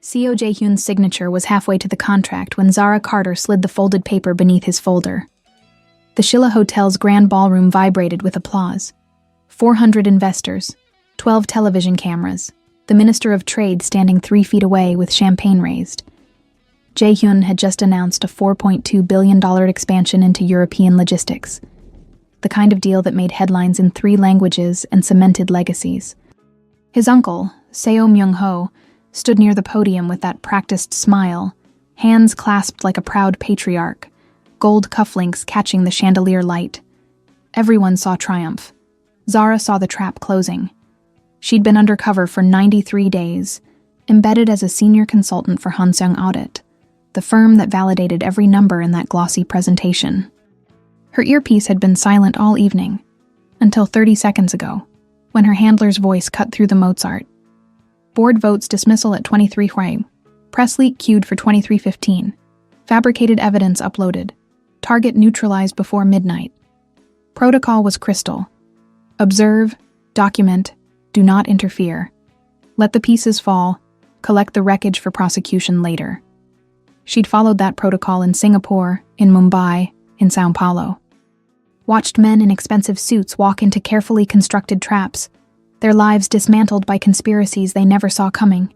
Co Jae-hyun's signature was halfway to the contract when Zara Carter slid the folded paper beneath his folder. The Shilla Hotel's grand ballroom vibrated with applause. 400 investors, 12 television cameras, the Minister of Trade standing 3 feet away with champagne raised. Jae-hyun had just announced a $4.2 billion expansion into European logistics, the kind of deal that made headlines in 3 languages and cemented legacies. His uncle, Seo Myung-ho, stood near the podium with that practiced smile, hands clasped like a proud patriarch, gold cufflinks catching the chandelier light. Everyone saw triumph. Zara saw the trap closing. She'd been undercover for 93 days, embedded as a senior consultant for Hanseong Audit, the firm that validated every number in that glossy presentation. Her earpiece had been silent all evening, until 30 seconds ago, when her handler's voice cut through the Mozart. Board votes dismissal at 23 Hwang. Press leak queued for 23:15. Fabricated evidence uploaded. Target neutralized before midnight. Protocol was crystal. Observe, document, do not interfere. Let the pieces fall, collect the wreckage for prosecution later. She'd followed that protocol in Singapore, in Mumbai, in Sao Paulo. Watched men in expensive suits walk into carefully constructed traps, their lives dismantled by conspiracies they never saw coming.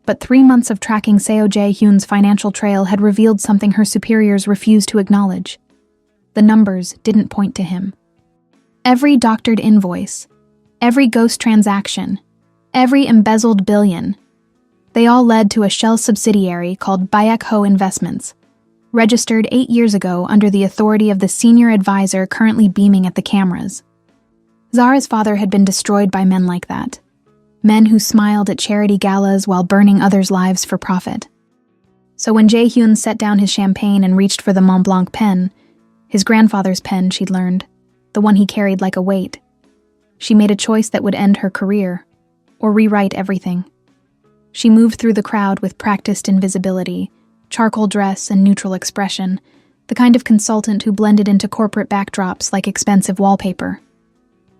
But 3 months of tracking Seo Jae-hyun's financial trail had revealed something her superiors refused to acknowledge. The numbers didn't point to him. Every doctored invoice, every ghost transaction, every embezzled billion, they all led to a shell subsidiary called Baek Ho Investments, registered 8 years ago under the authority of the senior advisor currently beaming at the cameras. Zara's father had been destroyed by men like that. Men who smiled at charity galas while burning others' lives for profit. So when Jae-hyun set down his champagne and reached for the Mont Blanc pen, his grandfather's pen, she'd learned, the one he carried like a weight, she made a choice that would end her career, or rewrite everything. She moved through the crowd with practiced invisibility, charcoal dress and neutral expression, the kind of consultant who blended into corporate backdrops like expensive wallpaper.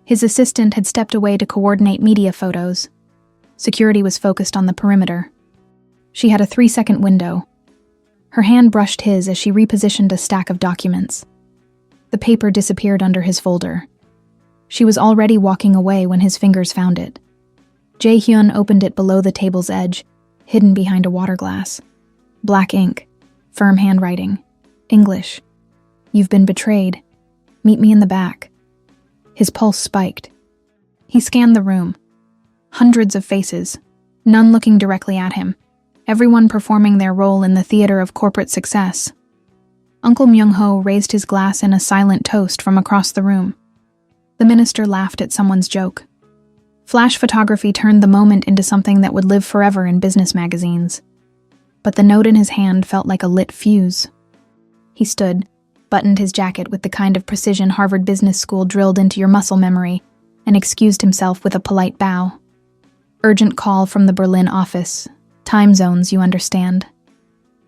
His assistant had stepped away to coordinate media photos. Security was focused on the perimeter. She had a 3-second window. Her hand brushed his as she repositioned a stack of documents. The paper disappeared under his folder. She was already walking away when his fingers found it. Jae-hyun opened it below the table's edge, hidden behind a water glass. Black ink, firm handwriting, English. You've been betrayed. Meet me in the back. His pulse spiked. He scanned the room. Hundreds of faces, none looking directly at him, everyone performing their role in the theater of corporate success. Uncle Myung-ho raised his glass in a silent toast from across the room. The minister laughed at someone's joke. Flash photography turned the moment into something that would live forever in business magazines. But the note in his hand felt like a lit fuse. He stood, buttoned his jacket with the kind of precision Harvard Business School drilled into your muscle memory, and excused himself with a polite bow. Urgent call from the Berlin office. Time zones, you understand.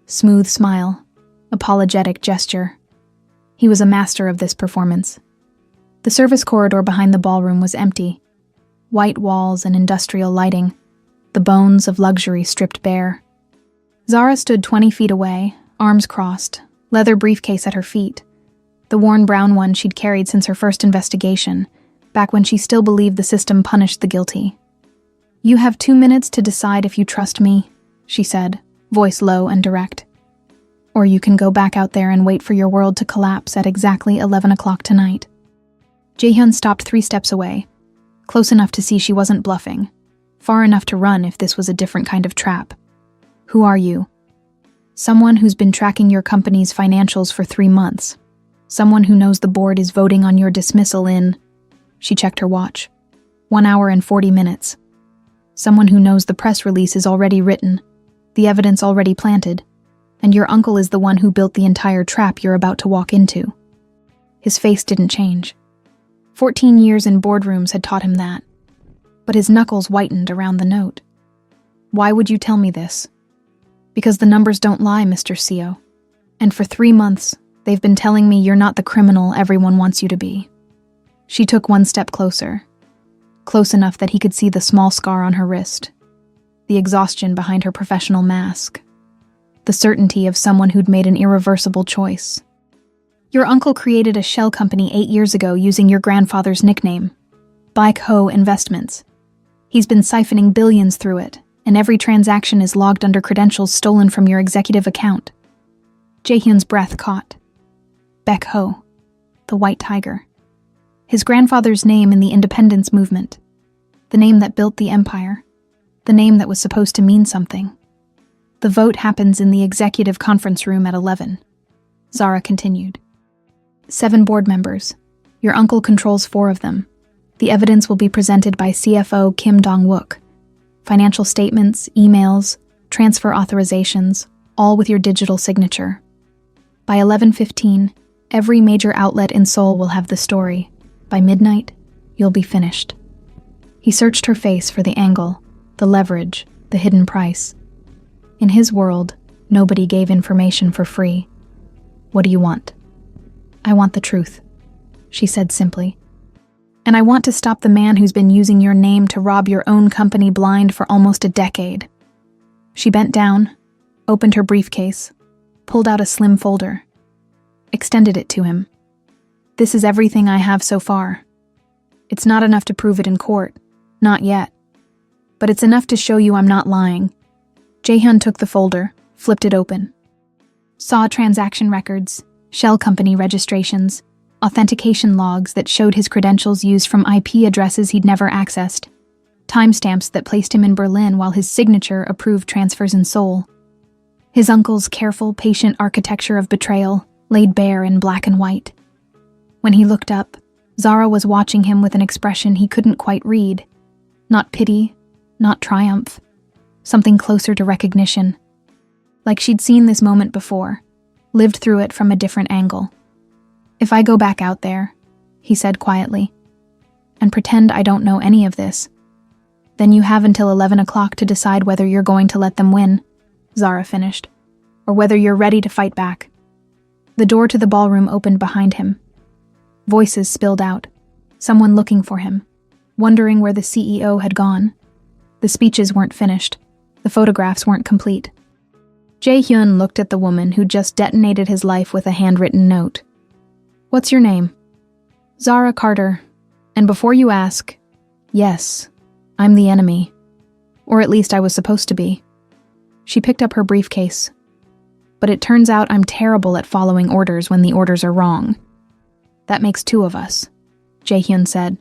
Smooth smile. Apologetic gesture. He was a master of this performance. The service corridor behind the ballroom was empty. White walls and industrial lighting. The bones of luxury stripped bare. Zara stood 20 feet away, arms crossed, leather briefcase at her feet, the worn brown one she'd carried since her first investigation, back when she still believed the system punished the guilty. You have 2 minutes to decide if you trust me, she said, voice low and direct. Or you can go back out there and wait for your world to collapse at exactly 11 o'clock tonight. Jae-hyun stopped 3 steps away, close enough to see she wasn't bluffing, far enough to run if this was a different kind of trap. Who are you? Someone who's been tracking your company's financials for 3 months. Someone who knows the board is voting on your dismissal in... She checked her watch. 1 hour and 40 minutes. Someone who knows the press release is already written, the evidence already planted, and your uncle is the one who built the entire trap you're about to walk into. His face didn't change. 14 years in boardrooms had taught him that. But his knuckles whitened around the note. Why would you tell me this? Because the numbers don't lie, Mr. Seo. And for 3 months, they've been telling me you're not the criminal everyone wants you to be. She took 1 step closer, close enough that he could see the small scar on her wrist. the exhaustion behind her professional mask. The certainty of someone who'd made an irreversible choice. Your uncle created a shell company 8 years ago using your grandfather's nickname, Black Hoe Investments. He's been siphoning billions through it, and every transaction is logged under credentials stolen from your executive account. Jaehyun's breath caught. Baek Ho, the White Tiger. His grandfather's name in the independence movement. The name that built the empire. The name that was supposed to mean something. The vote happens in the executive conference room at 11. Zara continued. 7 board members. Your uncle controls 4 of them. The evidence will be presented by CFO Kim Dong-wook. Financial statements, emails, transfer authorizations, all with your digital signature. By 11:15, every major outlet in Seoul will have the story. By midnight, you'll be finished. He searched her face for the angle, the leverage, the hidden price. In his world, nobody gave information for free. What do you want? I want the truth, she said simply. And I want to stop the man who's been using your name to rob your own company blind for almost a decade. She bent down, opened her briefcase, pulled out a slim folder, extended it to him. This is everything I have so far. It's not enough to prove it in court, not yet. But it's enough to show you I'm not lying. Jaehyun took the folder, flipped it open. Saw transaction records, shell company registrations, authentication logs that showed his credentials used from IP addresses he'd never accessed, timestamps that placed him in Berlin while his signature approved transfers in Seoul. His uncle's careful, patient architecture of betrayal laid bare in black and white. When he looked up, Zara was watching him with an expression he couldn't quite read. Not pity, not triumph, something closer to recognition. Like she'd seen this moment before, lived through it from a different angle. If I go back out there, he said quietly, and pretend I don't know any of this, then you have until 11 o'clock to decide whether you're going to let them win, Zara finished, or whether you're ready to fight back. The door to the ballroom opened behind him. Voices spilled out, someone looking for him, wondering where the CEO had gone. The speeches weren't finished. The photographs weren't complete. Jaehyun looked at the woman who just detonated his life with a handwritten note. What's your name? Zara Carter. And before you ask, yes, I'm the enemy. Or at least I was supposed to be. She picked up her briefcase. But it turns out I'm terrible at following orders when the orders are wrong. That makes 2 of us, Jaehyun said.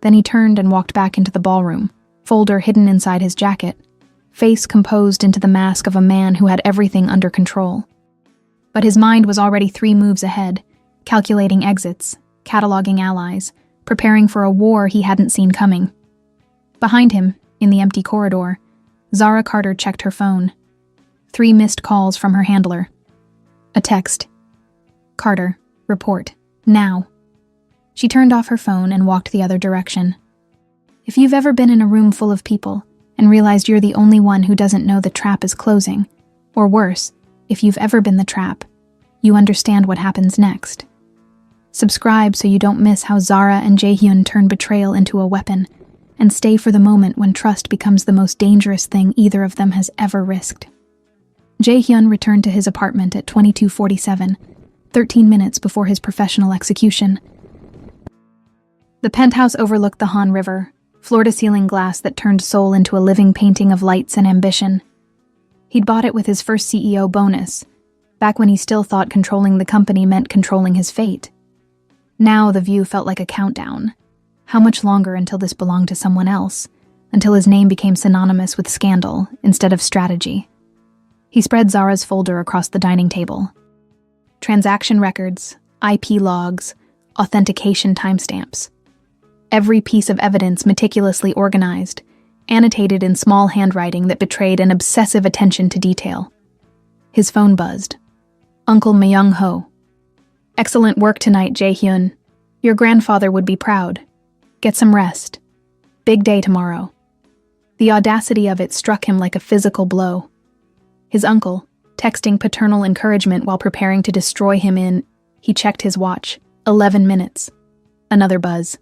Then he turned and walked back into the ballroom, folder hidden inside his jacket, face composed into the mask of a man who had everything under control. But his mind was already 3 moves ahead, calculating exits, cataloging allies, preparing for a war he hadn't seen coming. Behind him, in the empty corridor, Zara Carter checked her phone. 3 missed calls from her handler. A text. Carter, report. Now. She turned off her phone and walked the other direction. If you've ever been in a room full of people and realized you're the only one who doesn't know the trap is closing, or worse, if you've ever been the trap, you understand what happens next. Subscribe so you don't miss how Zara and Jaehyun turn betrayal into a weapon, and stay for the moment when trust becomes the most dangerous thing either of them has ever risked. Jaehyun returned to his apartment at 22:47, 13 minutes before his professional execution. The penthouse overlooked the Han River, floor-to-ceiling glass that turned Seoul into a living painting of lights and ambition. He'd bought it with his first CEO bonus, back when he still thought controlling the company meant controlling his fate. Now the view felt like a countdown. How much longer until this belonged to someone else, until his name became synonymous with scandal instead of strategy? He spread Zara's folder across the dining table. Transaction records, IP logs, authentication timestamps. Every piece of evidence meticulously organized, annotated in small handwriting that betrayed an obsessive attention to detail. His phone buzzed. Uncle Myung-ho. Excellent work tonight, Jaehyun. Your grandfather would be proud. Get some rest. Big day tomorrow. The audacity of it struck him like a physical blow. His uncle, texting paternal encouragement while preparing to destroy him he checked his watch, 11 minutes. Another buzz.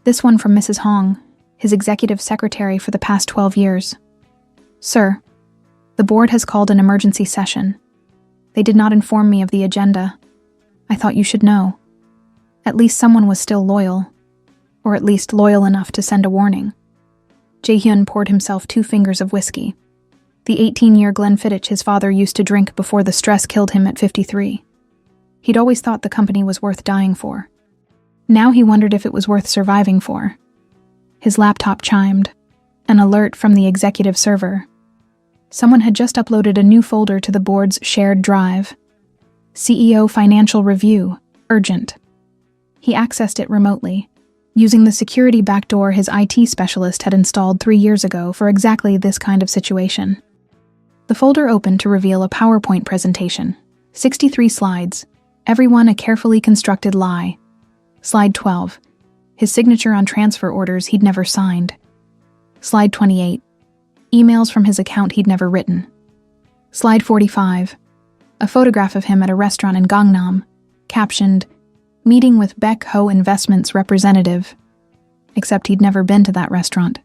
This one from Mrs. Hong, his executive secretary for the past 12 years. Sir, the board has called an emergency session. They did not inform me of the agenda. I thought you should know. At least someone was still loyal, or at least loyal enough to send a warning. Jae-hyun poured himself 2 fingers of whiskey. The 18-year Glenfiddich his father used to drink before the stress killed him at 53. He'd always thought the company was worth dying for. Now he wondered if it was worth surviving for. His laptop chimed. An alert from the executive server. Someone had just uploaded a new folder to the board's shared drive. CEO Financial Review, urgent. He accessed it remotely, using the security backdoor his IT specialist had installed 3 years ago for exactly this kind of situation. The folder opened to reveal a PowerPoint presentation, 63 slides, every one a carefully constructed lie. Slide 12, his signature on transfer orders he'd never signed. Slide 28, emails from his account he'd never written. Slide 45, a photograph of him at a restaurant in Gangnam, captioned, "Meeting with Beck Ho Investments representative." Except he'd never been to that restaurant,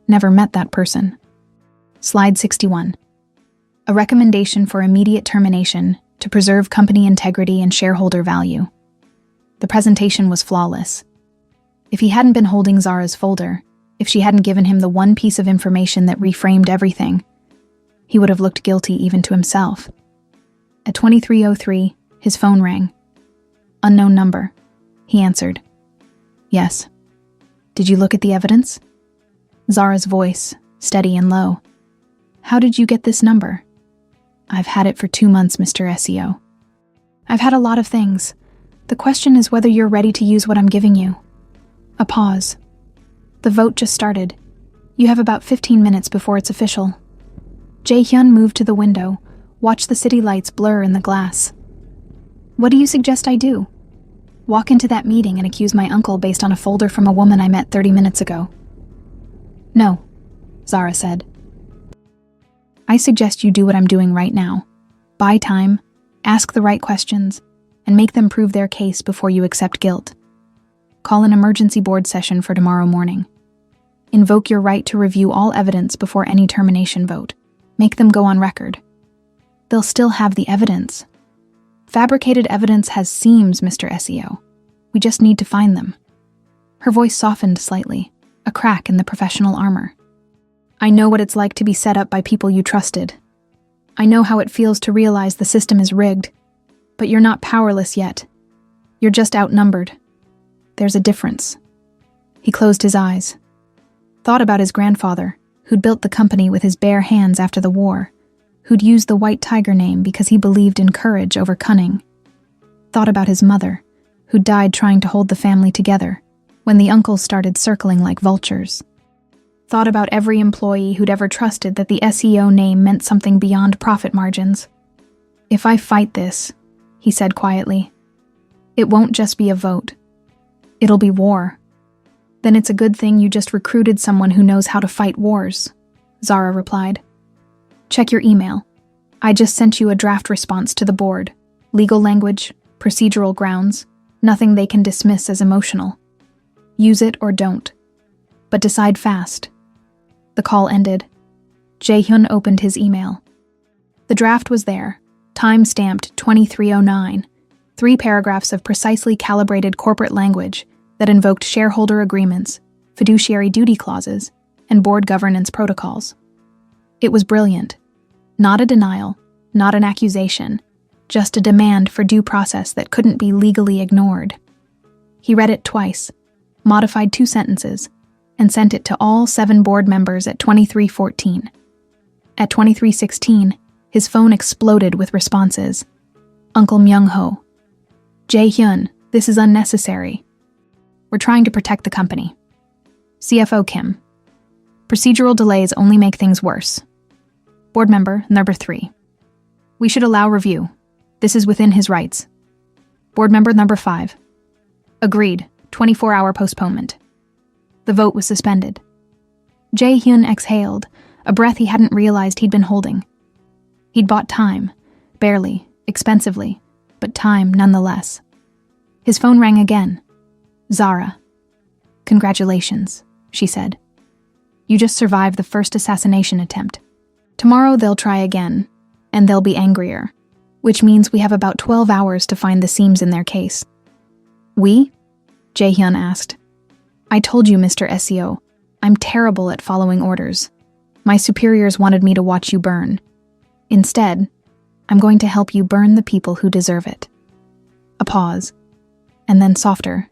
never met that person. Slide 61, a recommendation for immediate termination to preserve company integrity and shareholder value. The presentation was flawless. If he hadn't been holding Zara's folder, if she hadn't given him the one piece of information that reframed everything, he would have looked guilty even to himself. At 23:03, his phone rang. Unknown number. He answered. Yes. Did you look at the evidence? Zara's voice, steady and low. How did you get this number? I've had it for 2 months, Mr. SEO. I've had a lot of things. The question is whether you're ready to use what I'm giving you. A pause. The vote just started. You have about 15 minutes before it's official. Jae-hyun moved to the window, watched the city lights blur in the glass. What do you suggest I do? Walk into that meeting and accuse my uncle based on a folder from a woman I met 30 minutes ago? No, Zara said. I suggest you do what I'm doing right now. Buy time, ask the right questions, and make them prove their case before you accept guilt. Call an emergency board session for tomorrow morning. Invoke your right to review all evidence before any termination vote. Make them go on record. They'll still have the evidence. Fabricated evidence has seams, Mr. SEO. We just need to find them. Her voice softened slightly, a crack in the professional armor. I know what it's like to be set up by people you trusted. I know how it feels to realize the system is rigged. But you're not powerless yet. You're just outnumbered. There's a difference. He closed his eyes. Thought about his grandfather, who'd built the company with his bare hands after the war, who'd used the White Tiger name because he believed in courage over cunning. Thought about his mother, who died trying to hold the family together when the uncles started circling like vultures. Thought about every employee who'd ever trusted that the SEO name meant something beyond profit margins. If I fight this, he said quietly, it won't just be a vote. It'll be war. Then it's a good thing you just recruited someone who knows how to fight wars, Zara replied. Check your email. I just sent you a draft response to the board. Legal language, procedural grounds, nothing they can dismiss as emotional. Use it or don't. But decide fast. The call ended. Jae-hyun opened his email. The draft was there, time-stamped 2309, 3 paragraphs of precisely calibrated corporate language that invoked shareholder agreements, fiduciary duty clauses, and board governance protocols. It was brilliant. Not a denial, not an accusation, just a demand for due process that couldn't be legally ignored. He read it twice, modified 2 sentences, and sent it to all 7 board members at 2314. At 2316, his phone exploded with responses. Uncle Myung-ho. Jae-hyun, this is unnecessary. We're trying to protect the company. CFO Kim. Procedural delays only make things worse. Board member number 3. We should allow review. This is within his rights. Board member number 5. Agreed. 24-hour postponement. The vote was suspended. Jae-hyun exhaled, a breath he hadn't realized he'd been holding. He'd bought time, barely, expensively, but time nonetheless. His phone rang again. Zara. Congratulations, she said. You just survived the first assassination attempt. Tomorrow they'll try again, and they'll be angrier, which means we have about 12 hours to find the seams in their case. We? Jae-hyun asked. I told you, Mr. SEO, I'm terrible at following orders. My superiors wanted me to watch you burn. Instead, I'm going to help you burn the people who deserve it. A pause, and then softer.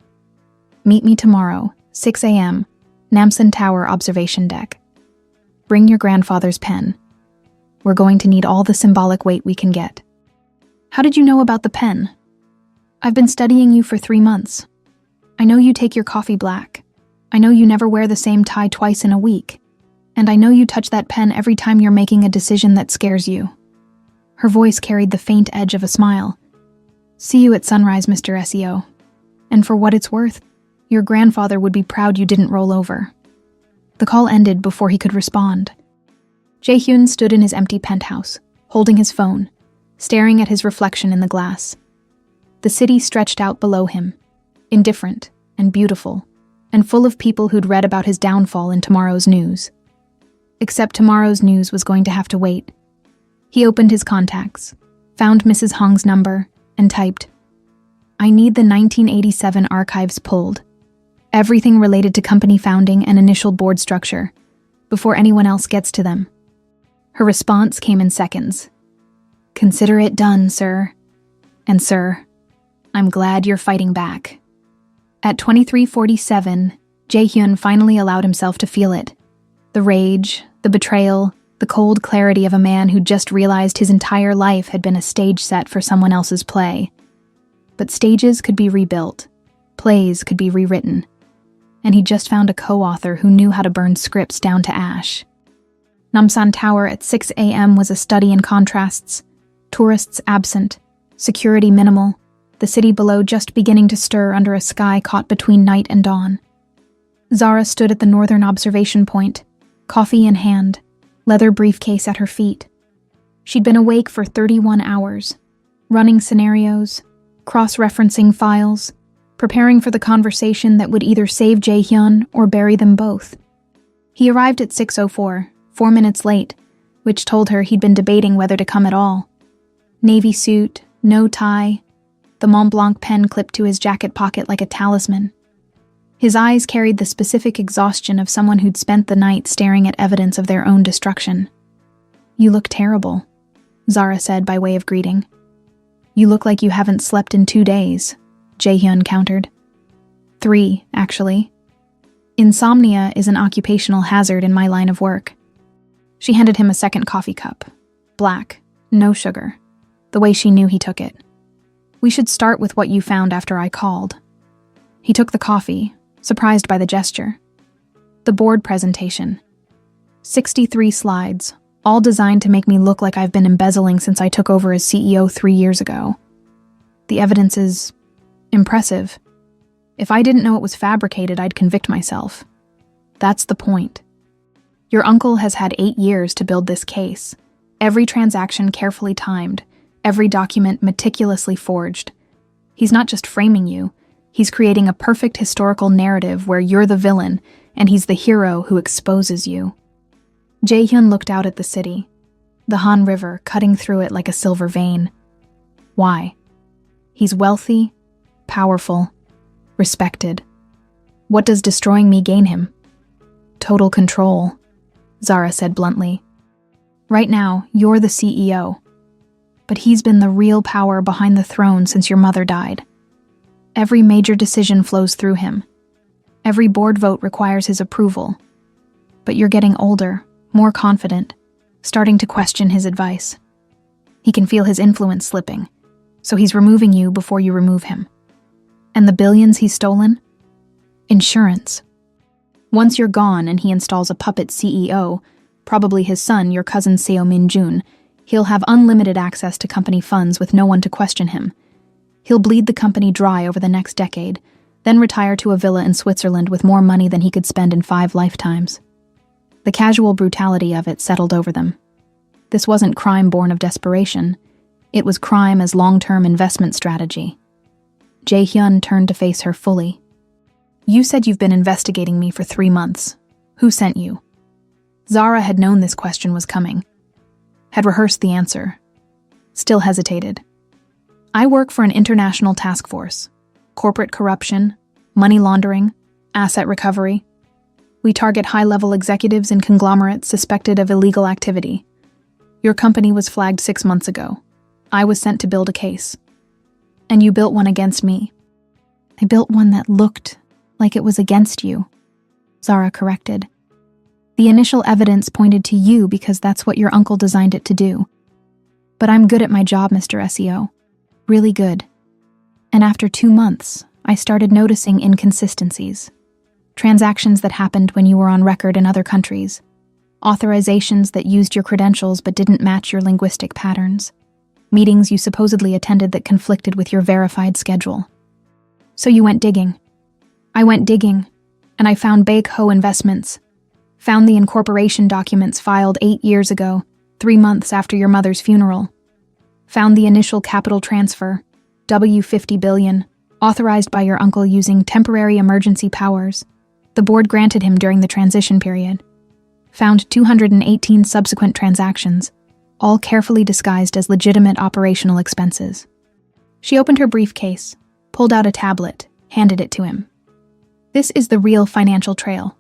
Meet me tomorrow, 6 a.m., Namsan Tower Observation Deck. Bring your grandfather's pen. We're going to need all the symbolic weight we can get. How did you know about the pen? I've been studying you for 3 months. I know you take your coffee black. I know you never wear the same tie twice in a week. And I know you touch that pen every time you're making a decision that scares you. Her voice carried the faint edge of a smile. See you at sunrise, Mr. SEO. And for what it's worth, your grandfather would be proud you didn't roll over. The call ended before he could respond. Jae-hyun stood in his empty penthouse, holding his phone, staring at his reflection in the glass. The city stretched out below him, indifferent and beautiful, and full of people who'd read about his downfall in tomorrow's news. Except tomorrow's news was going to have to wait. He opened his contacts, found Mrs. Hong's number, and typed, I need the 1987 archives pulled. Everything related to company founding and initial board structure, before anyone else gets to them. Her response came in seconds. Consider it done, sir. And sir, I'm glad you're fighting back. At 23:47, Jae-hyun finally allowed himself to feel it. The rage, the betrayal, the cold clarity of a man who just realized his entire life had been a stage set for someone else's play. But stages could be rebuilt. Plays could be rewritten. And he just found a co-author who knew how to burn scripts down to ash. Namsan Tower at 6 a.m. was a study in contrasts. Tourists absent, security minimal, the city below just beginning to stir under a sky caught between night and dawn. Zara stood at the northern observation point, coffee in hand, leather briefcase at her feet. She'd been awake for 31 hours, running scenarios, cross-referencing files, preparing for the conversation that would either save Jae-hyun or bury them both. He arrived at 6:04, 4 minutes late, which told her he'd been debating whether to come at all. Navy suit, no tie, the Mont Blanc pen clipped to his jacket pocket like a talisman. His eyes carried the specific exhaustion of someone who'd spent the night staring at evidence of their own destruction. You look terrible, Zara said by way of greeting. You look like you haven't slept in 2 days, Jae-hyun countered. 3, actually. Insomnia is an occupational hazard in my line of work. She handed him a second coffee cup. Black, no sugar. The way she knew he took it. We should start with what you found after I called. He took the coffee, surprised by the gesture. The board presentation. 63 slides, all designed to make me look like I've been embezzling since I took over as CEO 3 years ago. The evidence is impressive. If I didn't know it was fabricated, I'd convict myself. That's the point. Your uncle has had 8 years to build this case. Every transaction carefully timed, every document meticulously forged. He's not just framing you, he's creating a perfect historical narrative where you're the villain and he's the hero who exposes you. Jae-hyun looked out at the city, the Han River cutting through it like a silver vein. Why? He's wealthy, powerful, respected. What does destroying me gain him? Total control, Zara said bluntly. Right now, you're the CEO. But he's been the real power behind the throne since your mother died. Every major decision flows through him. Every board vote requires his approval. But you're getting older, more confident, starting to question his advice. He can feel his influence slipping, so he's removing you before you remove him. And the billions he's stolen? Insurance. Once you're gone and he installs a puppet CEO, probably his son, your cousin Seo Min-jun, he'll have unlimited access to company funds with no one to question him. He'll bleed the company dry over the next decade, then retire to a villa in Switzerland with more money than he could spend in 5 lifetimes. The casual brutality of it settled over them. This wasn't crime born of desperation. It was crime as long-term investment strategy. Jae-hyun turned to face her fully. You said you've been investigating me for 3 months. Who sent you? Zara had known this question was coming. had rehearsed the answer. Still hesitated. I work for an international task force. Corporate corruption, money laundering, asset recovery. We target high-level executives and conglomerates suspected of illegal activity. Your company was flagged 6 months ago. I was sent to build a case. And you built one against me. I built one that looked like it was against you, Zara corrected. The initial evidence pointed to you because that's what your uncle designed it to do. But I'm good at my job, Mr. SEO. Really good. And after 2 months, I started noticing inconsistencies. Transactions that happened when you were on record in other countries. Authorizations that used your credentials but didn't match your linguistic patterns. Meetings you supposedly attended that conflicted with your verified schedule. So you went digging. I went digging, and I found Bakeho Investments. Found the incorporation documents filed 8 years ago, 3 months after your mother's funeral. Found the initial capital transfer, $50 billion, authorized by your uncle using temporary emergency powers. The board granted him during the transition period. Found 218 subsequent transactions, all carefully disguised as legitimate operational expenses. She opened her briefcase, pulled out a tablet, handed it to him. This is the real financial trail.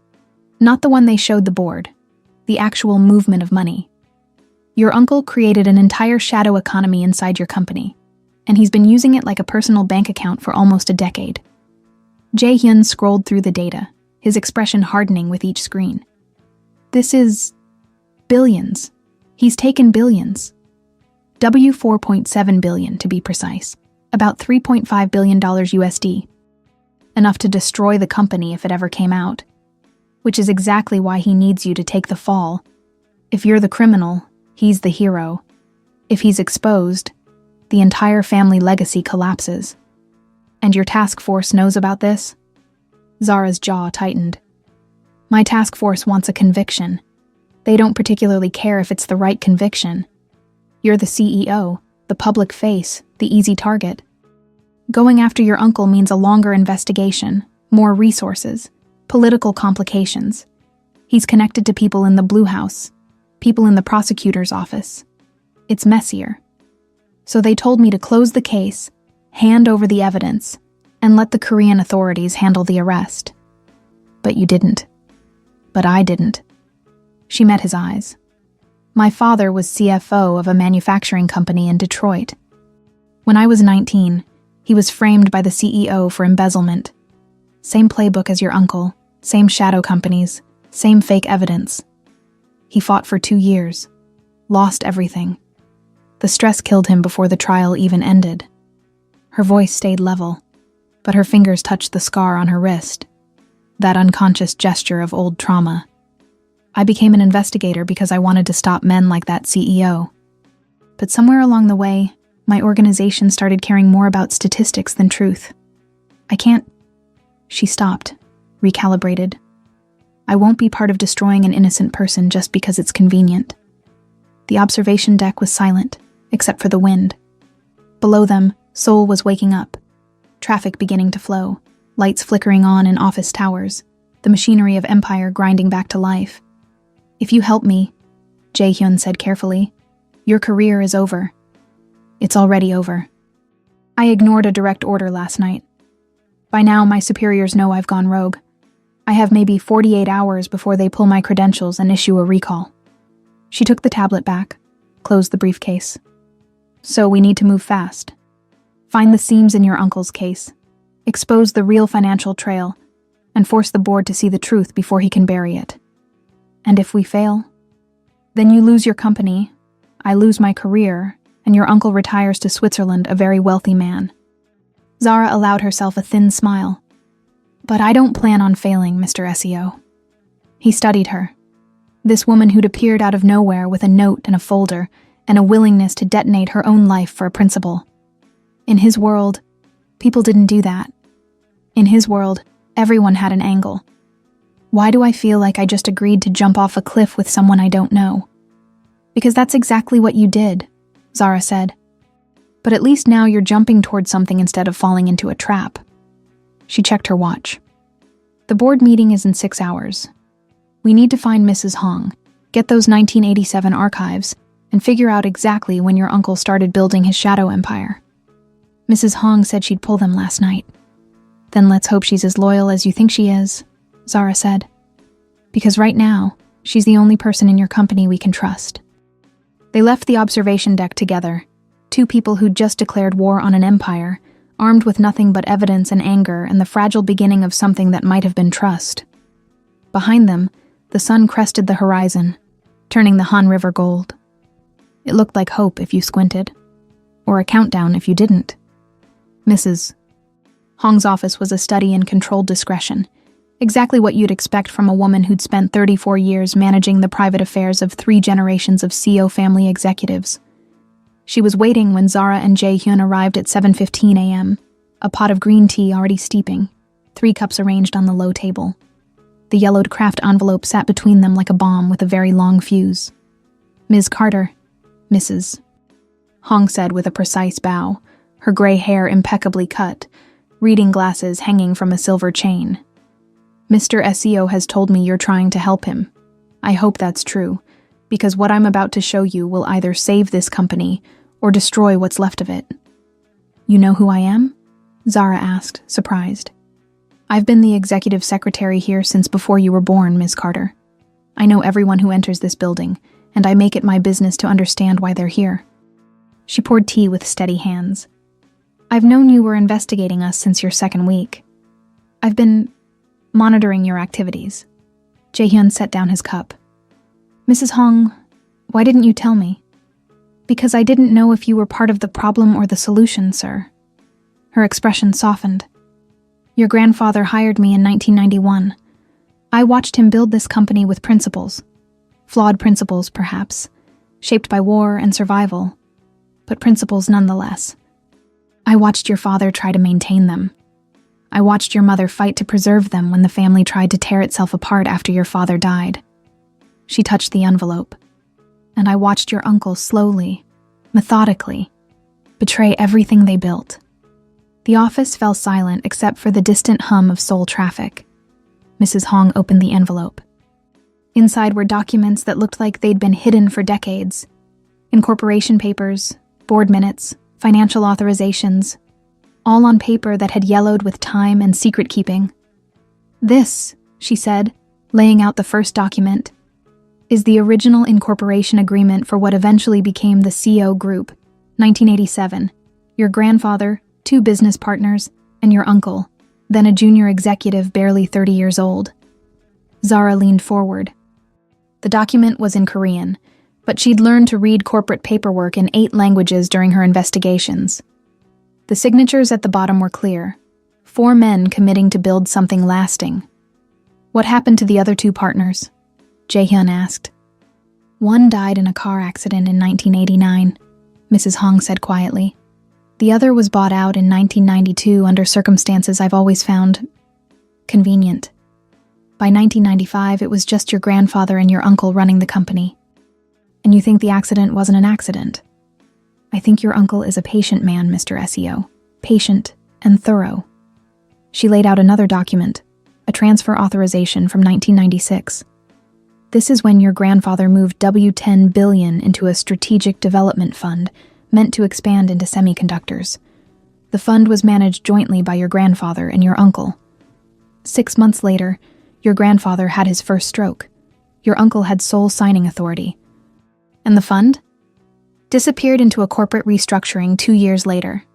Not the one they showed the board. The actual movement of money. Your uncle created an entire shadow economy inside your company, and he's been using it like a personal bank account for almost a decade. Jae-hyun scrolled through the data, his expression hardening with each screen. This is billions. He's taken billions. $4.7 billion to be precise. About $3.5 billion USD. Enough to destroy the company if it ever came out. Which is exactly why he needs you to take the fall. If you're the criminal, he's the hero. If he's exposed, the entire family legacy collapses. And your task force knows about this? Zara's jaw tightened. My task force wants a conviction. They don't particularly care if it's the right conviction. You're the CEO, the public face, the easy target. Going after your uncle means a longer investigation, more resources, political complications. He's connected to people in the Blue House, people in the prosecutor's office. It's messier. So they told me to close the case, hand over the evidence, and let the Korean authorities handle the arrest. But you didn't. But I didn't. She met his eyes. My father was CFO of a manufacturing company in Detroit. When I was 19, he was framed by the CEO for embezzlement. Same playbook as your uncle, same shadow companies, same fake evidence. He fought for 2 years, lost everything. The stress killed him before the trial even ended. Her voice stayed level, but her fingers touched the scar on her wrist, that unconscious gesture of old trauma. I became an investigator because I wanted to stop men like that CEO. But somewhere along the way, my organization started caring more about statistics than truth. I can't... She stopped, recalibrated. I won't be part of destroying an innocent person just because it's convenient. The observation deck was silent, except for the wind. Below them, Seoul was waking up. Traffic beginning to flow, lights flickering on in office towers, the machinery of empire grinding back to life. If you help me, Jae-hyun said carefully, your career is over. It's already over. I ignored a direct order last night. By now, my superiors know I've gone rogue. I have maybe 48 hours before they pull my credentials and issue a recall. She took the tablet back, closed the briefcase. So we need to move fast. Find the seams in your uncle's case, expose the real financial trail, and force the board to see the truth before he can bury it. And if we fail, then you lose your company, I lose my career, and your uncle retires to Switzerland a very wealthy man. Zara allowed herself a thin smile. But I don't plan on failing, Mr. SEO. He studied her. This woman who'd appeared out of nowhere with a note and a folder and a willingness to detonate her own life for a principle. In his world, people didn't do that. In his world, everyone had an angle. Why do I feel like I just agreed to jump off a cliff with someone I don't know? Because that's exactly what you did, Zara said. But at least now you're jumping towards something instead of falling into a trap. She checked her watch. The board meeting is in 6 hours. We need to find Mrs. Hong, get those 1987 archives, and figure out exactly when your uncle started building his shadow empire. Mrs. Hong said she'd pull them last night. Then let's hope she's as loyal as you think she is, Zara said. Because right now, she's the only person in your company we can trust. They left the observation deck together, two people who'd just declared war on an empire, armed with nothing but evidence and anger and the fragile beginning of something that might have been trust. Behind them, the sun crested the horizon, turning the Han River gold. It looked like hope if you squinted, or a countdown if you didn't. Mrs. Hong's office was a study in controlled discretion, exactly what you'd expect from a woman who'd spent 34 years managing the private affairs of 3 generations of CEO family executives. She was waiting when Zara and Jae-hyun arrived at 7:15 a.m., a pot of green tea already steeping, 3 cups arranged on the low table. The yellowed craft envelope sat between them like a bomb with a very long fuse. Ms. Carter, Mrs. Hong said with a precise bow, her gray hair impeccably cut, reading glasses hanging from a silver chain. Mr. SEO has told me you're trying to help him. I hope that's true, because what I'm about to show you will either save this company or destroy what's left of it. You know who I am? Zara asked, surprised. I've been the executive secretary here since before you were born, Ms. Carter. I know everyone who enters this building, and I make it my business to understand why they're here. She poured tea with steady hands. I've known you were investigating us since your 2nd week. I've been monitoring your activities. Jae-hyun set down his cup. Mrs. Hong, why didn't you tell me? Because I didn't know if you were part of the problem or the solution, sir. Her expression softened. Your grandfather hired me in 1991. I watched him build this company with principles. Flawed principles, perhaps, shaped by war and survival, but principles nonetheless. I watched your father try to maintain them. I watched your mother fight to preserve them when the family tried to tear itself apart after your father died. She touched the envelope. And I watched your uncle slowly, methodically, betray everything they built. The office fell silent except for the distant hum of Seoul traffic. Mrs. Hong opened the envelope. Inside were documents that looked like they'd been hidden for decades. Incorporation papers, board minutes, financial authorizations, all on paper that had yellowed with time and secret-keeping. This, she said, laying out the first document, is the original incorporation agreement for what eventually became the CO Group, 1987. Your grandfather, 2 business partners, and your uncle, then a junior executive barely 30 years old. Zara leaned forward. The document was in Korean, but she'd learned to read corporate paperwork in 8 languages during her investigations. The signatures at the bottom were clear. 4 men committing to build something lasting. What happened to the other 2 partners? Jae-hyun asked. One died in a car accident in 1989, Mrs. Hong said quietly. The other was bought out in 1992 under circumstances I've always found convenient. By 1995, it was just your grandfather and your uncle running the company. And you think the accident wasn't an accident? I think your uncle is a patient man, Mr. SEO. Patient and thorough. She laid out another document, a transfer authorization from 1996. This is when your grandfather moved $10 billion into a strategic development fund meant to expand into semiconductors. The fund was managed jointly by your grandfather and your uncle. 6 months later, your grandfather had his first stroke. Your uncle had sole signing authority. And the fund? Disappeared into a corporate restructuring 2 years later.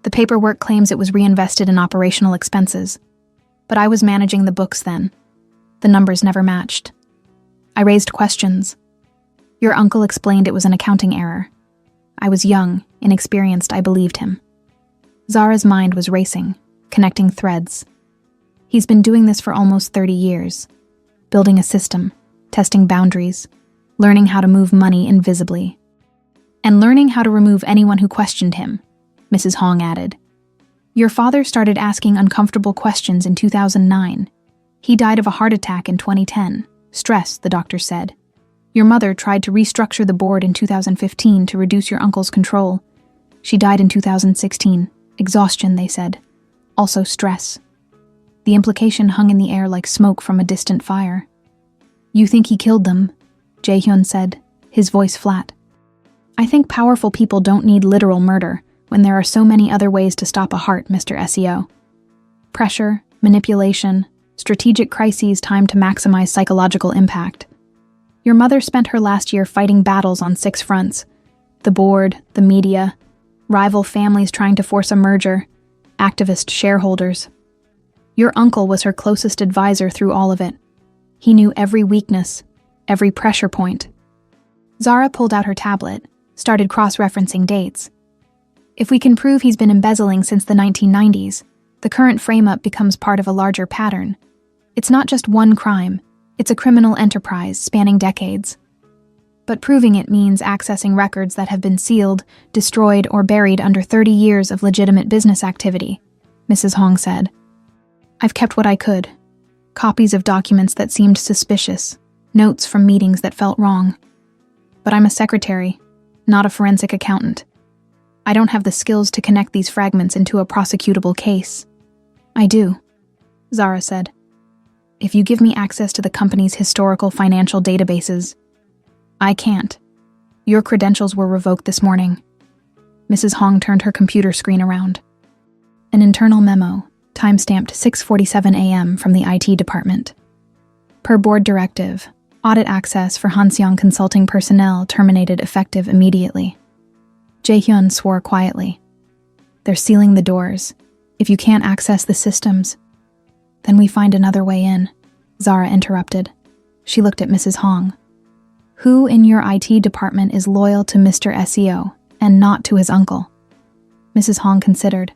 The paperwork claims it was reinvested in operational expenses. But I was managing the books then. The numbers never matched. I raised questions. Your uncle explained it was an accounting error. I was young, inexperienced, I believed him. Zara's mind was racing, connecting threads. He's been doing this for almost 30 years, building a system, testing boundaries, learning how to move money invisibly. And learning how to remove anyone who questioned him, Mrs. Hong added. Your father started asking uncomfortable questions in 2009. He died of a heart attack in 2010. Stress, the doctor said. Your mother tried to restructure the board in 2015 to reduce your uncle's control. She died in 2016. Exhaustion, they said. Also stress. The implication hung in the air like smoke from a distant fire. You think he killed them? Jae-hyun said, his voice flat. I think powerful people don't need literal murder when there are so many other ways to stop a heart, Mr. SEO. Pressure, manipulation, strategic crises timed to maximize psychological impact. Your mother spent her last year fighting battles on 6 fronts: the board, the media, rival families trying to force a merger, activist shareholders. Your uncle was her closest advisor through all of it. He knew every weakness, every pressure point. Zara pulled out her tablet, started cross-referencing dates. If we can prove he's been embezzling since the 1990s, the current frame-up becomes part of a larger pattern. It's not just one crime, it's a criminal enterprise spanning decades. But proving it means accessing records that have been sealed, destroyed, or buried under 30 years of legitimate business activity, Mrs. Hong said. I've kept what I could. Copies of documents that seemed suspicious, notes from meetings that felt wrong. But I'm a secretary, not a forensic accountant. I don't have the skills to connect these fragments into a prosecutable case. I do, Zara said. If you give me access to the company's historical financial databases, I can't. Your credentials were revoked this morning. Mrs. Hong turned her computer screen around. An internal memo, timestamped 6:47 a.m. from the IT department. Per board directive, audit access for Hanseong Consulting personnel terminated effective immediately. Jae-hyun swore quietly. They're sealing the doors. If you can't access the systems, then we find another way in, Zara interrupted. She looked at Mrs. Hong. Who in your IT department is loyal to Mr. SEO and not to his uncle? Mrs. Hong considered.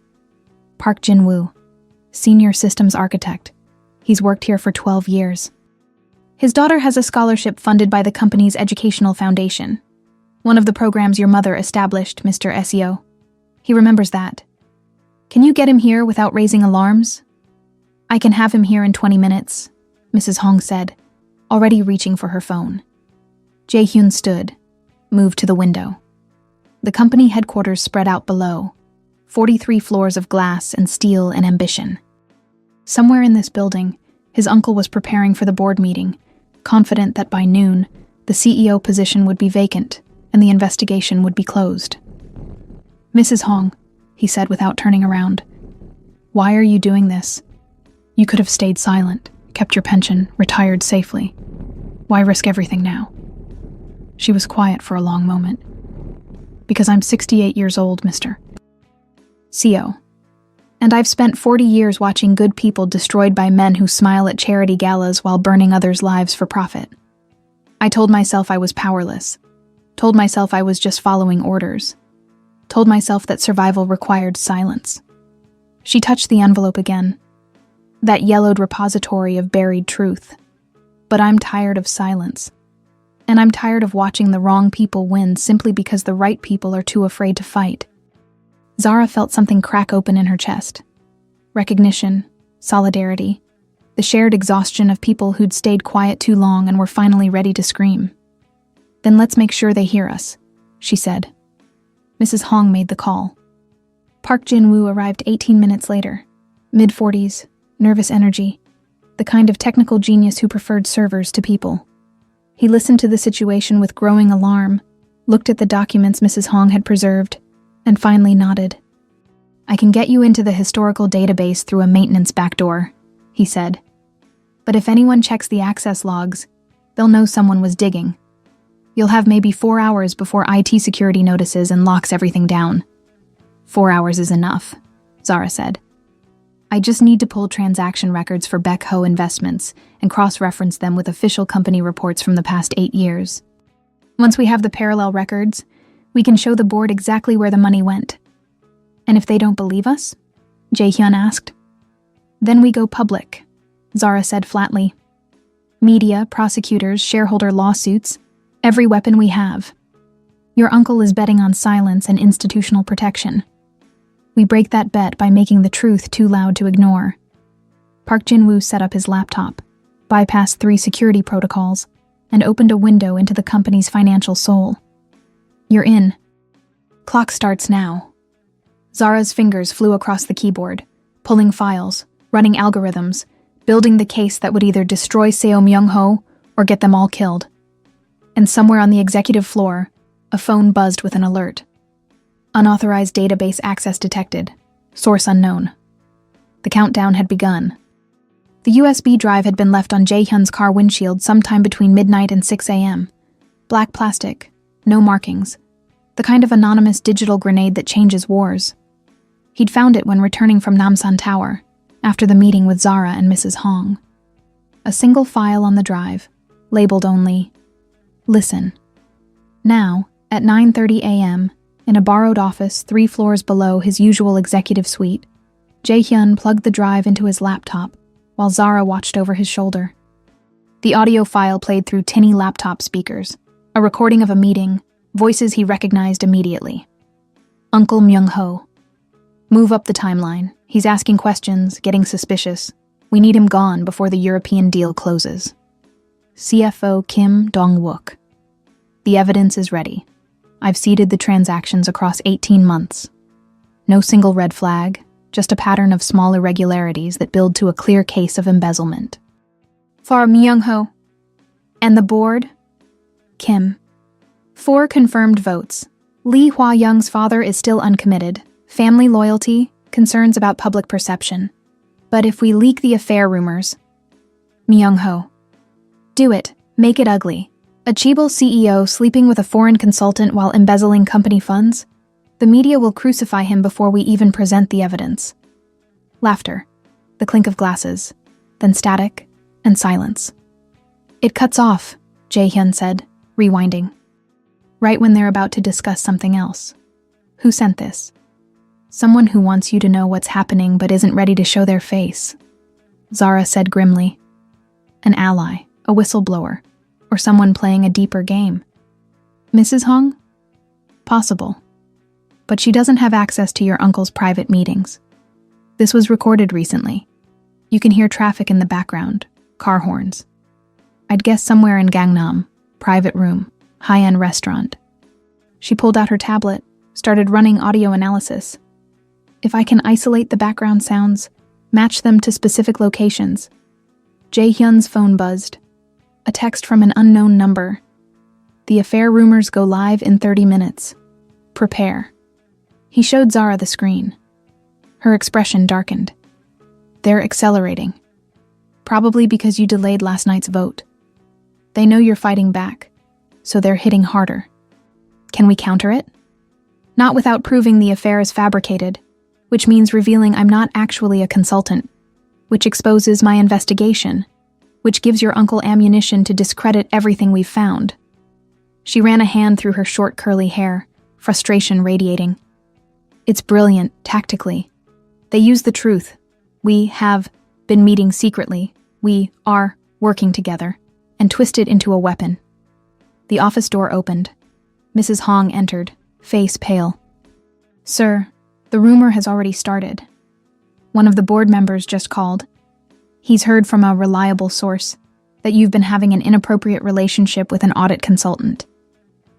Park Jin-woo, senior systems architect. He's worked here for 12 years. His daughter has a scholarship funded by the company's educational foundation. One of the programs your mother established, Mr. SEO. He remembers that. Can you get him here without raising alarms? I can have him here in 20 minutes, Mrs. Hong said, already reaching for her phone. Jae-hyun stood, moved to the window. The company headquarters spread out below, 43 floors of glass and steel and ambition. Somewhere in this building, his uncle was preparing for the board meeting, confident that by noon, the CEO position would be vacant and the investigation would be closed. Mrs. Hong, he said without turning around, why are you doing this? You could have stayed silent, kept your pension, retired safely. Why risk everything now? She was quiet for a long moment. Because I'm 68 years old, Mr. CO. And I've spent 40 years watching good people destroyed by men who smile at charity galas while burning others' lives for profit. I told myself I was powerless. Told myself I was just following orders. Told myself that survival required silence. She touched the envelope again. That yellowed repository of buried truth. But I'm tired of silence. And I'm tired of watching the wrong people win simply because the right people are too afraid to fight. Zara felt something crack open in her chest. Recognition, solidarity, the shared exhaustion of people who'd stayed quiet too long and were finally ready to scream. Then let's make sure they hear us, she said. Mrs. Hong made the call. Park Jin-woo arrived 18 minutes later. Mid-40s, nervous energy, the kind of technical genius who preferred servers to people. He listened to the situation with growing alarm, looked at the documents Mrs. Hong had preserved, and finally nodded. I can get you into the historical database through a maintenance backdoor, he said. But if anyone checks the access logs, they'll know someone was digging. You'll have maybe 4 hours before IT security notices and locks everything down. 4 hours is enough, Zara said. I just need to pull transaction records for Beck Ho Investments and cross-reference them with official company reports from the past 8 years. Once we have the parallel records, we can show the board exactly where the money went. And if they don't believe us? Jae-hyun asked. Then we go public, Zara said flatly. Media, prosecutors, shareholder lawsuits, every weapon we have. Your uncle is betting on silence and institutional protection. We break that bet by making the truth too loud to ignore. Park Jin-woo set up his laptop, bypassed 3 security protocols, and opened a window into the company's financial soul. You're in. Clock starts now. Zara's fingers flew across the keyboard, pulling files, running algorithms, building the case that would either destroy Seo Myung-ho or get them all killed. And somewhere on the executive floor, A phone buzzed with an alert. Unauthorized database access detected. Source unknown. The countdown had begun. The USB drive had been left on Jae-hyun's car windshield sometime between midnight and 6 a.m. Black plastic, no markings. The kind of anonymous digital grenade that changes wars. He'd found it when returning from Namsan Tower, after the meeting with Zara and Mrs. Hong. A single file on the drive, labeled only, "Listen." Now, at 9:30 a.m., in a borrowed office 3 floors below his usual executive suite, Jae-hyun plugged the drive into his laptop while Zara watched over his shoulder. The audio file played through tinny laptop speakers, a recording of a meeting, voices he recognized immediately. Uncle Myung-ho. Move up the timeline. He's asking questions, getting suspicious. We need him gone before the European deal closes. CFO Kim Dong-wook. The evidence is ready. I've seeded the transactions across 18 months. No single red flag, just a pattern of small irregularities that build to a clear case of embezzlement. For Myung-ho. And the board? Kim. 4 confirmed votes. Lee Hwa-young's father is still uncommitted. Family loyalty, concerns about public perception. But if we leak the affair rumors... Myung-ho. Do it. Make it ugly. A Chaebol CEO sleeping with a foreign consultant while embezzling company funds? The media will crucify him before we even present the evidence. Laughter. The clink of glasses. Then static and silence. It cuts off, Jae-hyun said, rewinding. Right when they're about to discuss something else. Who sent this? Someone who wants you to know what's happening but isn't ready to show their face. Zara said grimly. An ally, a whistleblower, or someone playing a deeper game. Mrs. Hong? Possible. But she doesn't have access to your uncle's private meetings. This was recorded recently. You can hear traffic in the background, car horns. I'd guess somewhere in Gangnam, private room, high-end restaurant. She pulled out her tablet, started running audio analysis. If I can isolate the background sounds, match them to specific locations. Jae-hyun's phone buzzed. A text from an unknown number. The affair rumors go live in 30 minutes. Prepare. He showed Zara the screen. Her expression darkened. They're accelerating. Probably because you delayed last night's vote. They know you're fighting back, so they're hitting harder. Can we counter it? Not without proving the affair is fabricated, which means revealing I'm not actually a consultant, which exposes my investigation, which gives your uncle ammunition to discredit everything we've found. She ran a hand through her short curly hair, frustration radiating. It's brilliant, tactically. They use the truth. We have been meeting secretly. We are working together, and twist it into a weapon. The office door opened. Mrs. Hong entered, face pale. Sir, the rumor has already started. One of the board members just called. He's heard from a reliable source that you've been having an inappropriate relationship with an audit consultant.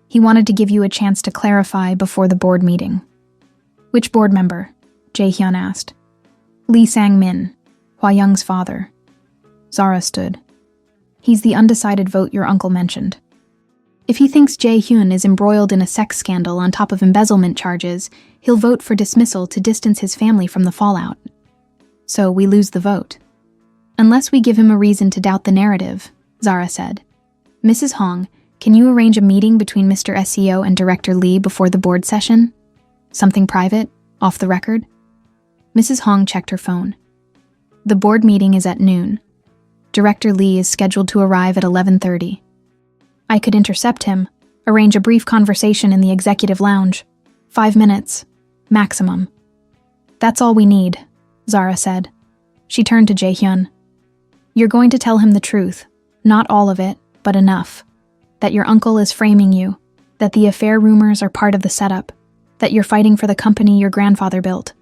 He wanted to give you a chance to clarify before the board meeting. Which board member? Jae-hyun asked. Lee Sang-min, Hwa-young's father. Zara stood. He's the undecided vote your uncle mentioned. If he thinks Jae-hyun is embroiled in a sex scandal on top of embezzlement charges, he'll vote for dismissal to distance his family from the fallout. So we lose the vote. Unless we give him a reason to doubt the narrative, Zara said. Mrs. Hong, can you arrange a meeting between Mr. SEO and Director Lee before the board session? Something private, off the record? Mrs. Hong checked her phone. The board meeting is at noon. Director Lee is scheduled to arrive at 11:30. I could intercept him, arrange a brief conversation in the executive lounge. 5 minutes, maximum. That's all we need, Zara said. She turned to Jae-hyun. You're going to tell him the truth, not all of it, but enough. That your uncle is framing you, that the affair rumors are part of the setup, that you're fighting for the company your grandfather built.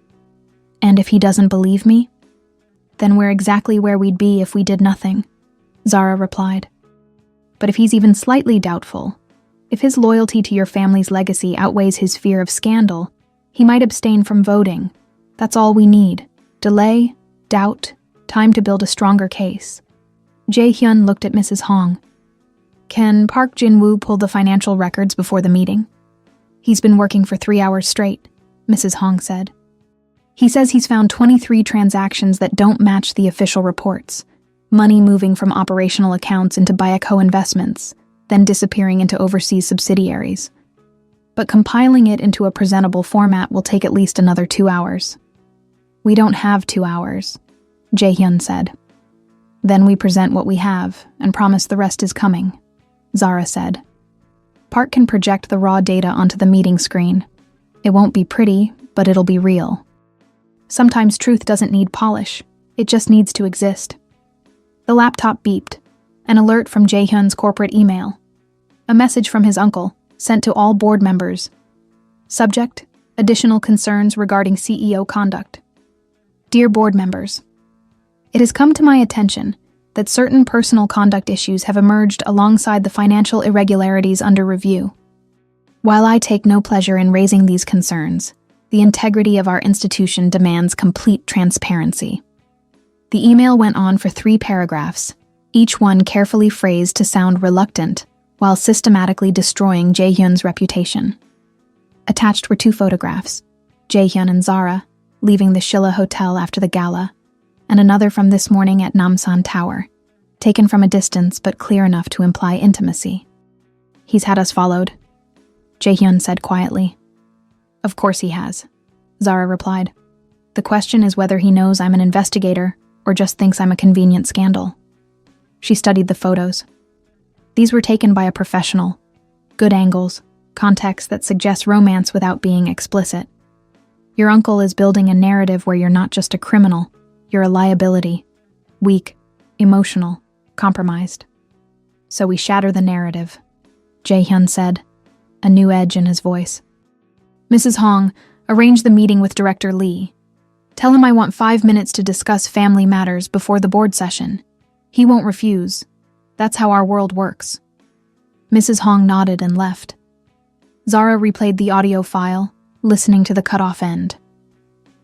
And if he doesn't believe me, then we're exactly where we'd be if we did nothing, Zara replied. But if he's even slightly doubtful, if his loyalty to your family's legacy outweighs his fear of scandal, he might abstain from voting. That's all we need. Delay, doubt, time to build a stronger case. Jae-hyun looked at Mrs. Hong. Can Park Jin-woo pull the financial records before the meeting? He's been working for 3 hours straight, Mrs. Hong said. He says he's found 23 transactions that don't match the official reports. Money moving from operational accounts into Bioco investments, then disappearing into overseas subsidiaries. But compiling it into a presentable format will take at least another 2 hours. We don't have 2 hours, Jae-hyun said. Then we present what we have and promise the rest is coming, Zara said. Park can project the raw data onto the meeting screen. It won't be pretty, but it'll be real. Sometimes truth doesn't need polish. It just needs to exist. The laptop beeped. An alert from Jae-hyun's corporate email. A message from his uncle, sent to all board members. Subject: additional concerns regarding CEO conduct. Dear board members, it has come to my attention that certain personal conduct issues have emerged alongside the financial irregularities under review. While I take no pleasure in raising these concerns, the integrity of our institution demands complete transparency. The email went on for 3 paragraphs, each one carefully phrased to sound reluctant, while systematically destroying Jae-hyun's reputation. Attached were 2 photographs, Jae-hyun and Zara, leaving the Shilla Hotel after the gala, and another from this morning at Namsan Tower, taken from a distance but clear enough to imply intimacy. He's had us followed, Jae-hyun said quietly. Of course he has, Zara replied. The question is whether he knows I'm an investigator or just thinks I'm a convenient scandal. She studied the photos. These were taken by a professional. Good angles, context that suggests romance without being explicit. Your uncle is building a narrative where you're not just a criminal, you're a liability. Weak, emotional, compromised. So we shatter the narrative, Jae-hyun said, a new edge in his voice. Mrs. Hong, arrange the meeting with Director Lee. Tell him I want 5 minutes to discuss family matters before the board session. He won't refuse. That's how our world works. Mrs. Hong nodded and left. Zara replayed the audio file, listening to the cut-off end.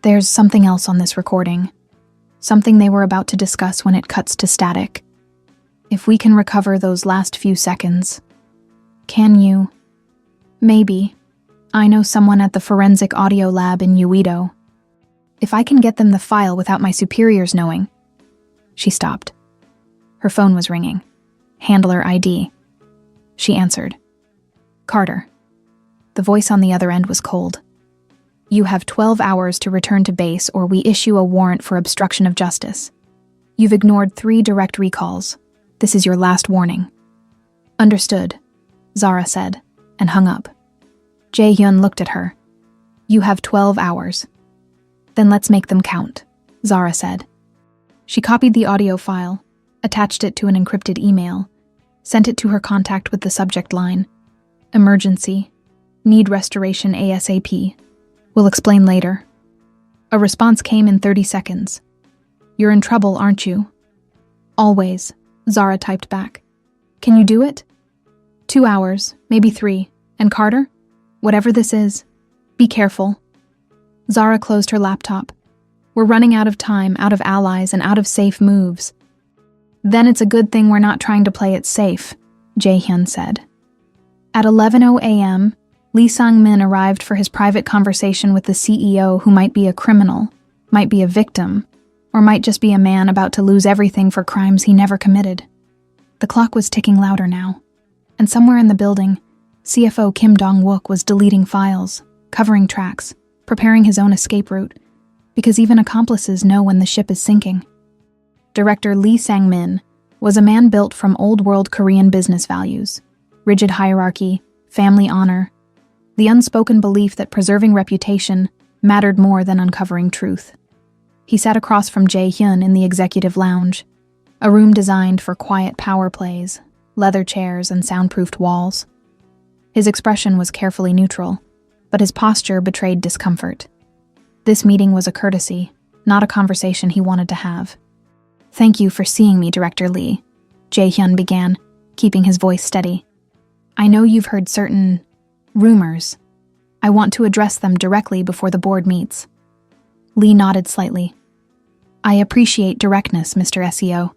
There's something else on this recording. Something they were about to discuss when it cuts to static. If we can recover those last few seconds. Can you? Maybe. I know someone at the forensic audio lab in Uedo. If I can get them the file without my superiors knowing. She stopped. Her phone was ringing. Handler ID. She answered. Carter. The voice on the other end was cold. You have 12 hours to return to base or we issue a warrant for obstruction of justice. You've ignored 3 direct recalls. This is your last warning. Understood, Zara said, and hung up. Jae-hyun looked at her. You have 12 hours. Then let's make them count, Zara said. She copied the audio file, attached it to an encrypted email, sent it to her contact with the subject line. Emergency. Need restoration ASAP. We'll explain later. A response came in 30 seconds. You're in trouble, aren't you? Always, Zara typed back. Can you do it? 2 hours, maybe 3. And Carter? Whatever this is, be careful. Zara closed her laptop. We're running out of time, out of allies, and out of safe moves. Then it's a good thing we're not trying to play it safe, Jae-hyun said. At 11:00 a.m., Lee Sang-min arrived for his private conversation with the CEO who might be a criminal, might be a victim, or might just be a man about to lose everything for crimes he never committed. The clock was ticking louder now, and somewhere in the building, CFO Kim Dong-wook was deleting files, covering tracks, preparing his own escape route, because even accomplices know when the ship is sinking. Director Lee Sang-min was a man built from old-world Korean business values, rigid hierarchy, family honor, the unspoken belief that preserving reputation mattered more than uncovering truth. He sat across from Jae-hyun in the executive lounge, a room designed for quiet power plays, leather chairs, and soundproofed walls. His expression was carefully neutral, but his posture betrayed discomfort. This meeting was a courtesy, not a conversation he wanted to have. Thank you for seeing me, Director Lee, Jae-hyun began, keeping his voice steady. I know you've heard certain rumors. I want to address them directly before the board meets. Lee nodded slightly. I appreciate directness, Mr. SEO.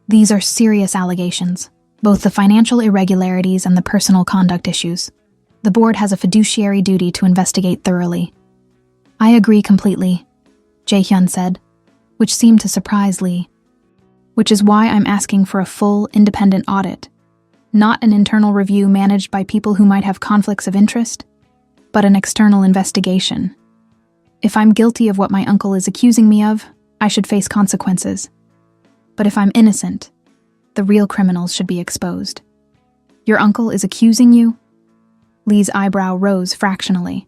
These are serious allegations, both the financial irregularities and the personal conduct issues. The board has a fiduciary duty to investigate thoroughly. I agree completely, Jae-hyun said, which seemed to surprise Lee. Which is why I'm asking for a full, independent audit. Not an internal review managed by people who might have conflicts of interest, but an external investigation. If I'm guilty of what my uncle is accusing me of, I should face consequences. But if I'm innocent, the real criminals should be exposed. Your uncle is accusing you? Lee's eyebrow rose fractionally.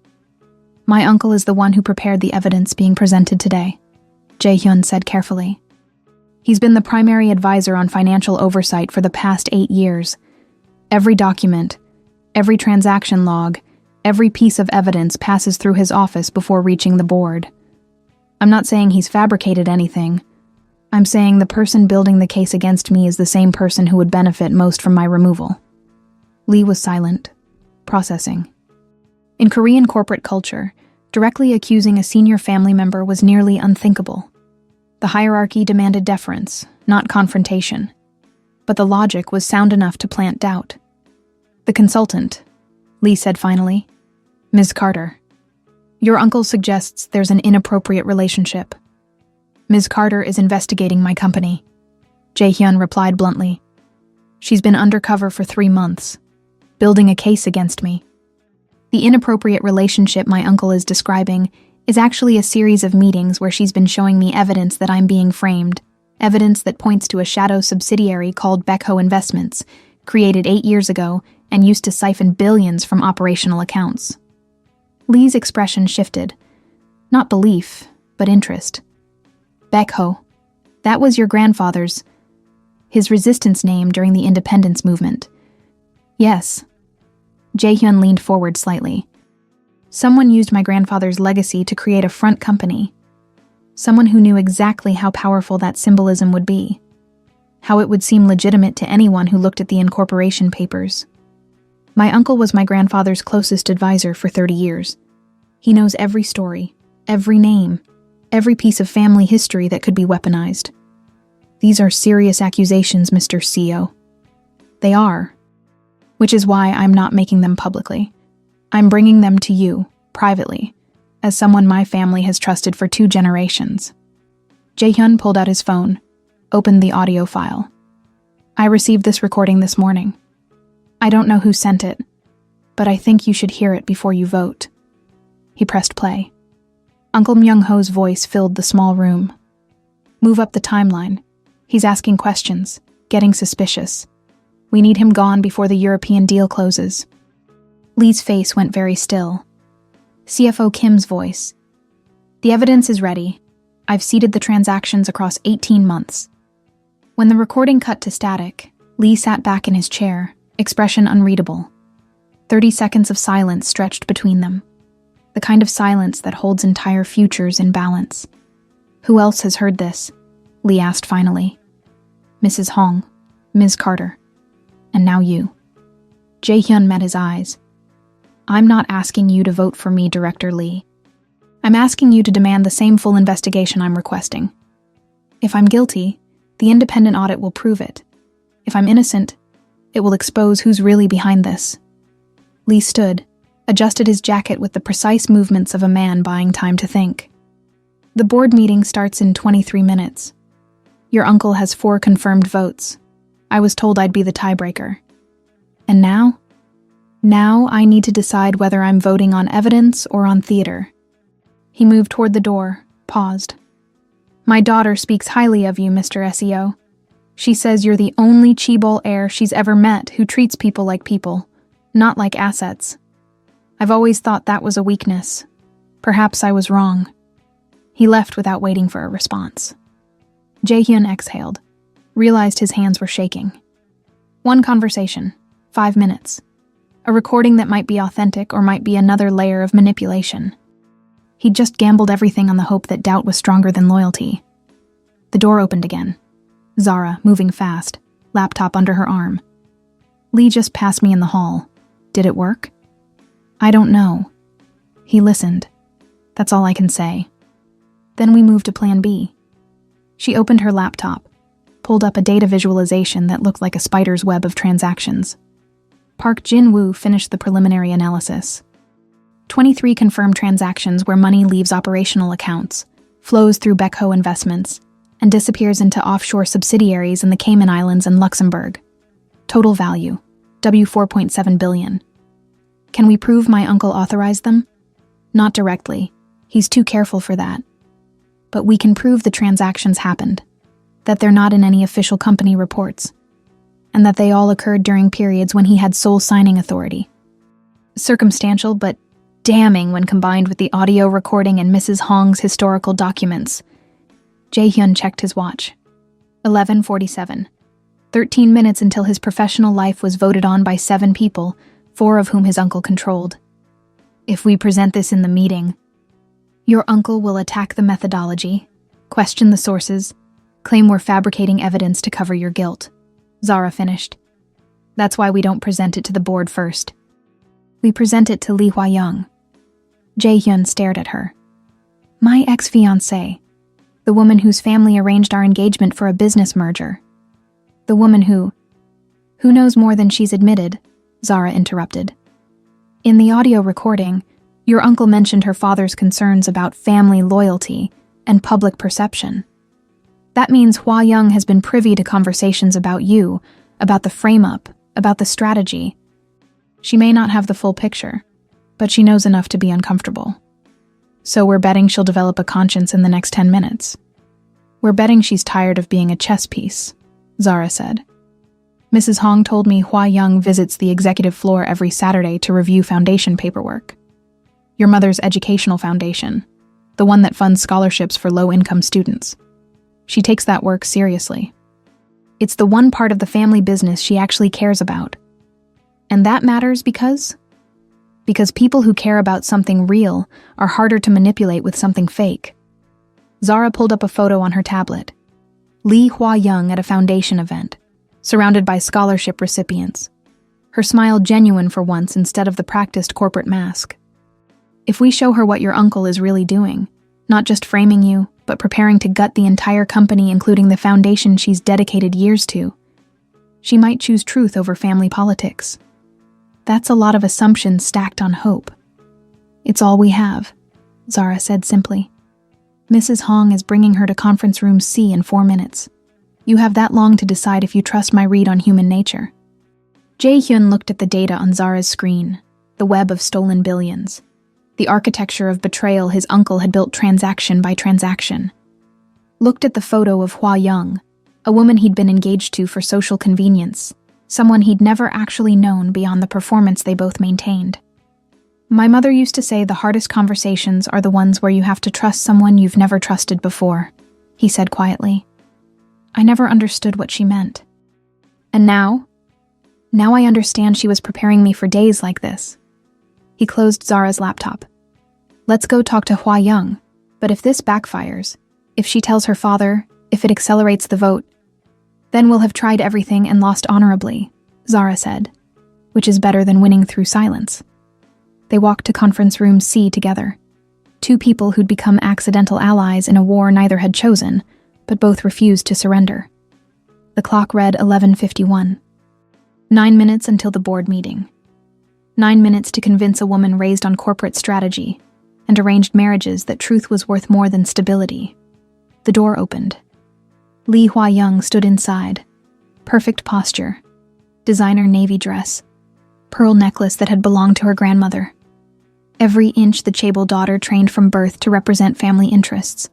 My uncle is the one who prepared the evidence being presented today, Jae-hyun said carefully. He's been the primary advisor on financial oversight for the past 8 years. Every document, every transaction log, every piece of evidence passes through his office before reaching the board. I'm not saying he's fabricated anything. I'm saying the person building the case against me is the same person who would benefit most from my removal. Lee was silent, processing. In Korean corporate culture, directly accusing a senior family member was nearly unthinkable. The hierarchy demanded deference, not confrontation. But the logic was sound enough to plant doubt. The consultant, Lee said finally, Ms. Carter. Your uncle suggests there's an inappropriate relationship. Ms. Carter is investigating my company, Jae-hyun replied bluntly. She's been undercover for 3 months, building a case against me. The inappropriate relationship my uncle is describing is actually a series of meetings where she's been showing me evidence that I'm being framed, evidence that points to a shadow subsidiary called Baekho Investments, created 8 years ago and used to siphon billions from operational accounts. Lee's expression shifted. Not belief, but interest. Baekho. That was your grandfather's, his resistance name during the independence movement. Yes. Jae-hyun leaned forward slightly. Someone used my grandfather's legacy to create a front company. Someone who knew exactly how powerful that symbolism would be. How it would seem legitimate to anyone who looked at the incorporation papers. My uncle was my grandfather's closest advisor for 30 years. He knows every story, every name, every piece of family history that could be weaponized. These are serious accusations, Mr. CEO. They are. Which is why I'm not making them publicly. I'm bringing them to you, privately, as someone my family has trusted for 2 generations. Jae-hyun pulled out his phone, opened the audio file. I received this recording this morning. I don't know who sent it, but I think you should hear it before you vote. He pressed play. Uncle Myung-ho's voice filled the small room. Move up the timeline. He's asking questions, getting suspicious. We need him gone before the European deal closes. Lee's face went very still. CFO Kim's voice. The evidence is ready. I've seeded the transactions across 18 months. When the recording cut to static, Lee sat back in his chair, expression unreadable. 30 seconds of silence stretched between them. The kind of silence that holds entire futures in balance. Who else has heard this? Lee asked finally. Mrs. Hong, Ms. Carter, and now you. Jae-hyun met his eyes. I'm not asking you to vote for me, Director Lee. I'm asking you to demand the same full investigation I'm requesting. If I'm guilty, the independent audit will prove it. If I'm innocent, it will expose who's really behind this. Lee stood, adjusted his jacket with the precise movements of a man buying time to think. The board meeting starts in 23 minutes. Your uncle has 4 confirmed votes. I was told I'd be the tiebreaker. And now? Now I need to decide whether I'm voting on evidence or on theater. He moved toward the door, paused. My daughter speaks highly of you, Mr. SEO. She says you're the only Chaebol heir she's ever met who treats people like people, not like assets. I've always thought that was a weakness. Perhaps I was wrong. He left without waiting for a response. Jae-hyun exhaled, realized his hands were shaking. One conversation, 5 minutes. A recording that might be authentic or might be another layer of manipulation. He'd just gambled everything on the hope that doubt was stronger than loyalty. The door opened again. Zara, moving fast, laptop under her arm. Lee just passed me in the hall. Did it work? I don't know. He listened. That's all I can say. Then we moved to Plan B. She opened her laptop, pulled up a data visualization that looked like a spider's web of transactions. Park Jin-woo finished the preliminary analysis. 23 confirmed transactions where money leaves operational accounts, flows through Bekho Investments, and disappears into offshore subsidiaries in the Cayman Islands and Luxembourg. Total value, W4.7 billion. Can we prove my uncle authorized them? Not directly. He's too careful for that. But we can prove the transactions happened, that they're not in any official company reports, and that they all occurred during periods when he had sole signing authority. Circumstantial, but damning when combined with the audio recording and Mrs. Hong's historical documents. Jae-hyun checked his watch. 11:47. 13 minutes until his professional life was voted on by 7 people, 4 of whom his uncle controlled. If we present this in the meeting, your uncle will attack the methodology, question the sources, claim we're fabricating evidence to cover your guilt. Zara finished. That's why we don't present it to the board first. We present it to Lee Hwa-young. Jae-hyun stared at her. My ex-fiancée. The woman whose family arranged our engagement for a business merger. The woman who knows more than she's admitted, Zara interrupted. In the audio recording, your uncle mentioned her father's concerns about family loyalty and public perception. That means Hwa-young has been privy to conversations about you, about the frame-up, about the strategy. She may not have the full picture, but she knows enough to be uncomfortable. So we're betting she'll develop a conscience in the next 10 minutes. We're betting she's tired of being a chess piece, Zara said. Mrs. Hong told me Hwa-young visits the executive floor every Saturday to review foundation paperwork. Your mother's educational foundation, the one that funds scholarships for low-income students. She takes that work seriously. It's the one part of the family business she actually cares about. And that matters because people who care about something real are harder to manipulate with something fake. Zara pulled up a photo on her tablet. Lee Hwa-young at a foundation event, surrounded by scholarship recipients. Her smile genuine for once instead of the practiced corporate mask. If we show her what your uncle is really doing, not just framing you, but preparing to gut the entire company including the foundation she's dedicated years to, she might choose truth over family politics. That's a lot of assumptions stacked on hope. It's all we have, Zara said simply. Mrs. Hong is bringing her to conference room C in 4 minutes. You have that long to decide if you trust my read on human nature. Jae-hyun looked at the data on Zara's screen, the web of stolen billions, the architecture of betrayal his uncle had built transaction by transaction. Looked at the photo of Hwa-young, a woman he'd been engaged to for social convenience, someone he'd never actually known beyond the performance they both maintained. My mother used to say the hardest conversations are the ones where you have to trust someone you've never trusted before, he said quietly. I never understood what she meant. And now I understand she was preparing me for days like this. He closed Zara's laptop. Let's go talk to Hwa-young, but if this backfires, if she tells her father, if it accelerates the vote, then we'll have tried everything and lost honorably, Zara said, which is better than winning through silence. They walked to conference room C together. 2 people who'd become accidental allies in a war neither had chosen, but both refused to surrender. The clock read 11:51. 9 minutes until the board meeting. 9 minutes to convince a woman raised on corporate strategy and arranged marriages that truth was worth more than stability. The door opened. Lee Hwa-young stood inside. Perfect posture. Designer navy dress. Pearl necklace that had belonged to her grandmother. Every inch the Chaebol daughter trained from birth to represent family interests.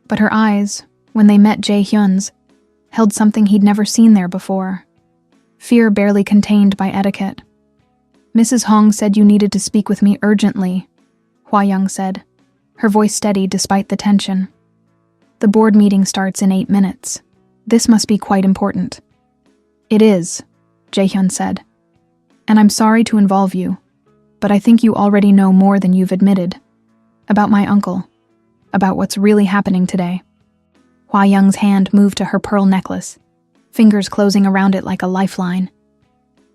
But her eyes, when they met Jae-hyun's, held something he'd never seen there before. Fear barely contained by etiquette. Mrs. Hong said you needed to speak with me urgently, Hwa-young said, her voice steady despite the tension. The board meeting starts in 8 minutes. This must be quite important. It is, Jae-hyun said. And I'm sorry to involve you, but I think you already know more than you've admitted. About my uncle. About what's really happening today. Hwa-young's hand moved to her pearl necklace, fingers closing around it like a lifeline.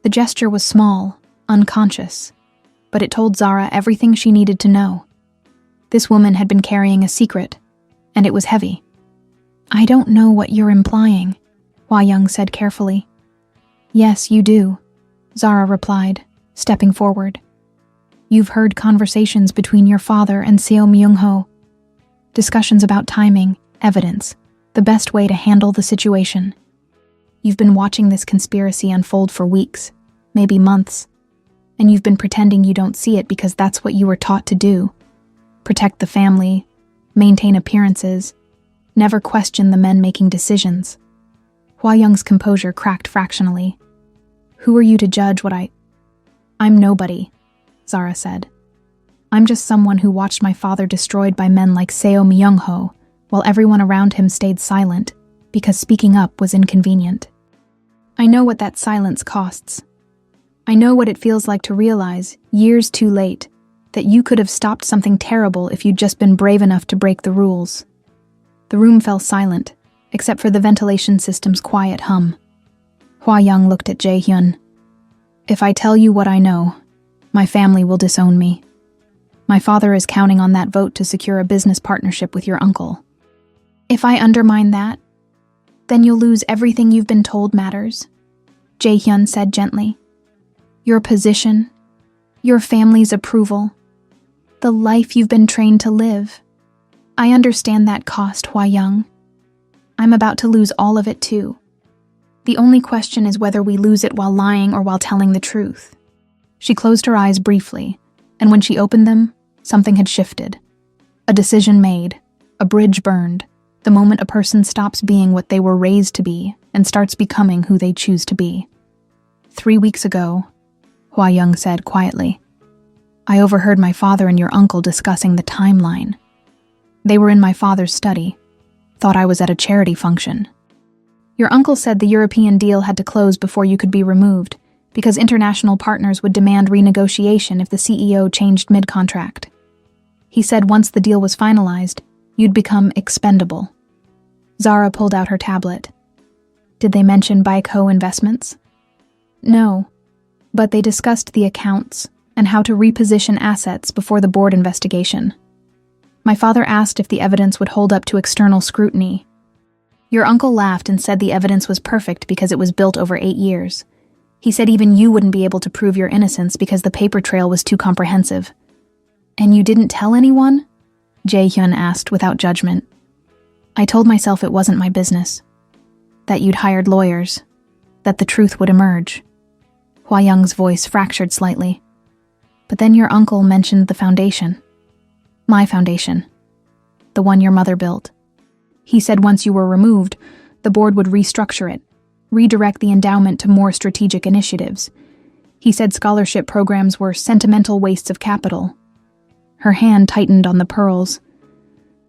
The gesture was small, unconscious, but it told Zara everything she needed to know. This woman had been carrying a secret, and it was heavy. I don't know what you're implying, Hwa-young said carefully. Yes, you do. Zara replied, stepping forward. You've heard conversations between your father and Seo Myung-ho. Discussions about timing, evidence, the best way to handle the situation. You've been watching this conspiracy unfold for weeks, maybe months, and you've been pretending you don't see it because that's what you were taught to do. Protect the family, maintain appearances, never question the men making decisions. Hwa Young's composure cracked fractionally. Who are you to judge what I'm nobody, Zara said. I'm just someone who watched my father destroyed by men like Seo Myung-ho, while everyone around him stayed silent, because speaking up was inconvenient. I know what that silence costs. I know what it feels like to realize, years too late, that you could have stopped something terrible if you'd just been brave enough to break the rules. The room fell silent, except for the ventilation system's quiet hum. Hwa Young looked at Jae-hyun. If I tell you what I know, my family will disown me. My father is counting on that vote to secure a business partnership with your uncle. If I undermine that, then you'll lose everything you've been told matters, Jae-hyun said gently. Your position, your family's approval, the life you've been trained to live. I understand that cost, Hwa Young. I'm about to lose all of it too. The only question is whether we lose it while lying or while telling the truth. She closed her eyes briefly, and when she opened them, something had shifted. A decision made, a bridge burned, the moment a person stops being what they were raised to be and starts becoming who they choose to be. 3 weeks ago, Hwa Young said quietly, I overheard my father and your uncle discussing the timeline. They were in my father's study, thought I was at a charity function. Your uncle said the European deal had to close before you could be removed, because international partners would demand renegotiation if the CEO changed mid-contract. He said once the deal was finalized, you'd become expendable. Zara pulled out her tablet. Did they mention Baekho Investments? No, but they discussed the accounts and how to reposition assets before the board investigation. My father asked if the evidence would hold up to external scrutiny. Your uncle laughed and said the evidence was perfect because it was built over 8 years. He said even you wouldn't be able to prove your innocence because the paper trail was too comprehensive. And you didn't tell anyone? Jae-hyun asked without judgment. I told myself it wasn't my business. That you'd hired lawyers. That the truth would emerge. Hwa Young's voice fractured slightly. But then your uncle mentioned the foundation. My foundation. The one your mother built. He said once you were removed, the board would restructure it, redirect the endowment to more strategic initiatives. He said scholarship programs were sentimental wastes of capital. Her hand tightened on the pearls.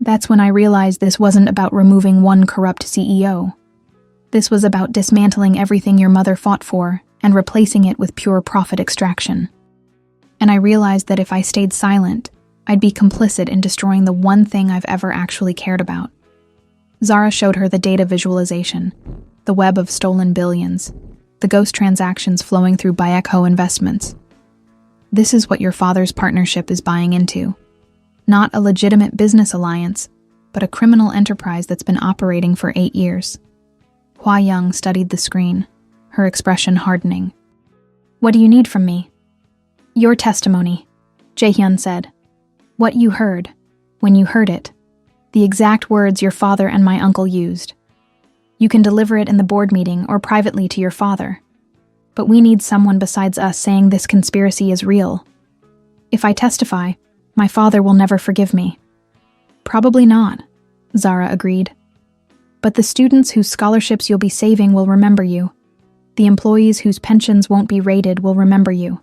That's when I realized this wasn't about removing one corrupt CEO. This was about dismantling everything your mother fought for and replacing it with pure profit extraction. And I realized that if I stayed silent, I'd be complicit in destroying the one thing I've ever actually cared about. Zara showed her the data visualization, the web of stolen billions, the ghost transactions flowing through Baekho Investments. This is what your father's partnership is buying into. Not a legitimate business alliance, but a criminal enterprise that's been operating for 8 years. Hwa Young studied the screen, her expression hardening. What do you need from me? Your testimony, Jae-hyun said. What you heard, when you heard it. The exact words your father and my uncle used. You can deliver it in the board meeting or privately to your father. But we need someone besides us saying this conspiracy is real. If I testify, my father will never forgive me. Probably not, Zara agreed. But the students whose scholarships you'll be saving will remember you. The employees whose pensions won't be raided will remember you.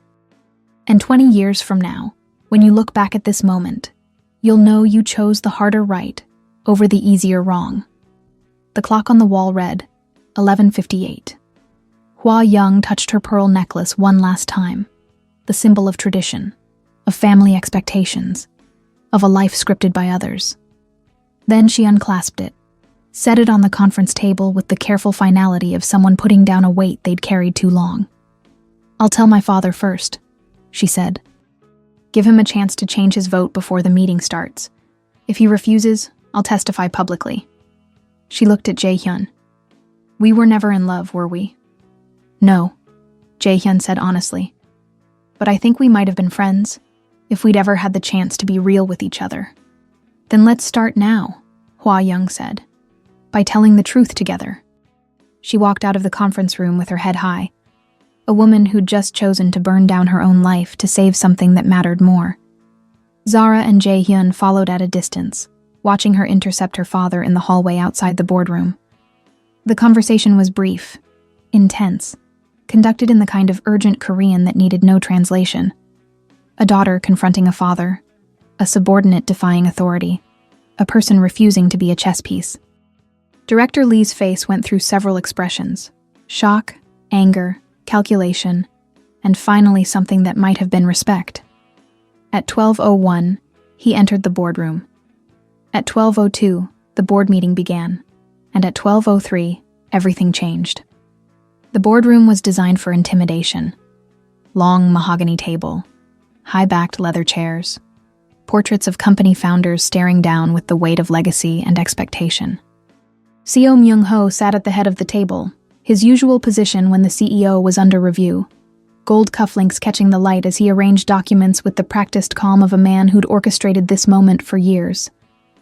And 20 years from now, when you look back at this moment, you'll know you chose the harder right over the easier wrong. The clock on the wall read, 11:58. Hwa Young touched her pearl necklace one last time, the symbol of tradition, of family expectations, of a life scripted by others. Then she unclasped it, set it on the conference table with the careful finality of someone putting down a weight they'd carried too long. I'll tell my father first, she said. Give him a chance to change his vote before the meeting starts. If he refuses, I'll testify publicly. She looked at Jae-hyun. We were never in love, were we? No. Jae-hyun said honestly. But I think we might have been friends, if we'd ever had the chance to be real with each other. Then let's start now, Hwa Young said, by telling the truth together. She walked out of the conference room with her head high, a woman who'd just chosen to burn down her own life to save something that mattered more. Zara and Jae-hyun followed at a distance, watching her intercept her father in the hallway outside the boardroom. The conversation was brief, intense, conducted in the kind of urgent Korean that needed no translation. A daughter confronting a father, a subordinate defying authority, a person refusing to be a chess piece. Director Lee's face went through several expressions: shock, anger, calculation, and finally something that might have been respect. At 12:01, he entered the boardroom. At 12:02, the board meeting began, and at 12:03, everything changed. The boardroom was designed for intimidation. Long mahogany table, high-backed leather chairs, portraits of company founders staring down with the weight of legacy and expectation. CEO Myung-ho sat at the head of the table, his usual position when the CEO was under review, gold cufflinks catching the light as he arranged documents with the practiced calm of a man who'd orchestrated this moment for years.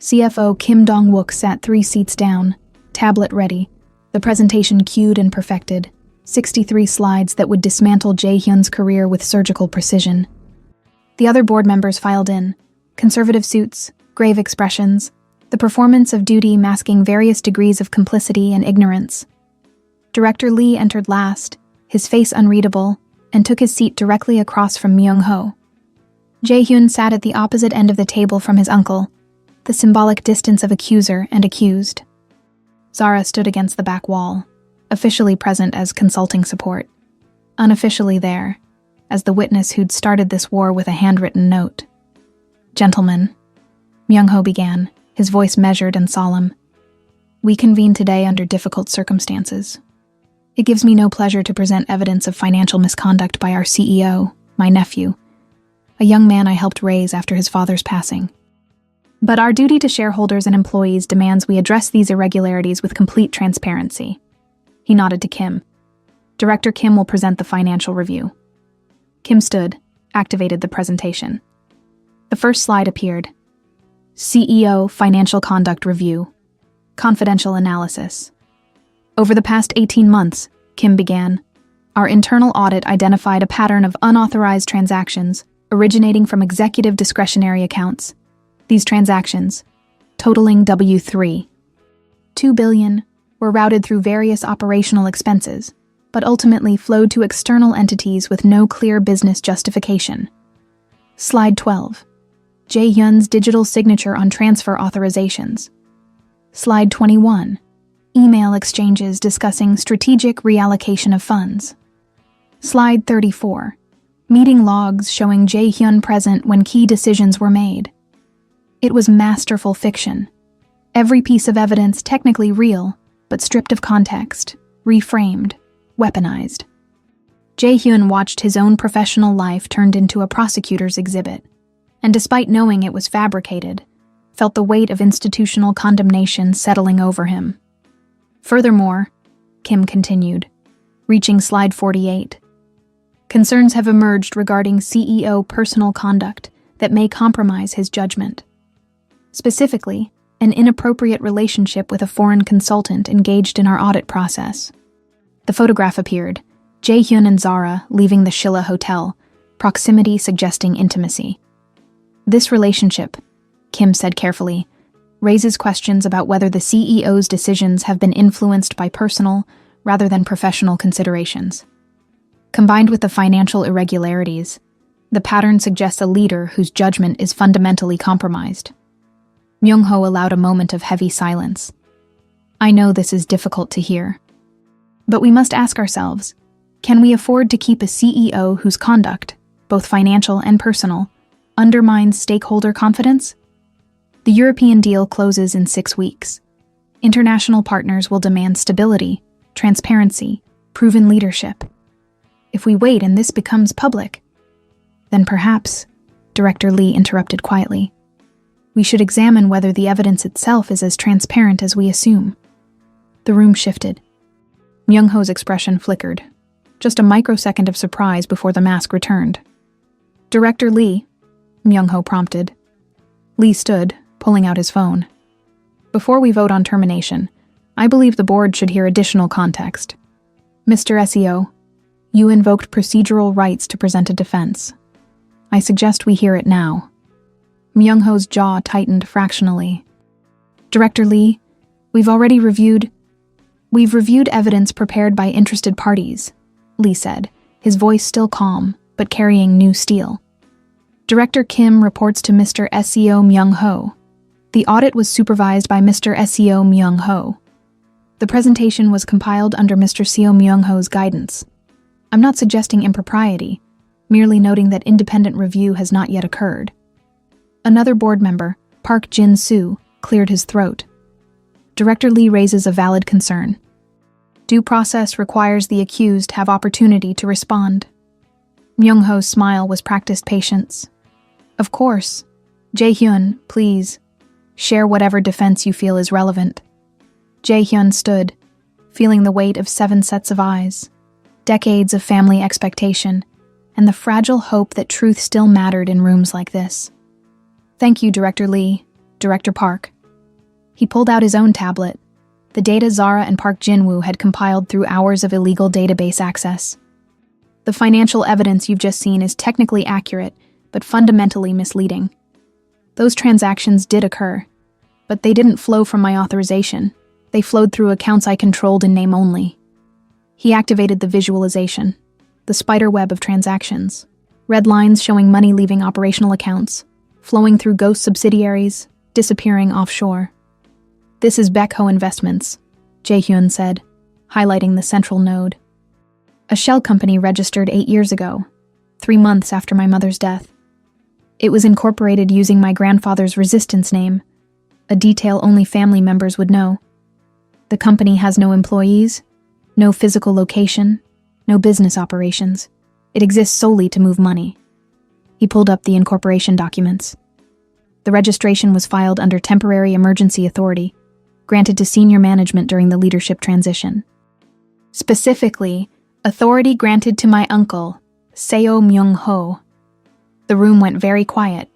CFO Kim Dong-wook sat 3 seats down, tablet ready, the presentation cued and perfected, 63 slides that would dismantle Jae-hyun's career with surgical precision. The other board members filed in, conservative suits, grave expressions, the performance of duty masking various degrees of complicity and ignorance. Director Lee entered last, his face unreadable, and took his seat directly across from Myung-ho. Jae-hyun sat at the opposite end of the table from his uncle, the symbolic distance of accuser and accused. Zara stood against the back wall, officially present as consulting support, unofficially there, as the witness who'd started this war with a handwritten note. "Gentlemen," Myung-ho began, his voice measured and solemn, "we convene today under difficult circumstances. It gives me no pleasure to present evidence of financial misconduct by our CEO, my nephew, a young man I helped raise after his father's passing. But our duty to shareholders and employees demands we address these irregularities with complete transparency." He nodded to Kim. "Director Kim will present the financial review." Kim stood, activated the presentation. The first slide appeared. CEO Financial Conduct Review. Confidential Analysis. "Over the past 18 months, Kim began, our internal audit identified a pattern of unauthorized transactions originating from executive discretionary accounts. These transactions, totaling W3, $2 billion, were routed through various operational expenses, but ultimately flowed to external entities with no clear business justification." Slide 12. Jae-hyun's digital signature on transfer authorizations. Slide 21. Email exchanges discussing strategic reallocation of funds. Slide 34. Meeting logs showing Jae-hyun present when key decisions were made. It was masterful fiction. Every piece of evidence technically real, but stripped of context, reframed, weaponized. Jae-hyun watched his own professional life turned into a prosecutor's exhibit, and despite knowing it was fabricated, felt the weight of institutional condemnation settling over him. Furthermore, Kim continued, reaching slide 48, concerns have emerged regarding CEO personal conduct that may compromise his judgment. Specifically, an inappropriate relationship with a foreign consultant engaged in our audit process. The photograph appeared, Jae-hyun and Zara leaving the Shilla Hotel, proximity suggesting intimacy. "This relationship," Kim said carefully, "raises questions about whether the CEO's decisions have been influenced by personal rather than professional considerations. Combined with the financial irregularities, the pattern suggests a leader whose judgment is fundamentally compromised." Myung-ho allowed a moment of heavy silence. "I know this is difficult to hear. But we must ask ourselves, can we afford to keep a CEO whose conduct, both financial and personal, undermines stakeholder confidence? The European deal closes in 6 weeks. International partners will demand stability, transparency, proven leadership. If we wait and this becomes public, then perhaps," Director Lee interrupted quietly, "we should examine whether the evidence itself is as transparent as we assume." The room shifted. Myung-ho's expression flickered. just a microsecond of surprise before the mask returned. "Director Lee," Myung-ho prompted. Lee stood, pulling out his phone. "Before we vote on termination, I believe the board should hear additional context. Mr. SEO, you invoked procedural rights to present a defense. I suggest we hear it now." Myung-ho's jaw tightened fractionally. "Director Lee, we've reviewed evidence prepared by interested parties," Lee said, his voice still calm, but carrying new steel. "Director Kim reports to Mr. SEO Myung-ho. The audit was supervised by Mr. SEO Myung-ho. The presentation was compiled under Mr. SEO Myung-ho's guidance. I'm not suggesting impropriety, merely noting that independent review has not yet occurred." Another board member, Park Jin-soo, cleared his throat. Director Lee raises a valid concern. Due process requires the accused have opportunity to respond. Myung-ho's smile was practiced patience. "Of course. Jae-hyun, please. Share whatever defense you feel is relevant." Jae-hyun stood, feeling the weight of 7 sets of eyes, decades of family expectation, and the fragile hope that truth still mattered in rooms like this. "Thank you, Director Lee, Director Park." He pulled out his own tablet, the data Zara and Park Jin-woo had compiled through hours of illegal database access. "The financial evidence you've just seen is technically accurate, but fundamentally misleading. Those transactions did occur, but they didn't flow from my authorization. They flowed through accounts I controlled in name only." He activated the visualization, the spider web of transactions, red lines showing money leaving operational accounts, flowing through ghost subsidiaries, disappearing offshore. "This is Baekho Investments," Jae-hyun said, highlighting the central node. "A shell company registered 8 years ago, 3 months after my mother's death. It was incorporated using my grandfather's resistance name, a detail only family members would know. The company has no employees, no physical location, no business operations. It exists solely to move money." He pulled up the incorporation documents. The registration was filed under Temporary Emergency Authority, granted to senior management during the leadership transition. Specifically, authority granted to my uncle, Seo Myung-ho. The room went very quiet.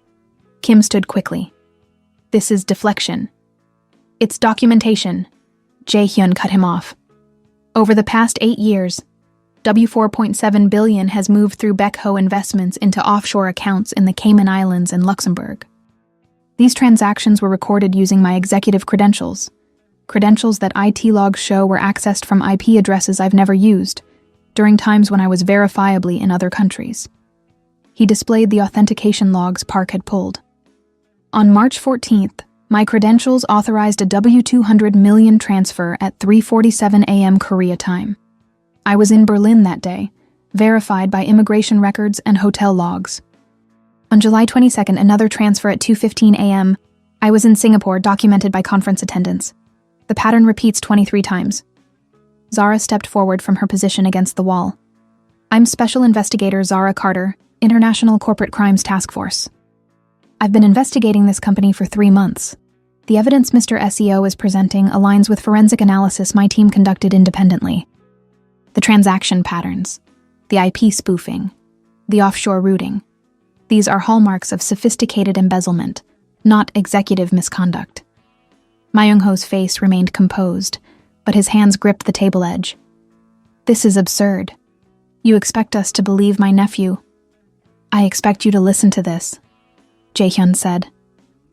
Kim stood quickly. "This is deflection." "It's documentation," Jae-hyun cut him off. "Over the past 8 years, W4.7 billion has moved through Baekho Investments into offshore accounts in the Cayman Islands and Luxembourg. These transactions were recorded using my executive credentials that IT logs show were accessed from IP addresses I've never used, during times when I was verifiably in other countries." He displayed the authentication logs Park had pulled. "On March 14th, my credentials authorized a W200 million transfer at 3:47 a.m. Korea time. I was in Berlin that day, verified by immigration records and hotel logs. On July 22nd, another transfer at 2:15 a.m. I was in Singapore, documented by conference attendance. The pattern repeats 23 times." Zara stepped forward from her position against the wall. "I'm Special Investigator Zara Carter, International Corporate Crimes Task Force. I've been investigating this company for 3 months. The evidence Mr. SEO is presenting aligns with forensic analysis my team conducted independently. The transaction patterns, the IP spoofing, the offshore routing. These are hallmarks of sophisticated embezzlement, not executive misconduct." Myung-ho's face remained composed, but his hands gripped the table edge. "This is absurd. You expect us to believe my nephew?" "I expect you to listen to this," Jae-hyun said,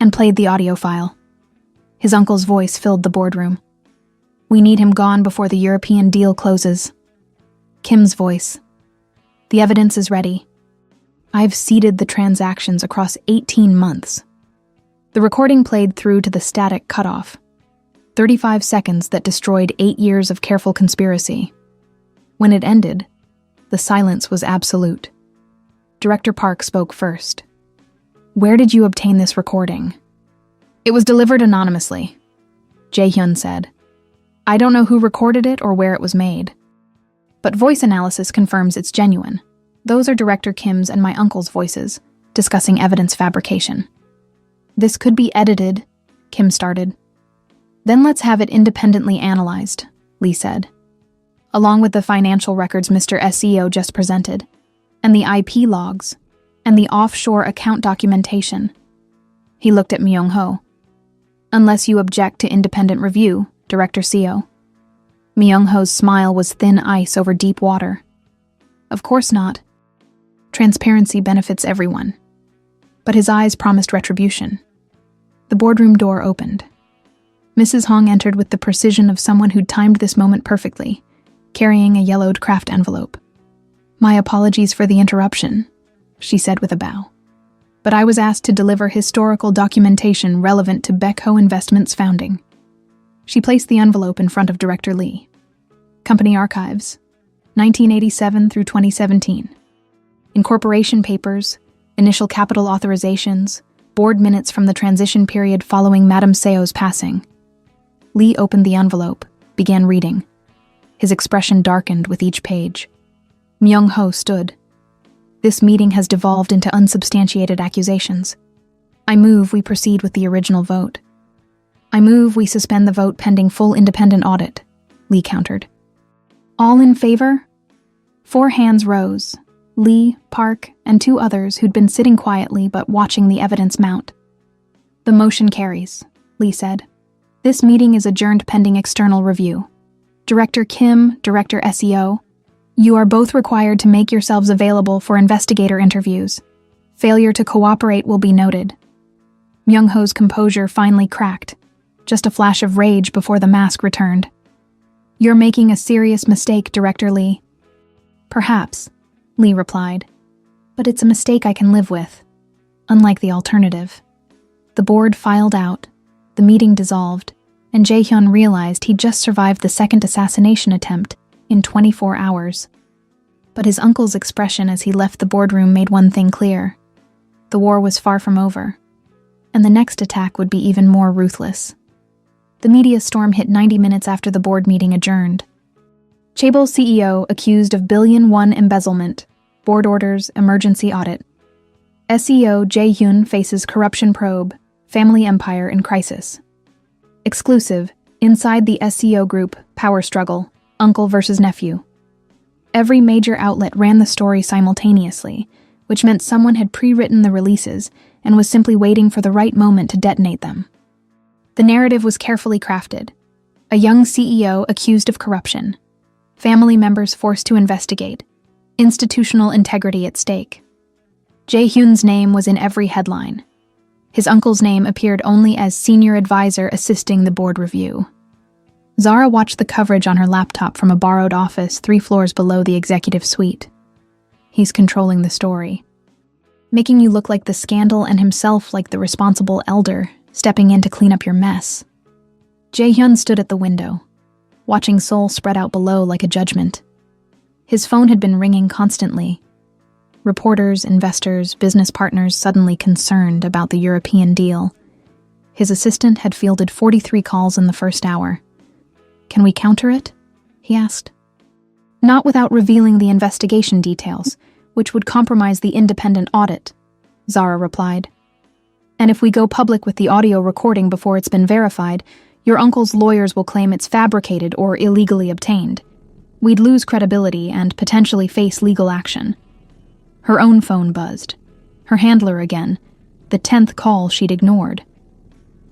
and played the audio file. His uncle's voice filled the boardroom. "We need him gone before the European deal closes." Kim's voice. "The evidence is ready. I've seeded the transactions across 18 months." The recording played through to the static cutoff. 35 seconds that destroyed 8 years of careful conspiracy. When it ended, the silence was absolute. Director Park spoke first. "Where did you obtain this recording?" "It was delivered anonymously," Jae-hyun said. "I don't know who recorded it or where it was made. But voice analysis confirms it's genuine. Those are Director Kim's and my uncle's voices, discussing evidence fabrication." "This could be edited," Kim started. "Then let's have it independently analyzed," Lee said. along with the financial records Mr. SEO just presented, and the IP logs, and the offshore account documentation. He looked at Myung-ho. Unless you object to independent review, Director Seo. Myung-ho's smile was thin ice over deep water. Of course not. Transparency benefits everyone. But his eyes promised retribution. The boardroom door opened. Mrs. Hong entered with the precision of someone who'd timed this moment perfectly, carrying a yellowed craft envelope. "My apologies for the interruption," she said with a bow. "But I was asked to deliver historical documentation relevant to Becco Investments' founding." She placed the envelope in front of Director Lee. "Company Archives, 1987 through 2017. Incorporation papers, initial capital authorizations, board minutes from the transition period following Madame Seo's passing." Lee opened the envelope, began reading. His expression darkened with each page. Myung-ho stood. "This meeting has devolved into unsubstantiated accusations. I move we proceed with the original vote." "I move we suspend the vote pending full independent audit," Lee countered. "All in favor?" 4 hands rose. Lee, Park, and 2 others who'd been sitting quietly but watching the evidence mount. "The motion carries," Lee said. "This meeting is adjourned pending external review. Director Kim, Director SEO, you are both required to make yourselves available for investigator interviews. Failure to cooperate will be noted." Myung-ho's composure finally cracked, just a flash of rage before the mask returned. "You're making a serious mistake, Director Lee." "Perhaps," Lee replied, "but it's a mistake I can live with, unlike the alternative." The board filed out, the meeting dissolved, and Jae-hyun realized he'd just survived the second assassination attempt in 24 hours. But his uncle's expression as he left the boardroom made one thing clear. The war was far from over, and the next attack would be even more ruthless. The media storm hit 90 minutes after the board meeting adjourned. Chaebol CEO accused of $1 billion embezzlement, board orders, emergency audit. SEO Jae-hyun faces corruption probe, family empire in crisis. Exclusive, inside the SEO group, power struggle, uncle versus nephew. Every major outlet ran the story simultaneously, which meant someone had pre-written the releases and was simply waiting for the right moment to detonate them. The narrative was carefully crafted. A young CEO accused of corruption. Family members forced to investigate. Institutional integrity at stake. Jae-hyun's name was in every headline. His uncle's name appeared only as senior advisor assisting the board review. Zara watched the coverage on her laptop from a borrowed office 3 floors below the executive suite. He's controlling the story. Making you look like the scandal and himself like the responsible elder, stepping in to clean up your mess. Jae-hyun stood at the window, watching Seoul spread out below like a judgment. His phone had been ringing constantly. Reporters, investors, business partners suddenly concerned about the European deal. His assistant had fielded 43 calls in the first hour. "Can we counter it?" he asked. "Not without revealing the investigation details, which would compromise the independent audit," Zara replied. "And if we go public with the audio recording before it's been verified, your uncle's lawyers will claim it's fabricated or illegally obtained. We'd lose credibility and potentially face legal action." Her own phone buzzed. Her handler again, the 10th call she'd ignored.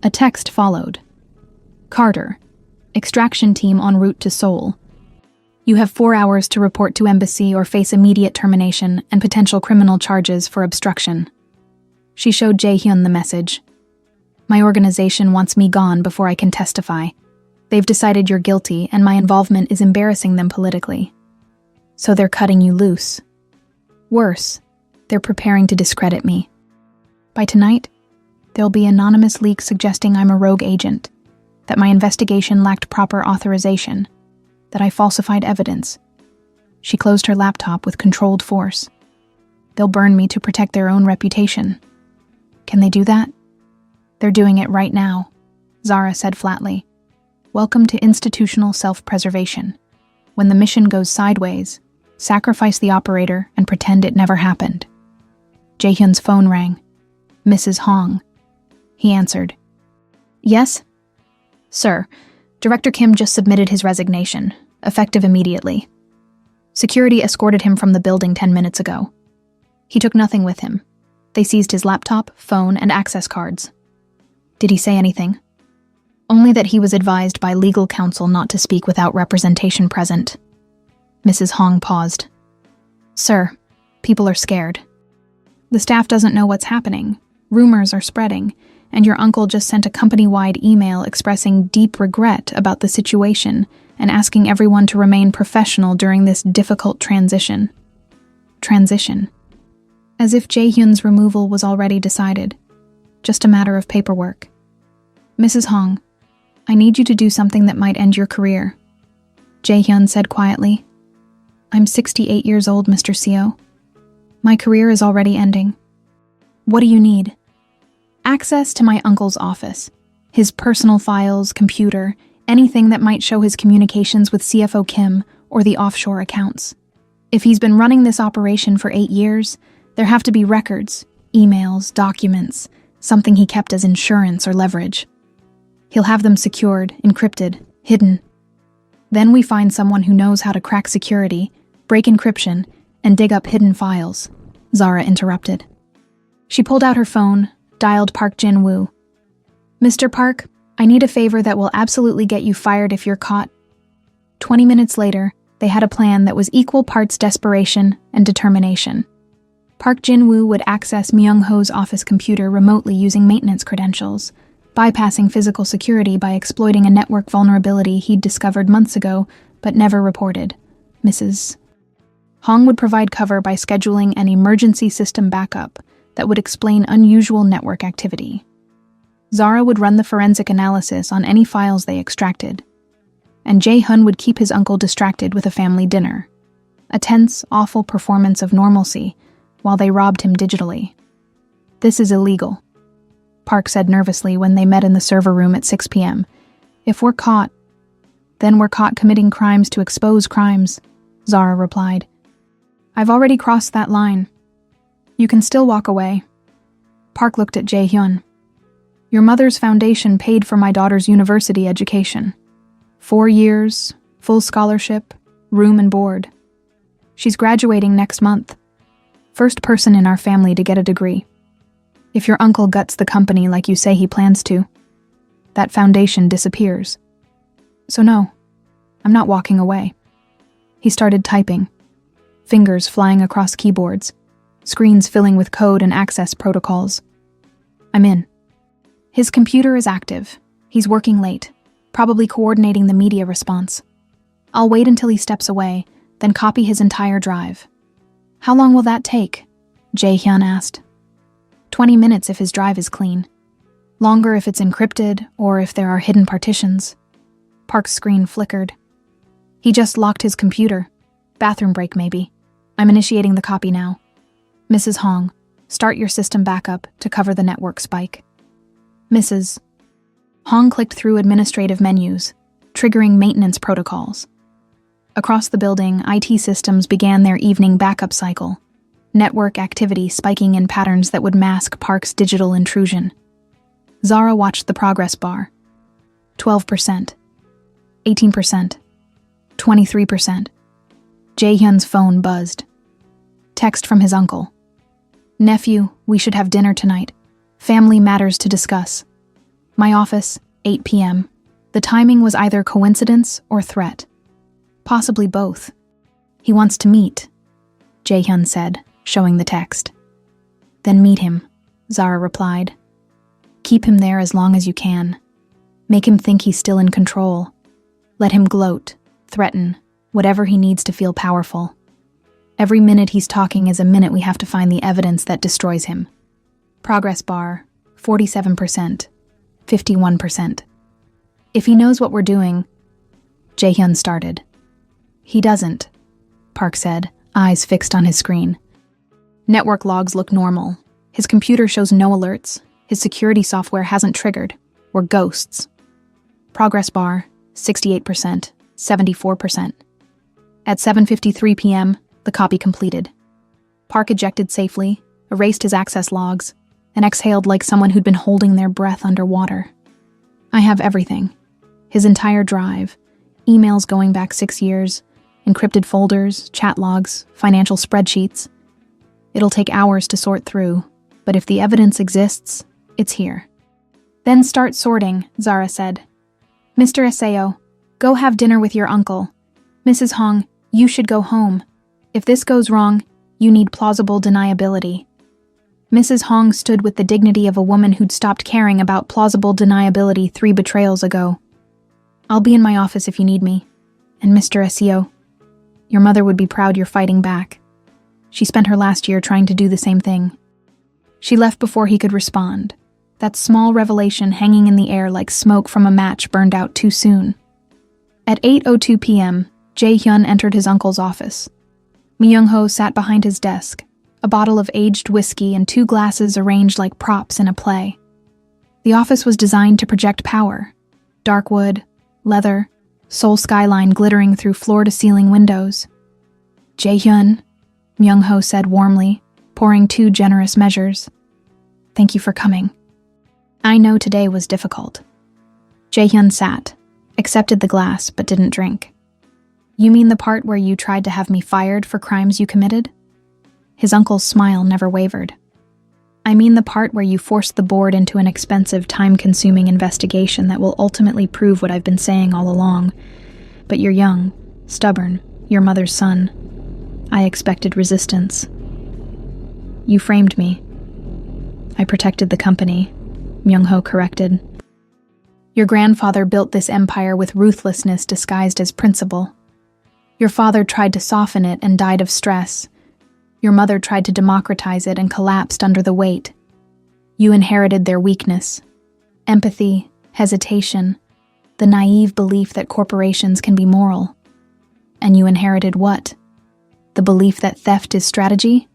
A text followed. "Carter, extraction team en route to Seoul. You have 4 hours to report to embassy or face immediate termination and potential criminal charges for obstruction." She showed Jae-hyun the message. "My organization wants me gone before I can testify. They've decided you're guilty and my involvement is embarrassing them politically. So they're cutting you loose. Worse, they're preparing to discredit me. By tonight, there'll be anonymous leaks suggesting I'm a rogue agent, that my investigation lacked proper authorization, that I falsified evidence." She closed her laptop with controlled force. "They'll burn me to protect their own reputation. Can they do that?" "They're doing it right now," Zara said flatly. "Welcome to institutional self-preservation. When the mission goes sideways, sacrifice the operator and pretend it never happened." Jae-hyun's phone rang. "Mrs. Hong." He answered. "Yes?" "Sir, Director Kim just submitted his resignation. effective immediately. Security escorted him from the building 10 minutes ago. He took nothing with him. They seized his laptop, phone, and access cards. Did he say anything? Only that he was advised by legal counsel not to speak without representation present. Mrs. Hong paused. Sir, people are scared. The staff doesn't know what's happening. Rumors are spreading, and your uncle just sent a company-wide email expressing deep regret about the situation and asking everyone to remain professional during this difficult transition. Transition. As if Jae-hyun's removal was already decided. Just a matter of paperwork. Mrs. Hong, I need you to do something that might end your career. Jae-hyun said quietly. I'm 68 years old, Mr. Seo. My career is already ending. What do you need? Access to my uncle's office. His personal files, computer, anything that might show his communications with CFO Kim or the offshore accounts. If he's been running this operation for 8 years, there have to be records, emails, documents, something he kept as insurance or leverage. He'll have them secured, encrypted, hidden. Then we find someone who knows how to crack security, break encryption, and dig up hidden files, Zara interrupted. She pulled out her phone, dialed Park Jin-woo. Mr. Park, I need a favor that will absolutely get you fired if you're caught. 20 minutes later, they had a plan that was equal parts desperation and determination. Park Jin-woo would access Myung-ho's office computer remotely using maintenance credentials, bypassing physical security by exploiting a network vulnerability he'd discovered months ago but never reported. Mrs. Hong would provide cover by scheduling an emergency system backup that would explain unusual network activity. Zara would run the forensic analysis on any files they extracted, and Jae-hyun would keep his uncle distracted with a family dinner, a tense, awful performance of normalcy while they robbed him digitally. This is illegal, Park said nervously when they met in the server room at 6 p.m. If we're caught, then we're caught committing crimes to expose crimes, Zara replied. I've already crossed that line. You can still walk away. Park looked at Jae-hyun. Your mother's foundation paid for my daughter's university education. 4 years, full scholarship, room and board. She's graduating next month. First person in our family to get a degree. If your uncle guts the company like you say he plans to, that foundation disappears. So no, I'm not walking away. He started typing, fingers flying across keyboards, screens filling with code and access protocols. I'm in. His computer is active. He's working late, probably coordinating the media response. I'll wait until he steps away, then copy his entire drive. How long will that take? Jae-hyun asked. 20 minutes if his drive is clean. Longer if it's encrypted or if there are hidden partitions. Park's screen flickered. He just locked his computer. Bathroom break, maybe. I'm initiating the copy now. Mrs. Hong, start your system backup to cover the network spike. Mrs. Hong clicked through administrative menus, triggering maintenance protocols. Across the building, IT systems began their evening backup cycle, network activity spiking in patterns that would mask Park's digital intrusion. Zara watched the progress bar. 12%, 18%, 23%. Jae-hyun's phone buzzed. Text from his uncle. Nephew, we should have dinner tonight. Family matters to discuss. My office, 8 p.m. The timing was either coincidence or threat. Possibly both. He wants to meet, Jae-hyun said, showing the text. Then meet him, Zara replied. Keep him there as long as you can. Make him think he's still in control. Let him gloat, threaten, whatever he needs to feel powerful. Every minute he's talking is a minute we have to find the evidence that destroys him. Progress bar, 47%, 51%. If he knows what we're doing, Jae-hyun started. He doesn't, Park said, eyes fixed on his screen. Network logs look normal. His computer shows no alerts. His security software hasn't triggered. We're ghosts. Progress bar, 68%, 74%. At 7:53 p.m., the copy completed. Park ejected safely, erased his access logs, and exhaled like someone who'd been holding their breath underwater. I have everything. His entire drive, Emails going back 6 years, encrypted folders, chat logs, financial spreadsheets. It'll take hours to sort through, but if the evidence exists, it's here. Then start sorting, Zara said. Mr. Aseo, go have dinner with your uncle. Mrs. Hong, you should go home. If this goes wrong, you need plausible deniability. Mrs. Hong stood with the dignity of a woman who'd stopped caring about plausible deniability 3 betrayals ago. I'll be in my office if you need me. And Mr. Aseo, your mother would be proud you're fighting back. She spent her last year trying to do the same thing. She left before he could respond, that small revelation hanging in the air like smoke from a match burned out too soon. At 8:02 p.m., Jae-hyun entered his uncle's office. Myung-ho sat behind his desk, a bottle of aged whiskey and 2 glasses arranged like props in a play. The office was designed to project power. Dark wood, leather, Seoul skyline glittering through floor-to-ceiling windows. Jae-hyun, Myung-ho said warmly, pouring 2 generous measures. Thank you for coming. I know today was difficult. Jae-hyun sat, accepted the glass but didn't drink. You mean the part where you tried to have me fired for crimes you committed? His uncle's smile never wavered. I mean the part where you forced the board into an expensive, time-consuming investigation that will ultimately prove what I've been saying all along. But you're young, stubborn, your mother's son. I expected resistance. You framed me. I protected the company, Myung-ho corrected. Your grandfather built this empire with ruthlessness disguised as principle. Your father tried to soften it and died of stress. Your mother tried to democratize it and collapsed under the weight. You inherited their weakness. Empathy, hesitation, the naive belief that corporations can be moral. And you inherited what? The belief that theft is strategy?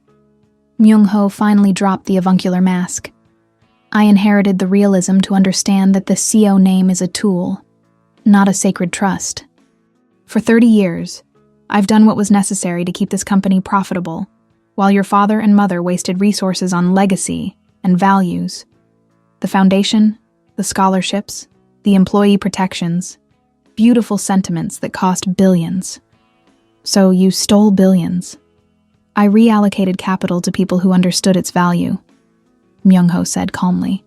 Myung-ho finally dropped the avuncular mask. I inherited the realism to understand that the CO name is a tool, not a sacred trust. For 30 years, I've done what was necessary to keep this company profitable, while your father and mother wasted resources on legacy and values. The foundation, the scholarships, the employee protections, beautiful sentiments that cost billions. So you stole billions. I reallocated capital to people who understood its value, Myung-ho said calmly.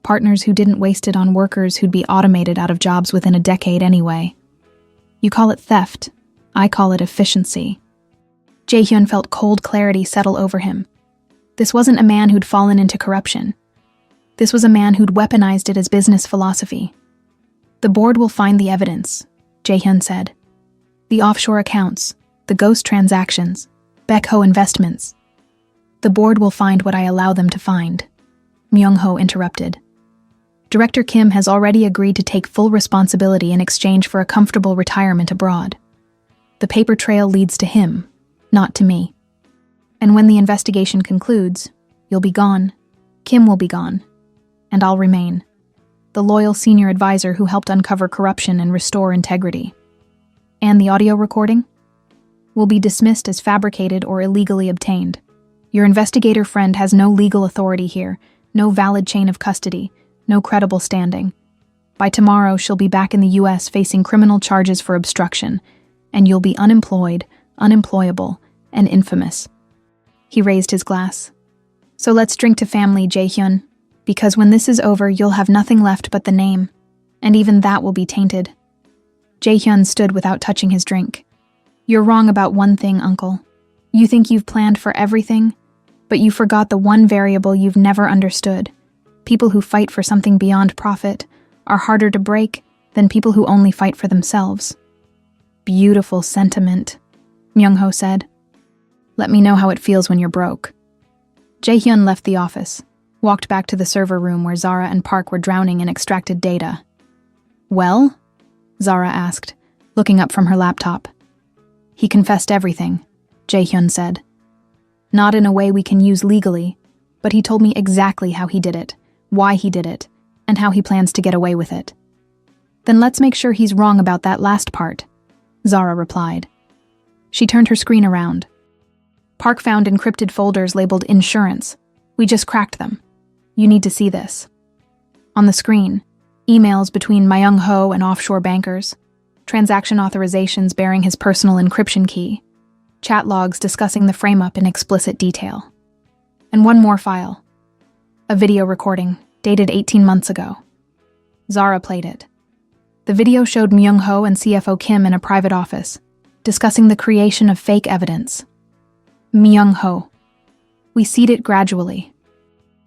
Partners who didn't waste it on workers who'd be automated out of jobs within a decade anyway. You call it theft. I call it efficiency. Jae-hyun felt cold clarity settle over him. This wasn't a man who'd fallen into corruption. This was a man who'd weaponized it as business philosophy. The board will find the evidence, Jae-hyun said. The offshore accounts, the ghost transactions, Baekho investments. The board will find what I allow them to find, Myung-ho interrupted. Director Kim has already agreed to take full responsibility in exchange for a comfortable retirement abroad. The paper trail leads to him, not to me. And when the investigation concludes, you'll be gone, Kim will be gone, and I'll remain, the loyal senior advisor who helped uncover corruption and restore integrity. And the audio recording will be dismissed as fabricated or illegally obtained. Your investigator friend has no legal authority here, no valid chain of custody, no credible standing. By tomorrow, she'll be back in the U.S. facing criminal charges for obstruction, and you'll be unemployed, unemployable, and infamous. He raised his glass. So let's drink to family, Jae-hyun, because when this is over, you'll have nothing left but the name, and even that will be tainted. Jae-hyun stood without touching his drink. You're wrong about one thing, uncle. You think you've planned for everything, but you forgot the one variable you've never understood. People who fight for something beyond profit are harder to break than people who only fight for themselves. Beautiful sentiment, Myung-ho said. Let me know how it feels when you're broke. Jae-hyun left the office, walked back to the server room where Zara and Park were drowning in extracted data. Well? Zara asked, looking up from her laptop. He confessed everything, Jae-hyun said. Not in a way we can use legally, but he told me exactly how he did it, why he did it, and how he plans to get away with it. Then let's make sure he's wrong about that last part, Zara replied. She turned her screen around. Park found encrypted folders labeled insurance. We just cracked them. You need to see this. On the screen, emails between Myung-ho and offshore bankers. transaction authorizations bearing his personal encryption key, chat logs discussing the frame-up in explicit detail. And one more file. A video recording, dated 18 months ago. Zara played it. The video showed Myung-ho and CFO Kim in a private office, discussing the creation of fake evidence. Myung-ho. We seed it gradually.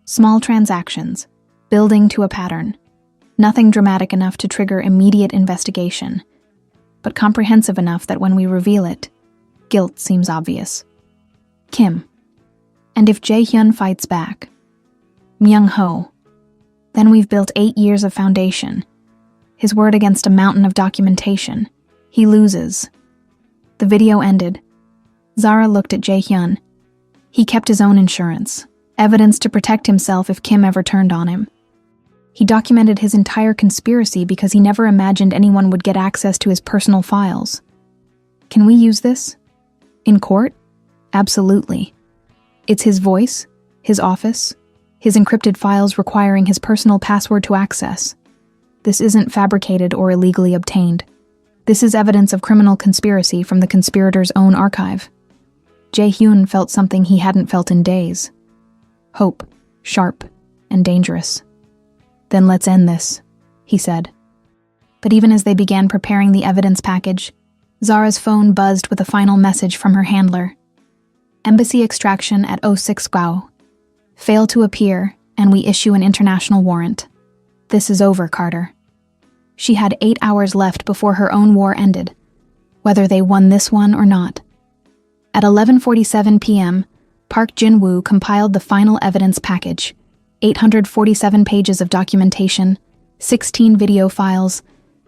Small transactions, building to a pattern. Nothing dramatic enough to trigger immediate investigation, but comprehensive enough that when we reveal it, guilt seems obvious. Kim. And if Jae-hyun fights back? Myung-ho. Then we've built 8 years of foundation. His word against a mountain of documentation. He loses. The video ended. Zara looked at Jae-hyun. He kept his own insurance, evidence to protect himself if Kim ever turned on him. He documented his entire conspiracy because he never imagined anyone would get access to his personal files. Can we use this? In court? Absolutely. It's his voice, his office, his encrypted files requiring his personal password to access. This isn't fabricated or illegally obtained. This is evidence of criminal conspiracy from the conspirator's own archive. Jae-hyun felt something he hadn't felt in days. Hope, sharp, and dangerous. Then let's end this, he said. But even as they began preparing the evidence package, Zara's phone buzzed with a final message from her handler. Embassy extraction at 06 Gao. Fail to appear, and we issue an international warrant. This is over, Carter. She had 8 hours left before her own war ended, whether they won this one or not. At 11:47 p.m., Park Jin-woo compiled the final evidence package, 847 pages of documentation, 16 video files,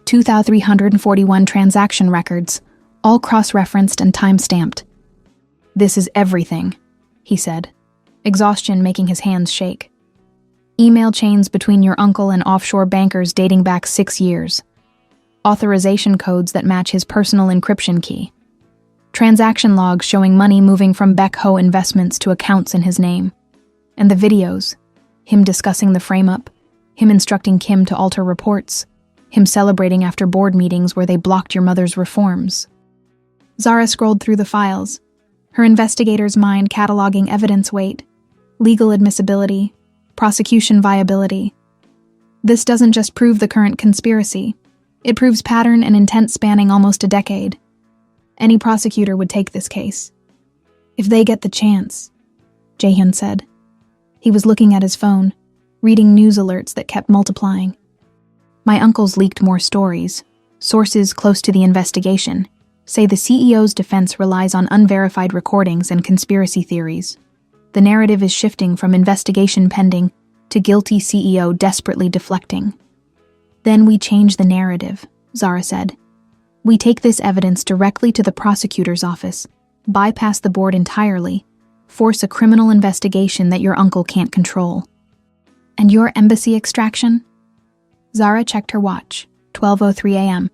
2,341 transaction records, all cross-referenced and time-stamped. This is everything, he said, exhaustion making his hands shake. Email chains between your uncle and offshore bankers dating back 6 years. Authorization codes that match his personal encryption key. Transaction logs showing money moving from Baek-ho Investments to accounts in his name. And the videos. Him discussing the frame-up, him instructing Kim to alter reports, him celebrating after board meetings where they blocked your mother's reforms. Zara scrolled through the files, her investigator's mind cataloging evidence weight, legal admissibility, prosecution viability. This doesn't just prove the current conspiracy. It proves pattern and intent spanning almost a decade. Any prosecutor would take this case. If they get the chance, Jae-hyun said. He was looking at his phone, reading news alerts that kept multiplying. My uncle's leaked more stories. Sources close to the investigation say the CEO's defense relies on unverified recordings and conspiracy theories. The narrative is shifting from investigation pending to guilty CEO desperately deflecting. Then we change the narrative, Zara said. We take this evidence directly to the prosecutor's office, bypass the board entirely, force a criminal investigation that your uncle can't control. And your embassy extraction? Zara checked her watch, 12:03 a.m.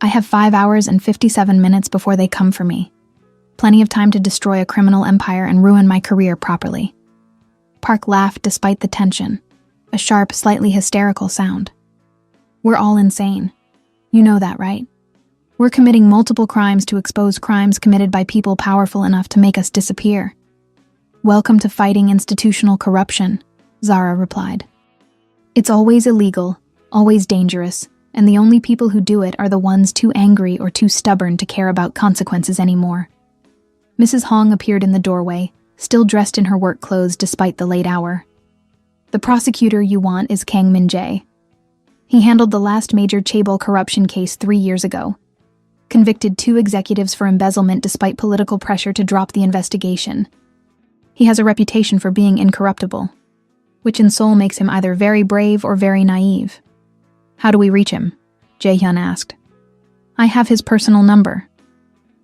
I have 5 hours and 57 minutes before they come for me. Plenty of time to destroy a criminal empire and ruin my career properly. Park laughed despite the tension, a sharp, slightly hysterical sound. We're all insane. You know that, right? We're committing multiple crimes to expose crimes committed by people powerful enough to make us disappear. Welcome to fighting institutional corruption, Zara replied. It's always illegal, always dangerous, and the only people who do it are the ones too angry or too stubborn to care about consequences anymore. Mrs. Hong appeared in the doorway, still dressed in her work clothes despite the late hour. The prosecutor you want is Kang Min-jae. He handled the last major chaebol corruption case 3 years ago. Convicted 2 executives for embezzlement despite political pressure to drop the investigation. He has a reputation for being incorruptible, which in Seoul makes him either very brave or very naive. How do we reach him? Jae-hyun asked. I have his personal number.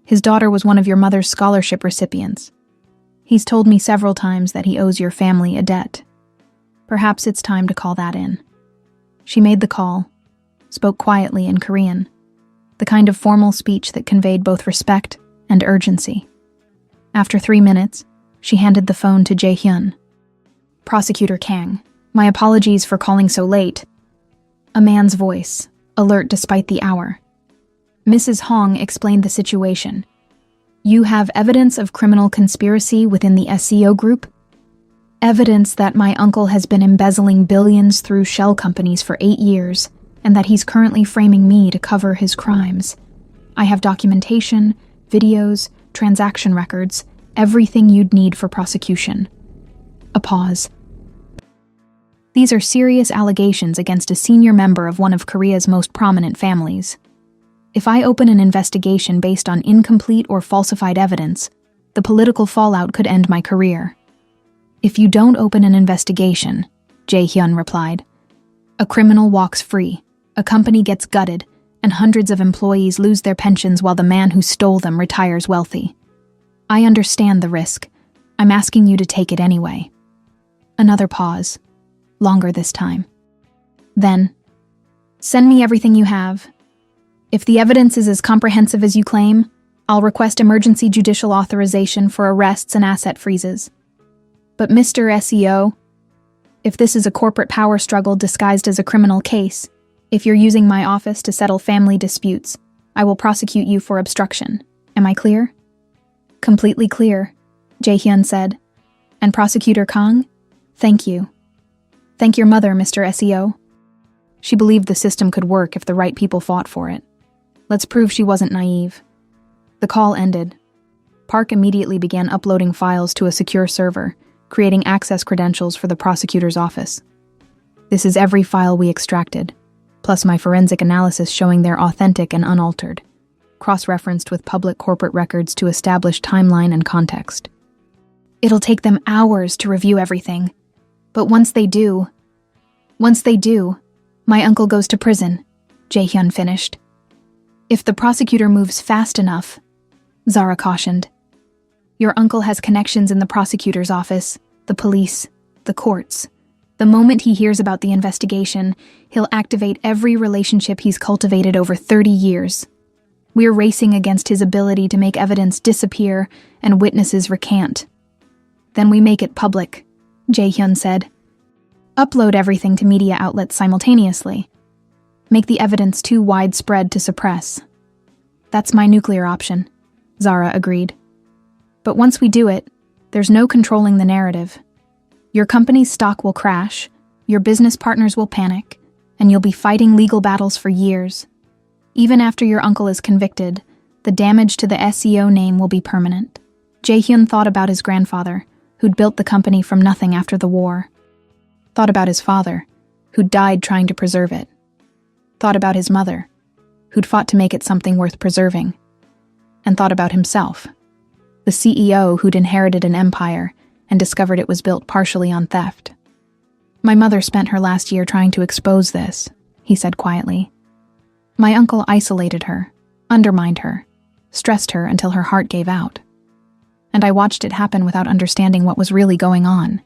His daughter was one of your mother's scholarship recipients. He's told me several times that he owes your family a debt. Perhaps it's time to call that in. She made the call, spoke quietly in Korean, the kind of formal speech that conveyed both respect and urgency. After 3 minutes, she handed the phone to Jae-hyun. Prosecutor Kang, my apologies for calling so late. A man's voice, alert despite the hour. Mrs. Hong explained the situation. You have evidence of criminal conspiracy within the SEO group? Evidence that my uncle has been embezzling billions through shell companies for 8 years, and that he's currently framing me to cover his crimes. I have documentation, videos, transaction records, everything you'd need for prosecution. A pause. These are serious allegations against a senior member of one of Korea's most prominent families. If I open an investigation based on incomplete or falsified evidence, the political fallout could end my career. If you don't open an investigation, Jae-hyun replied, a criminal walks free, a company gets gutted, and hundreds of employees lose their pensions while the man who stole them retires wealthy. I understand the risk. I'm asking you to take it anyway. Another pause. Longer this time. Then, send me everything you have. If the evidence is as comprehensive as you claim, I'll request emergency judicial authorization for arrests and asset freezes. But Mr. SEO, if this is a corporate power struggle disguised as a criminal case, if you're using my office to settle family disputes, I will prosecute you for obstruction. Am I clear? Completely clear, Jae-hyun said. And Prosecutor Kang? Thank you. Thank your mother, Mr. SEO. She believed the system could work if the right people fought for it. Let's prove she wasn't naive. The call ended. Park immediately began uploading files to a secure server, creating access credentials for the prosecutor's office. This is every file we extracted, plus my forensic analysis showing they're authentic and unaltered, cross-referenced with public corporate records to establish timeline and context. It'll take them hours to review everything, but once they do, my uncle goes to prison, Jae-hyun finished. If the prosecutor moves fast enough, Zara cautioned. Your uncle has connections in the prosecutor's office, the police, the courts. The moment he hears about the investigation, he'll activate every relationship he's cultivated over 30 years. We're racing against his ability to make evidence disappear and witnesses recant. Then we make it public, Jae-hyun said. Upload everything to media outlets simultaneously. Make the evidence too widespread to suppress. That's my nuclear option, Zara agreed. But once we do it, there's no controlling the narrative. Your company's stock will crash, your business partners will panic, and you'll be fighting legal battles for years. Even after your uncle is convicted, the damage to the SEO name will be permanent. Jae-hyun thought about his grandfather, who'd built the company from nothing after the war. Thought about his father, who'd died trying to preserve it. Thought about his mother, who'd fought to make it something worth preserving. And thought about himself, the CEO who'd inherited an empire and discovered it was built partially on theft. My mother spent her last year trying to expose this, he said quietly. My uncle isolated her, undermined her, stressed her until her heart gave out. And I watched it happen without understanding what was really going on.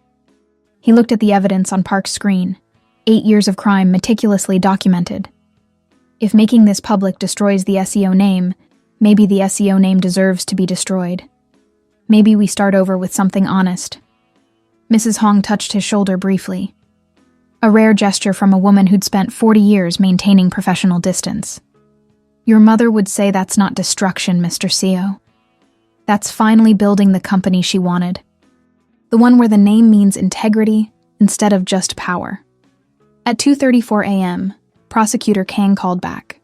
He looked at the evidence on Park's screen, 8 years of crime meticulously documented. If making this public destroys the SEO name, maybe the SEO name deserves to be destroyed. Maybe we start over with something honest. Mrs. Hong touched his shoulder briefly. A rare gesture from a woman who'd spent 40 years maintaining professional distance. Your mother would say that's not destruction, Mr. CEO. That's finally building the company she wanted. The one where the name means integrity instead of just power. At 2:34 a.m., Prosecutor Kang called back.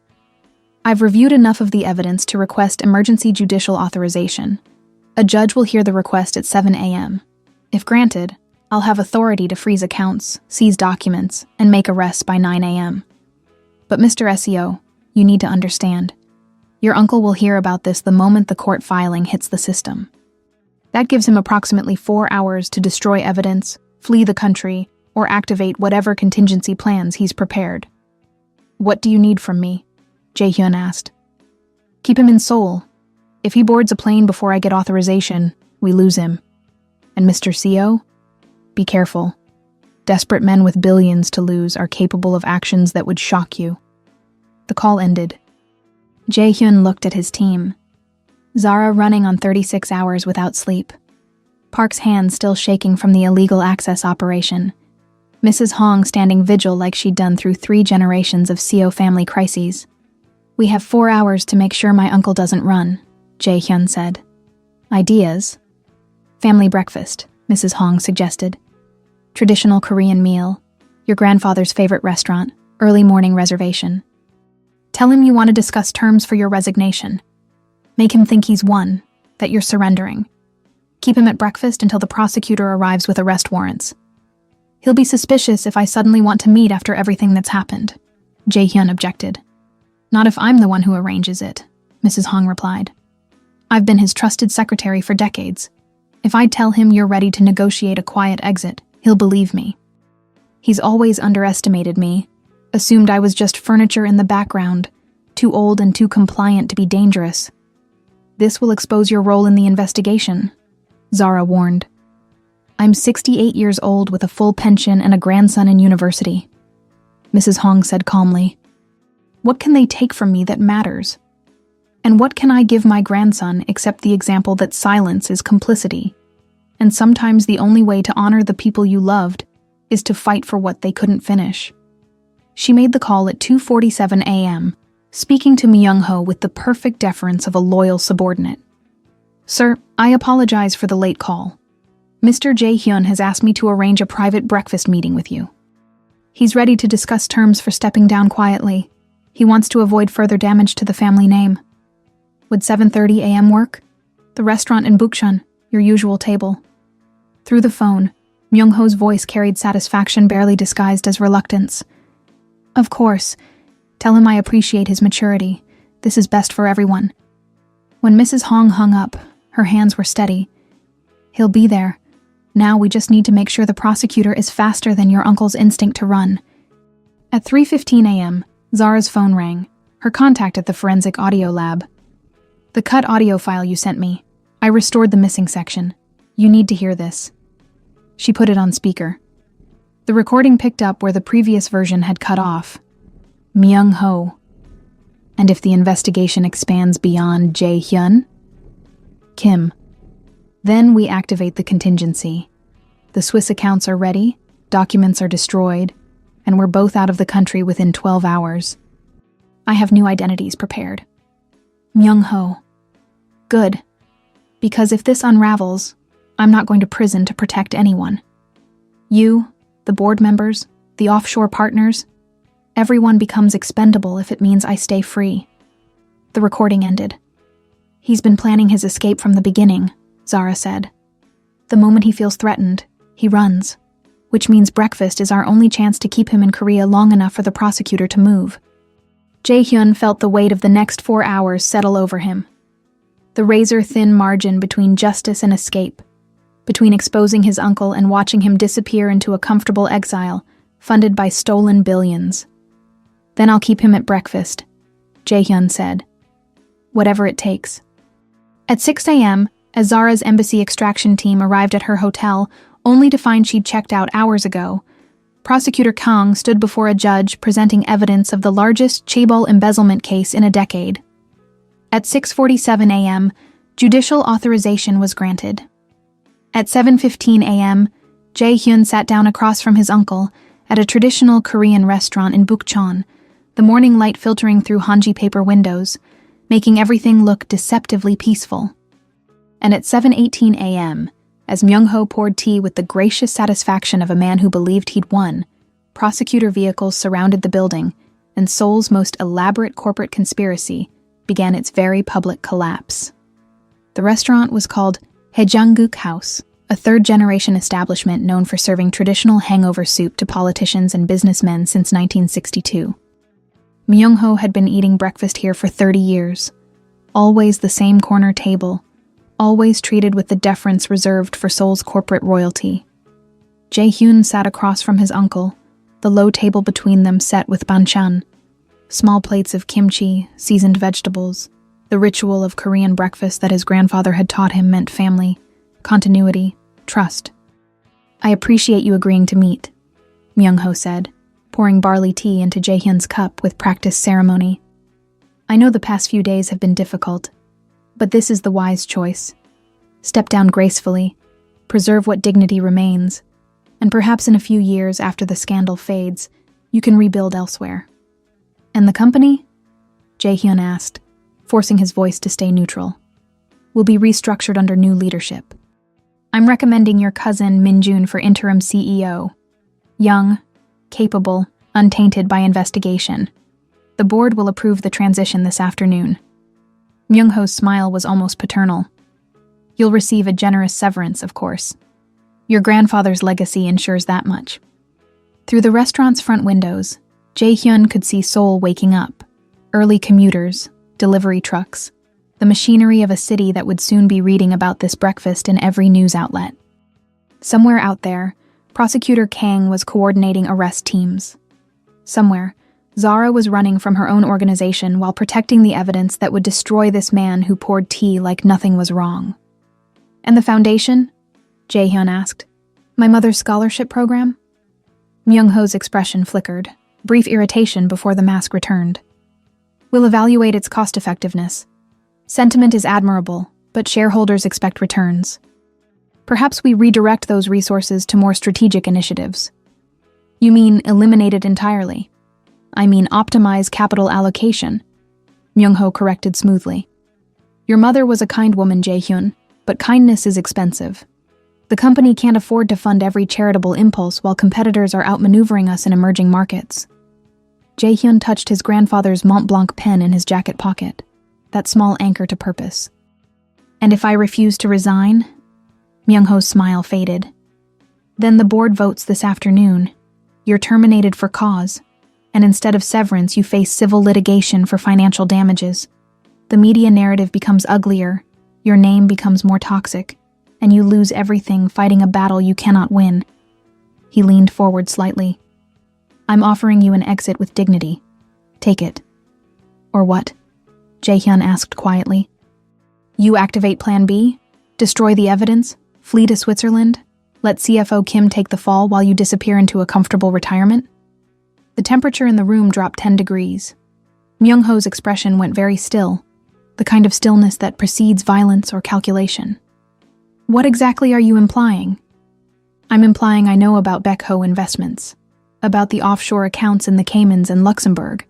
I've reviewed enough of the evidence to request emergency judicial authorization. A judge will hear the request at 7 a.m. If granted, I'll have authority to freeze accounts, seize documents, and make arrests by 9 a.m. But Mr. SEO, you need to understand. Your uncle will hear about this the moment the court filing hits the system. That gives him approximately 4 hours to destroy evidence, flee the country, or activate whatever contingency plans he's prepared. What do you need from me? Jae-hyun asked. Keep him in Seoul. If he boards a plane before I get authorization, we lose him. And Mr. CEO? Be careful. Desperate men with billions to lose are capable of actions that would shock you. The call ended. Jae-hyun looked at his team. Zara running on 36 hours without sleep. Park's hands still shaking from the illegal access operation. Mrs. Hong standing vigil like she'd done through 3 generations of CO family crises. We have 4 hours to make sure my uncle doesn't run, Jae-hyun said. Ideas? Family breakfast, Mrs. Hong suggested. Traditional Korean meal, your grandfather's favorite restaurant, early morning reservation. Tell him you want to discuss terms for your resignation. Make him think he's won, that you're surrendering. Keep him at breakfast until the prosecutor arrives with arrest warrants. He'll be suspicious if I suddenly want to meet after everything that's happened, Jae-hyun objected. Not if I'm the one who arranges it, Mrs. Hong replied. I've been his trusted secretary for decades. If I tell him you're ready to negotiate a quiet exit, he'll believe me. He's always underestimated me, assumed I was just furniture in the background, too old and too compliant to be dangerous. This will expose your role in the investigation, Zara warned. I'm 68 years old with a full pension and a grandson in university, Mrs. Hong said calmly. What can they take from me that matters? And what can I give my grandson except the example that silence is complicity? And sometimes the only way to honor the people you loved is to fight for what they couldn't finish. She made the call at 2:47 a.m., speaking to Myung-ho with the perfect deference of a loyal subordinate. Sir, I apologize for the late call. Mr. Jae-hyun has asked me to arrange a private breakfast meeting with you. He's ready to discuss terms for stepping down quietly. He wants to avoid further damage to the family name. Would 7:30 a.m. work? The restaurant in Bukchon, your usual table. Through the phone, Myung-ho's voice carried satisfaction barely disguised as reluctance. Of course. Tell him I appreciate his maturity. This is best for everyone. When Mrs. Hong hung up, her hands were steady. He'll be there. Now we just need to make sure the prosecutor is faster than your uncle's instinct to run. At 3:15 a.m., Zara's phone rang, her contact at the forensic audio lab. The cut audio file you sent me. I restored the missing section. You need to hear this. She put it on speaker. The recording picked up where the previous version had cut off. Myung-ho. And if the investigation expands beyond Jae-hyun? Kim. Then we activate the contingency. The Swiss accounts are ready, documents are destroyed, and we're both out of the country within 12 hours. I have new identities prepared. Myung-ho. Good. Because if this unravels, I'm not going to prison to protect anyone. You, the board members, the offshore partners, everyone becomes expendable if it means I stay free. The recording ended. He's been planning his escape from the beginning, Zara said. The moment he feels threatened, he runs. Which means breakfast is our only chance to keep him in Korea long enough for the prosecutor to move. Jae-hyun felt the weight of the next 4 hours settle over him. The razor-thin margin between justice and escape, between exposing his uncle and watching him disappear into a comfortable exile, funded by stolen billions. Then I'll keep him at breakfast, Jae-hyun said. Whatever it takes. At 6 a.m., as Zara's embassy extraction team arrived at her hotel, only to find she'd checked out hours ago, Prosecutor Kang stood before a judge presenting evidence of the largest chaebol embezzlement case in a decade. At 6:47 a.m., judicial authorization was granted. At 7:15 a.m., Jae-hyun sat down across from his uncle at a traditional Korean restaurant in Bukchon, the morning light filtering through hanji paper windows, making everything look deceptively peaceful. And at 7:18 a.m., as Myung-ho poured tea with the gracious satisfaction of a man who believed he'd won, prosecutor vehicles surrounded the building, and Seoul's most elaborate corporate conspiracy began its very public collapse. The restaurant was called Haejangguk House, a third-generation establishment known for serving traditional hangover soup to politicians and businessmen since 1962. Myung-ho had been eating breakfast here for 30 years, always the same corner table, always treated with the deference reserved for Seoul's corporate royalty. Jae-hyun sat across from his uncle, the low table between them set with banchan, small plates of kimchi, seasoned vegetables, the ritual of Korean breakfast that his grandfather had taught him meant family, continuity, trust. I appreciate you agreeing to meet, Myung-ho said, pouring barley tea into Jae-hyun's cup with practiced ceremony. I know the past few days have been difficult, but this is the wise choice. Step down gracefully, preserve what dignity remains, and perhaps in a few years after the scandal fades, you can rebuild elsewhere. And the company? Jae-hyun asked, forcing his voice to stay neutral. Will be restructured under new leadership. I'm recommending your cousin Min-jun for interim CEO. Young, capable, untainted by investigation. The board will approve the transition this afternoon. Myung-ho's smile was almost paternal. You'll receive a generous severance, of course. Your grandfather's legacy ensures that much. Through the restaurant's front windows, Jae-hyun could see Seoul waking up. Early commuters, delivery trucks, the machinery of a city that would soon be reading about this breakfast in every news outlet. Somewhere out there, Prosecutor Kang was coordinating arrest teams. Somewhere, Zara was running from her own organization while protecting the evidence that would destroy this man who poured tea like nothing was wrong. And the foundation? Jae-hyun asked. My mother's scholarship program? Myung-ho's expression flickered, brief irritation before the mask returned. We'll evaluate its cost-effectiveness. Sentiment is admirable, but shareholders expect returns. Perhaps we redirect those resources to more strategic initiatives. You mean eliminate it entirely? I mean optimize capital allocation, Myung-ho corrected smoothly. Your mother was a kind woman, Jae-hyun, but kindness is expensive. The company can't afford to fund every charitable impulse while competitors are outmaneuvering us in emerging markets. Jae-hyun touched his grandfather's Mont Blanc pen in his jacket pocket, that small anchor to purpose. And if I refuse to resign? Myung-ho's smile faded. Then the board votes this afternoon. You're terminated for cause, and instead of severance, you face civil litigation for financial damages. The media narrative becomes uglier, your name becomes more toxic, and you lose everything fighting a battle you cannot win. He leaned forward slightly. I'm offering you an exit with dignity. Take it. Or what? Jae-hyun asked quietly. You activate Plan B? Destroy the evidence? Flee to Switzerland? Let CFO Kim take the fall while you disappear into a comfortable retirement? The temperature in the room dropped 10 degrees. Myung-ho's expression went very still, the kind of stillness that precedes violence or calculation. What exactly are you implying? I'm implying I know about Baekho Investments, about the offshore accounts in the Caymans and Luxembourg,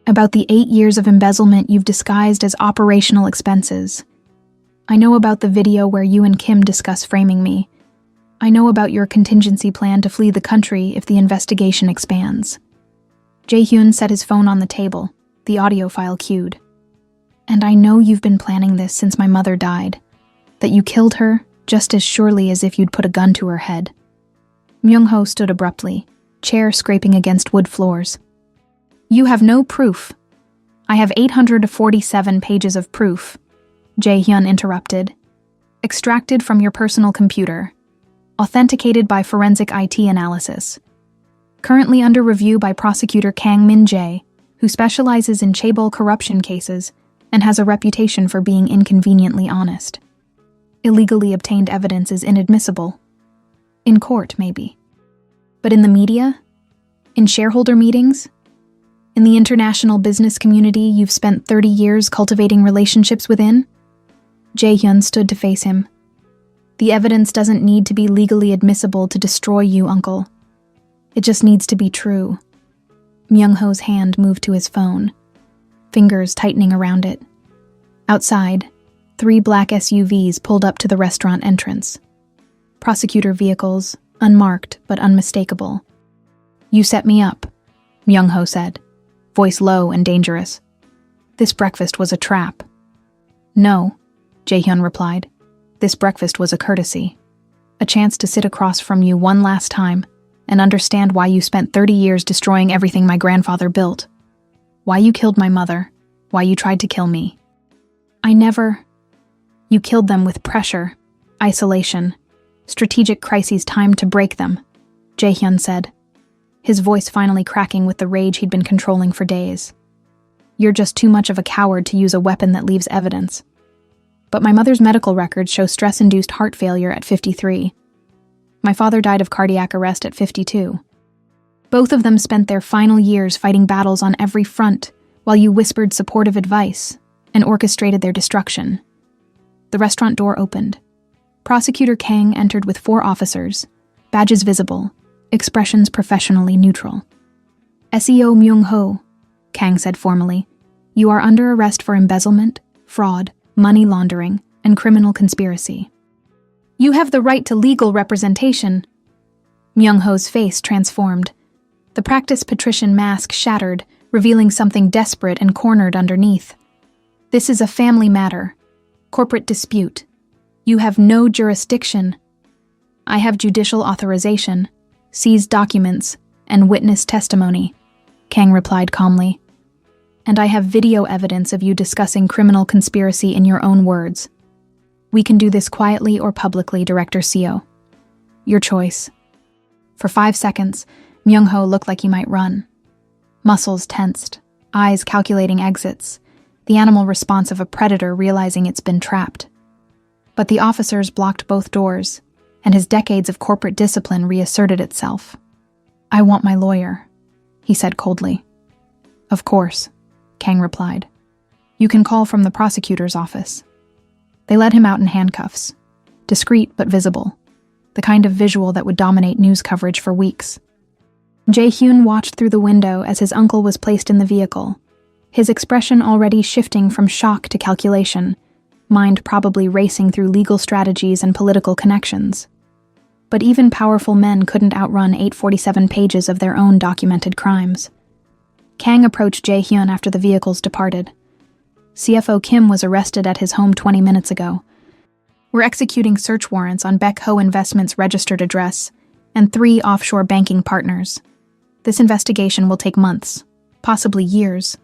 about the 8 years of embezzlement you've disguised as operational expenses. I know about the video where you and Kim discuss framing me. I know about your contingency plan to flee the country if the investigation expands. Jae-hyun set his phone on the table, the audio file cued. And I know you've been planning this since my mother died, that you killed her just as surely as if you'd put a gun to her head. Myung-ho stood abruptly, chair scraping against wood floors. You have no proof. I have 847 pages of proof, Jae-hyun interrupted. Extracted from your personal computer. Authenticated by forensic IT analysis. Currently under review by prosecutor Kang Min-jae, who specializes in chaebol corruption cases and has a reputation for being inconveniently honest. Illegally obtained evidence is inadmissible. In court, maybe. But in the media? In shareholder meetings? In the international business community you've spent 30 years cultivating relationships within? Jae-hyun stood to face him. The evidence doesn't need to be legally admissible to destroy you, uncle. It just needs to be true. Myung-ho's hand moved to his phone, fingers tightening around it. Outside, 3 black SUVs pulled up to the restaurant entrance. Prosecutor vehicles, unmarked but unmistakable. You set me up, Myung-ho said, voice low and dangerous. This breakfast was a trap. No, Jae-hyun replied. This breakfast was a courtesy. A chance to sit across from you one last time and understand why you spent 30 years destroying everything my grandfather built. Why you killed my mother. Why you tried to kill me. I never... You killed them with pressure, isolation, strategic crises timed to break them, Jae-hyun said, his voice finally cracking with the rage he'd been controlling for days. You're just too much of a coward to use a weapon that leaves evidence. But my mother's medical records show stress-induced heart failure at 53. My father died of cardiac arrest at 52. Both of them spent their final years fighting battles on every front while you whispered supportive advice and orchestrated their destruction. The restaurant door opened. Prosecutor Kang entered with 4 officers, badges visible, expressions professionally neutral. SEO Myung-ho, Kang said formally, You are under arrest for embezzlement, fraud, money laundering, and criminal conspiracy. You have the right to legal representation. Myung-ho's face transformed. The practiced patrician mask shattered, revealing something desperate and cornered underneath. This is a family matter. Corporate dispute. You have no jurisdiction. I have judicial authorization, seized documents, and witness testimony, Kang replied calmly. And I have video evidence of you discussing criminal conspiracy in your own words. We can do this quietly or publicly, Director Seo. Your choice. For 5 seconds, Myung-ho looked like he might run. Muscles tensed, eyes calculating exits, the animal response of a predator realizing it's been trapped. But the officers blocked both doors, and his decades of corporate discipline reasserted itself. I want my lawyer, he said coldly. Of course, Kang replied. You can call from the prosecutor's office. They led him out in handcuffs, discreet but visible, the kind of visual that would dominate news coverage for weeks. Jae-hyun watched through the window as his uncle was placed in the vehicle, his expression already shifting from shock to calculation, mind probably racing through legal strategies and political connections. But even powerful men couldn't outrun 847 pages of their own documented crimes. Kang approached Jae-hyun after the vehicles departed. CFO Kim was arrested at his home 20 minutes ago. We're executing search warrants on Baek Ho Investments' registered address and 3 offshore banking partners. This investigation will take months, possibly years.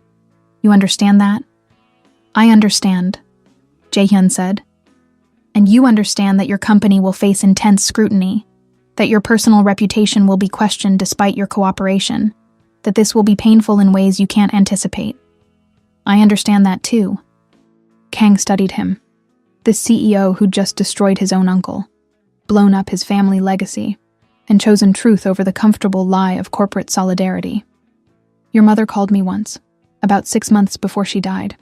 You understand that? I understand, Jae-hyun said. And you understand that your company will face intense scrutiny, that your personal reputation will be questioned despite your cooperation, that this will be painful in ways you can't anticipate. I understand that too. Kang studied him. The CEO who'd just destroyed his own uncle, blown up his family legacy, and chosen truth over the comfortable lie of corporate solidarity. Your mother called me once, about 6 months before she died,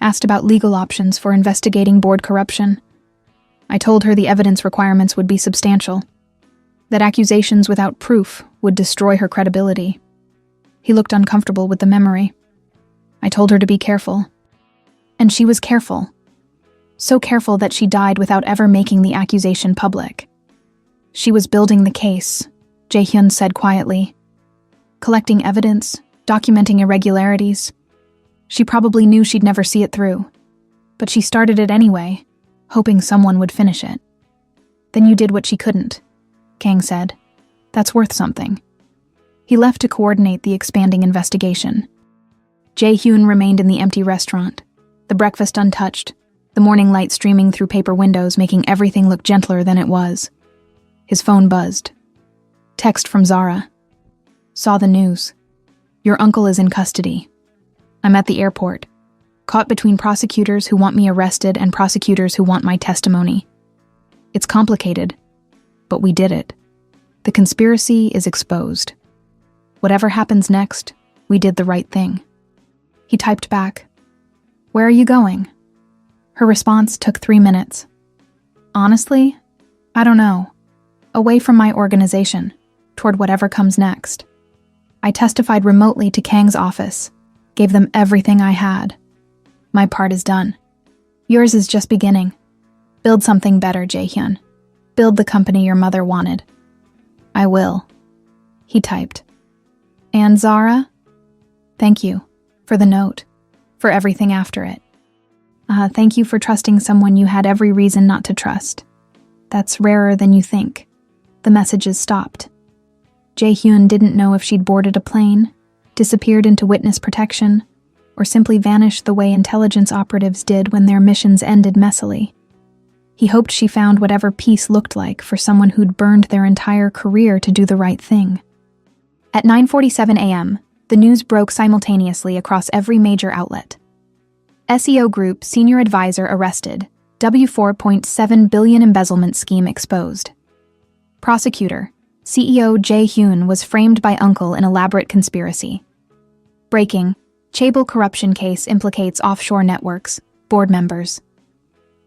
asked about legal options for investigating board corruption. I told her the evidence requirements would be substantial, that accusations without proof would destroy her credibility. He looked uncomfortable with the memory. I told her to be careful. And she was careful. So careful that she died without ever making the accusation public. She was building the case, Jae-hyun said quietly. Collecting evidence, documenting irregularities. She probably knew she'd never see it through. But she started it anyway, hoping someone would finish it. Then you did what she couldn't, Kang said. That's worth something. He left to coordinate the expanding investigation. Jae-hyun remained in the empty restaurant, the breakfast untouched, the morning light streaming through paper windows making everything look gentler than it was. His phone buzzed. Text from Zara. Saw the news. Your uncle is in custody. I'm at the airport, caught between prosecutors who want me arrested and prosecutors who want my testimony. It's complicated, but we did it. The conspiracy is exposed. Whatever happens next, we did the right thing. He typed back, Where are you going? Her response took 3 minutes. Honestly, I don't know. Away from my organization, toward whatever comes next. I testified remotely to Kang's office, gave them everything I had. My part is done. Yours is just beginning. Build something better, Jae-hyun. Build the company your mother wanted. I will. He typed. And Zara? Thank you. For the note. For everything after it. Thank you for trusting someone you had every reason not to trust. That's rarer than you think. The messages stopped. Jae-hyun didn't know if she'd boarded a plane, disappeared into witness protection, or simply vanished the way intelligence operatives did when their missions ended messily. He hoped she found whatever peace looked like for someone who'd burned their entire career to do the right thing. At 9:47 a.m., the news broke simultaneously across every major outlet. SEO Group senior advisor arrested, W4.7 billion embezzlement scheme exposed. Prosecutor, CEO Jae-hyun was framed by uncle in elaborate conspiracy. Breaking, Chaebol corruption case implicates offshore networks, board members.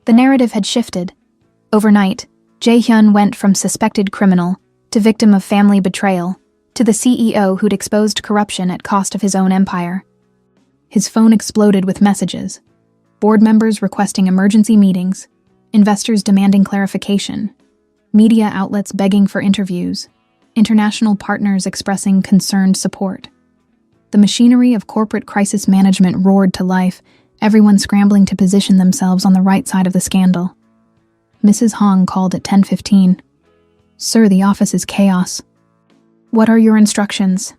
The narrative had shifted. Overnight, Jae-hyun went from suspected criminal to victim of family betrayal to the CEO who'd exposed corruption at cost of his own empire. His phone exploded with messages. Board members requesting emergency meetings, investors demanding clarification, media outlets begging for interviews, international partners expressing concerned support. The machinery of corporate crisis management roared to life, everyone scrambling to position themselves on the right side of the scandal. Mrs. Hong called at 10:15. "Sir, the office is chaos." "What are your instructions?"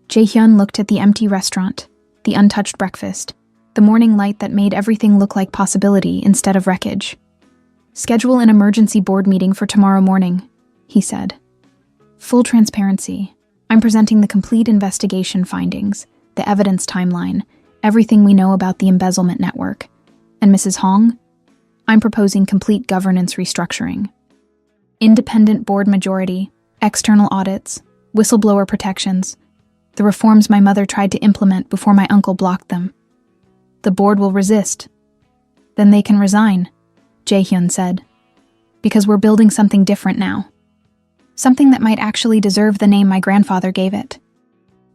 Jae-hyun looked at the empty restaurant, the untouched breakfast, the morning light that made everything look like possibility instead of wreckage. "Schedule an emergency board meeting for tomorrow morning," he said. "Full transparency. I'm presenting the complete investigation findings, the evidence timeline, everything we know about the embezzlement network. And Mrs. Hong, I'm proposing complete governance restructuring. Independent board majority, external audits, whistleblower protections, the reforms my mother tried to implement before my uncle blocked them. The board will resist. Then they can resign," Jae-hyun said. "Because we're building something different now. Something that might actually deserve the name my grandfather gave it."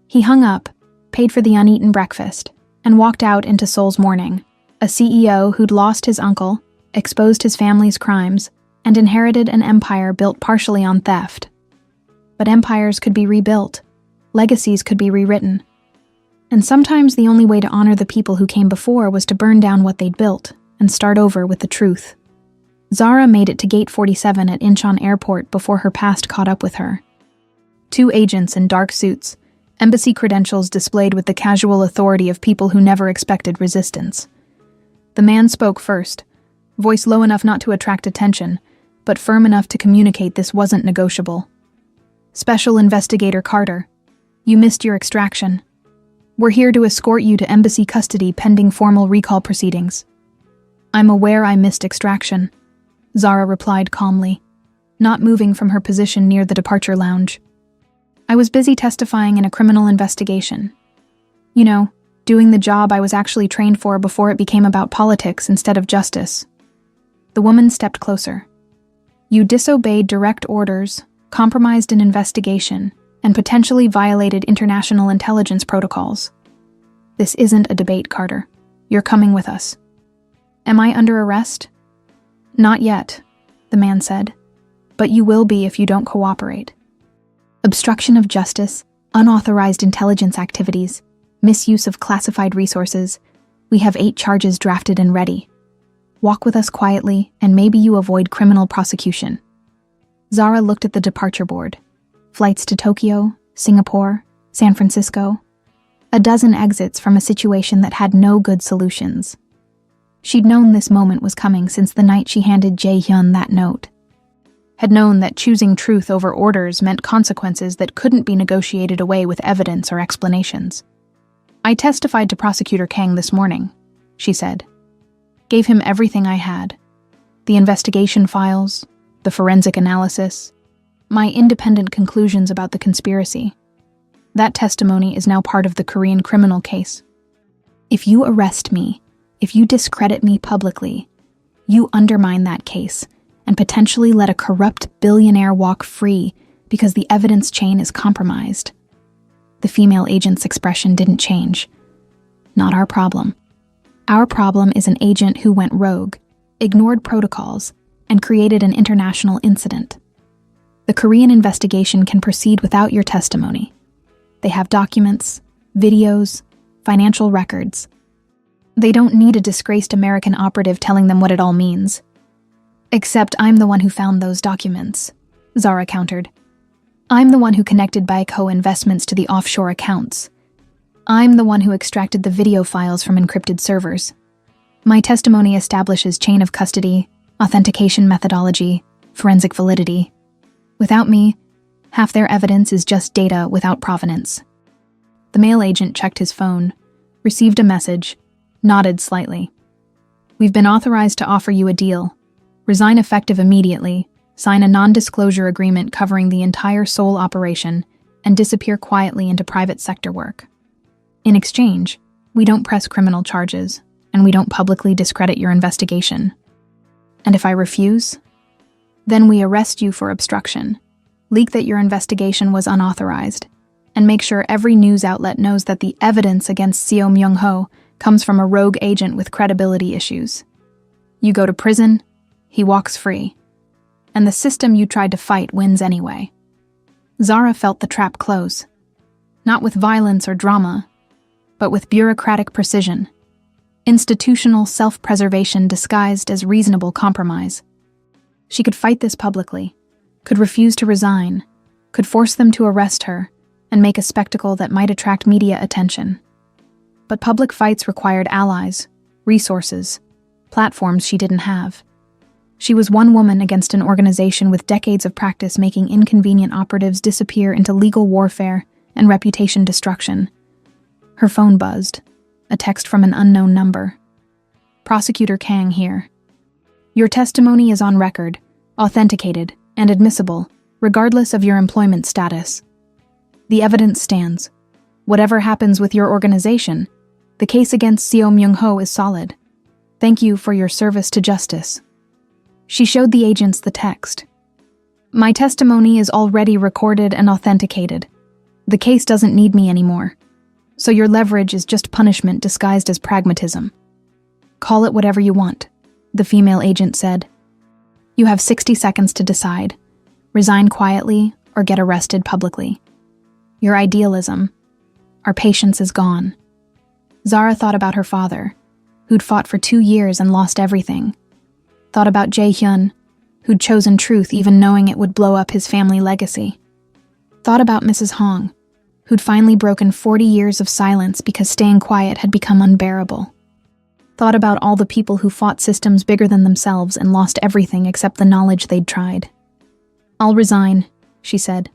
He hung up, paid for the uneaten breakfast, and walked out into Seoul's morning, a CEO who'd lost his uncle, exposed his family's crimes, and inherited an empire built partially on theft. But empires could be rebuilt, legacies could be rewritten. And sometimes the only way to honor the people who came before was to burn down what they'd built and start over with the truth. Zara made it to Gate 47 at Incheon Airport before her past caught up with her. 2 agents in dark suits, embassy credentials displayed with the casual authority of people who never expected resistance. The man spoke first, voice low enough not to attract attention, but firm enough to communicate this wasn't negotiable. "Special Investigator Carter, you missed your extraction. We're here to escort you to embassy custody pending formal recall proceedings." "I'm aware I missed extraction," Zara replied calmly, not moving from her position near the departure lounge. "I was busy testifying in a criminal investigation. You know, doing the job I was actually trained for before it became about politics instead of justice." The woman stepped closer. "You disobeyed direct orders, compromised an investigation, and potentially violated international intelligence protocols. This isn't a debate, Carter. You're coming with us." "Am I under arrest?" "Not yet," the man said, "but you will be if you don't cooperate. Obstruction of justice, unauthorized intelligence activities, misuse of classified resources. We have 8 charges drafted and ready. Walk with us quietly, and maybe you avoid criminal prosecution." Zara looked at the departure board. Flights to Tokyo, Singapore, San Francisco. A dozen exits from a situation that had no good solutions. She'd known this moment was coming since the night she handed Jae-hyun that note. Had known that choosing truth over orders meant consequences that couldn't be negotiated away with evidence or explanations. "I testified to Prosecutor Kang this morning," she said. "Gave him everything I had. The investigation files, the forensic analysis, my independent conclusions about the conspiracy. That testimony is now part of the Korean criminal case. If you arrest me, if you discredit me publicly, you undermine that case and potentially let a corrupt billionaire walk free because the evidence chain is compromised." The female agent's expression didn't change. "Not our problem. Our problem is an agent who went rogue, ignored protocols, and created an international incident. The Korean investigation can proceed without your testimony. They have documents, videos, financial records. They don't need a disgraced American operative telling them what it all means." "Except I'm the one who found those documents," Zara countered. "I'm the one who connected Baiko investments to the offshore accounts. I'm the one who extracted the video files from encrypted servers. My testimony establishes chain of custody, authentication methodology, forensic validity. Without me, half their evidence is just data without provenance." The male agent checked his phone, received a message, nodded slightly. "We've been authorized to offer you a deal. Resign effective immediately, sign a non-disclosure agreement covering the entire Seoul operation, and disappear quietly into private sector work. In exchange, we don't press criminal charges, and we don't publicly discredit your investigation. And if I refuse, then we arrest you for obstruction, leak that your investigation was unauthorized, and make sure every news outlet knows that the evidence against Seo Myung-ho comes from a rogue agent with credibility issues. You go to prison, he walks free. And the system you tried to fight wins anyway. Zara felt the trap close. Not with violence or drama, but with bureaucratic precision. Institutional self-preservation disguised as reasonable compromise. She could fight this publicly, could refuse to resign, could force them to arrest her, and make a spectacle that might attract media attention. But public fights required allies, resources, platforms she didn't have. She was one woman against an organization with decades of practice making inconvenient operatives disappear into legal warfare and reputation destruction. Her phone buzzed, a text from an unknown number. Prosecutor Kang here. Your testimony is on record, authenticated, and admissible, regardless of your employment status. The evidence stands. Whatever happens with your organization, the case against Seo Myung-ho is solid. Thank you for your service to justice. She showed the agents the text. My testimony is already recorded and authenticated. The case doesn't need me anymore. So your leverage is just punishment disguised as pragmatism. Call it whatever you want, the female agent said. You have 60 seconds to decide. Resign quietly or get arrested publicly. Your idealism. Our patience is gone. Zara thought about her father, who'd fought for 2 years and lost everything. Thought about Jae-hyun, who'd chosen truth even knowing it would blow up his family legacy. Thought about Mrs. Hong, who'd finally broken 40 years of silence because staying quiet had become unbearable. Thought about all the people who fought systems bigger than themselves and lost everything except the knowledge they'd tried. I'll resign, she said,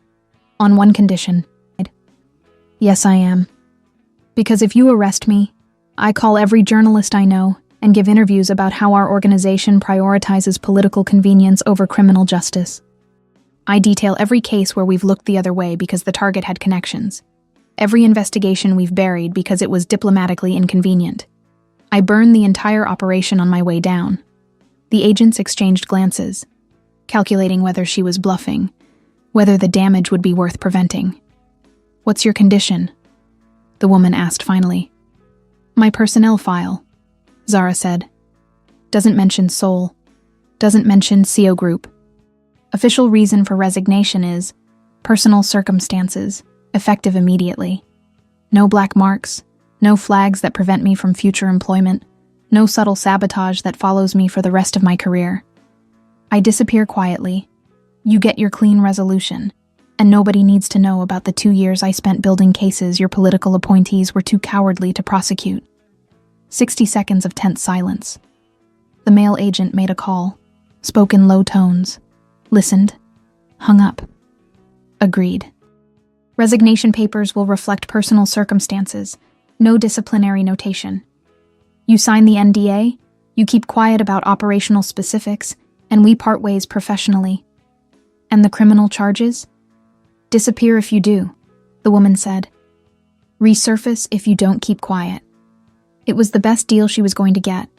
on one condition. Yes, I am. Because if you arrest me, I call every journalist I know and give interviews about how our organization prioritizes political convenience over criminal justice. I detail every case where we've looked the other way because the target had connections. Every investigation we've buried because it was diplomatically inconvenient. I burn the entire operation on my way down. The agents exchanged glances, calculating whether she was bluffing, whether the damage would be worth preventing. What's your condition? The woman asked finally. My personnel file, Zara said. Doesn't mention Seoul. Doesn't mention Seo Group. Official reason for resignation is personal circumstances, effective immediately. No black marks, no flags that prevent me from future employment, no subtle sabotage that follows me for the rest of my career. I disappear quietly. You get your clean resolution, and nobody needs to know about the 2 years I spent building cases your political appointees were too cowardly to prosecute. 60 seconds of tense silence. The male agent made a call, spoke in low tones, listened, hung up. Agreed. Resignation papers will reflect personal circumstances, no disciplinary notation. You sign the NDA, you keep quiet about operational specifics, and we part ways professionally. And the criminal charges? Disappear if you do, the woman said. Resurface if you don't keep quiet. It was the best deal she was going to get.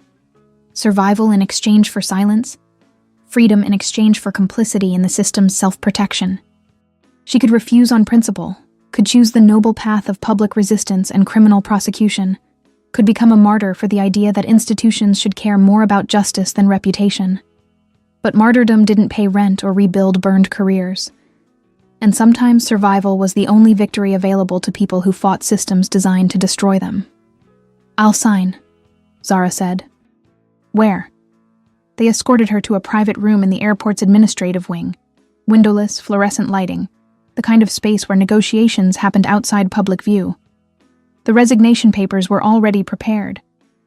Survival in exchange for silence. Freedom in exchange for complicity in the system's self-protection. She could refuse on principle, could choose the noble path of public resistance and criminal prosecution, could become a martyr for the idea that institutions should care more about justice than reputation. But martyrdom didn't pay rent or rebuild burned careers. And sometimes survival was the only victory available to people who fought systems designed to destroy them. I'll sign, Zara said. Where? They escorted her to a private room in the airport's administrative wing. Windowless, fluorescent lighting, the kind of space where negotiations happened outside public view. The resignation papers were already prepared,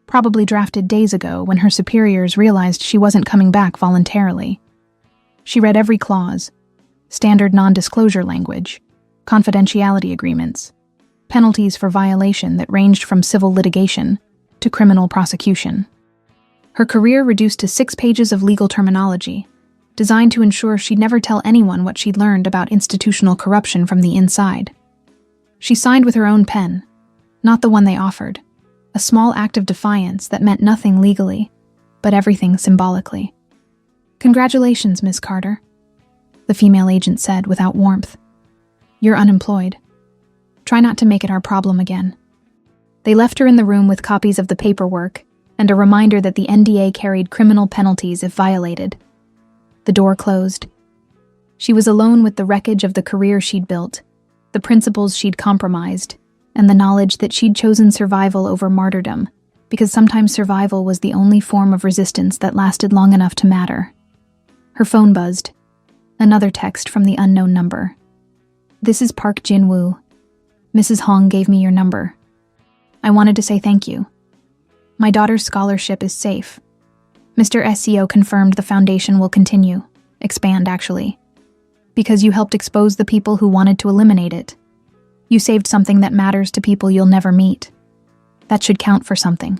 probably drafted days ago when her superiors realized she wasn't coming back voluntarily. She read every clause, standard non-disclosure language, confidentiality agreements, penalties for violation that ranged from civil litigation to criminal prosecution. Her career reduced to 6 pages of legal terminology, designed to ensure she'd never tell anyone what she'd learned about institutional corruption from the inside. She signed with her own pen, not the one they offered, a small act of defiance that meant nothing legally, but everything symbolically. Congratulations, Miss Carter, the female agent said without warmth. You're unemployed. Try not to make it our problem again." They left her in the room with copies of the paperwork and a reminder that the NDA carried criminal penalties if violated. The door closed. She was alone with the wreckage of the career she'd built, the principles she'd compromised, and the knowledge that she'd chosen survival over martyrdom, because sometimes survival was the only form of resistance that lasted long enough to matter. Her phone buzzed. Another text from the unknown number. "This is Park Jin-woo. Mrs. Hong gave me your number. I wanted to say thank you. My daughter's scholarship is safe. Mr. SEO confirmed the foundation will continue, expand actually, because you helped expose the people who wanted to eliminate it. You saved something that matters to people you'll never meet. That should count for something."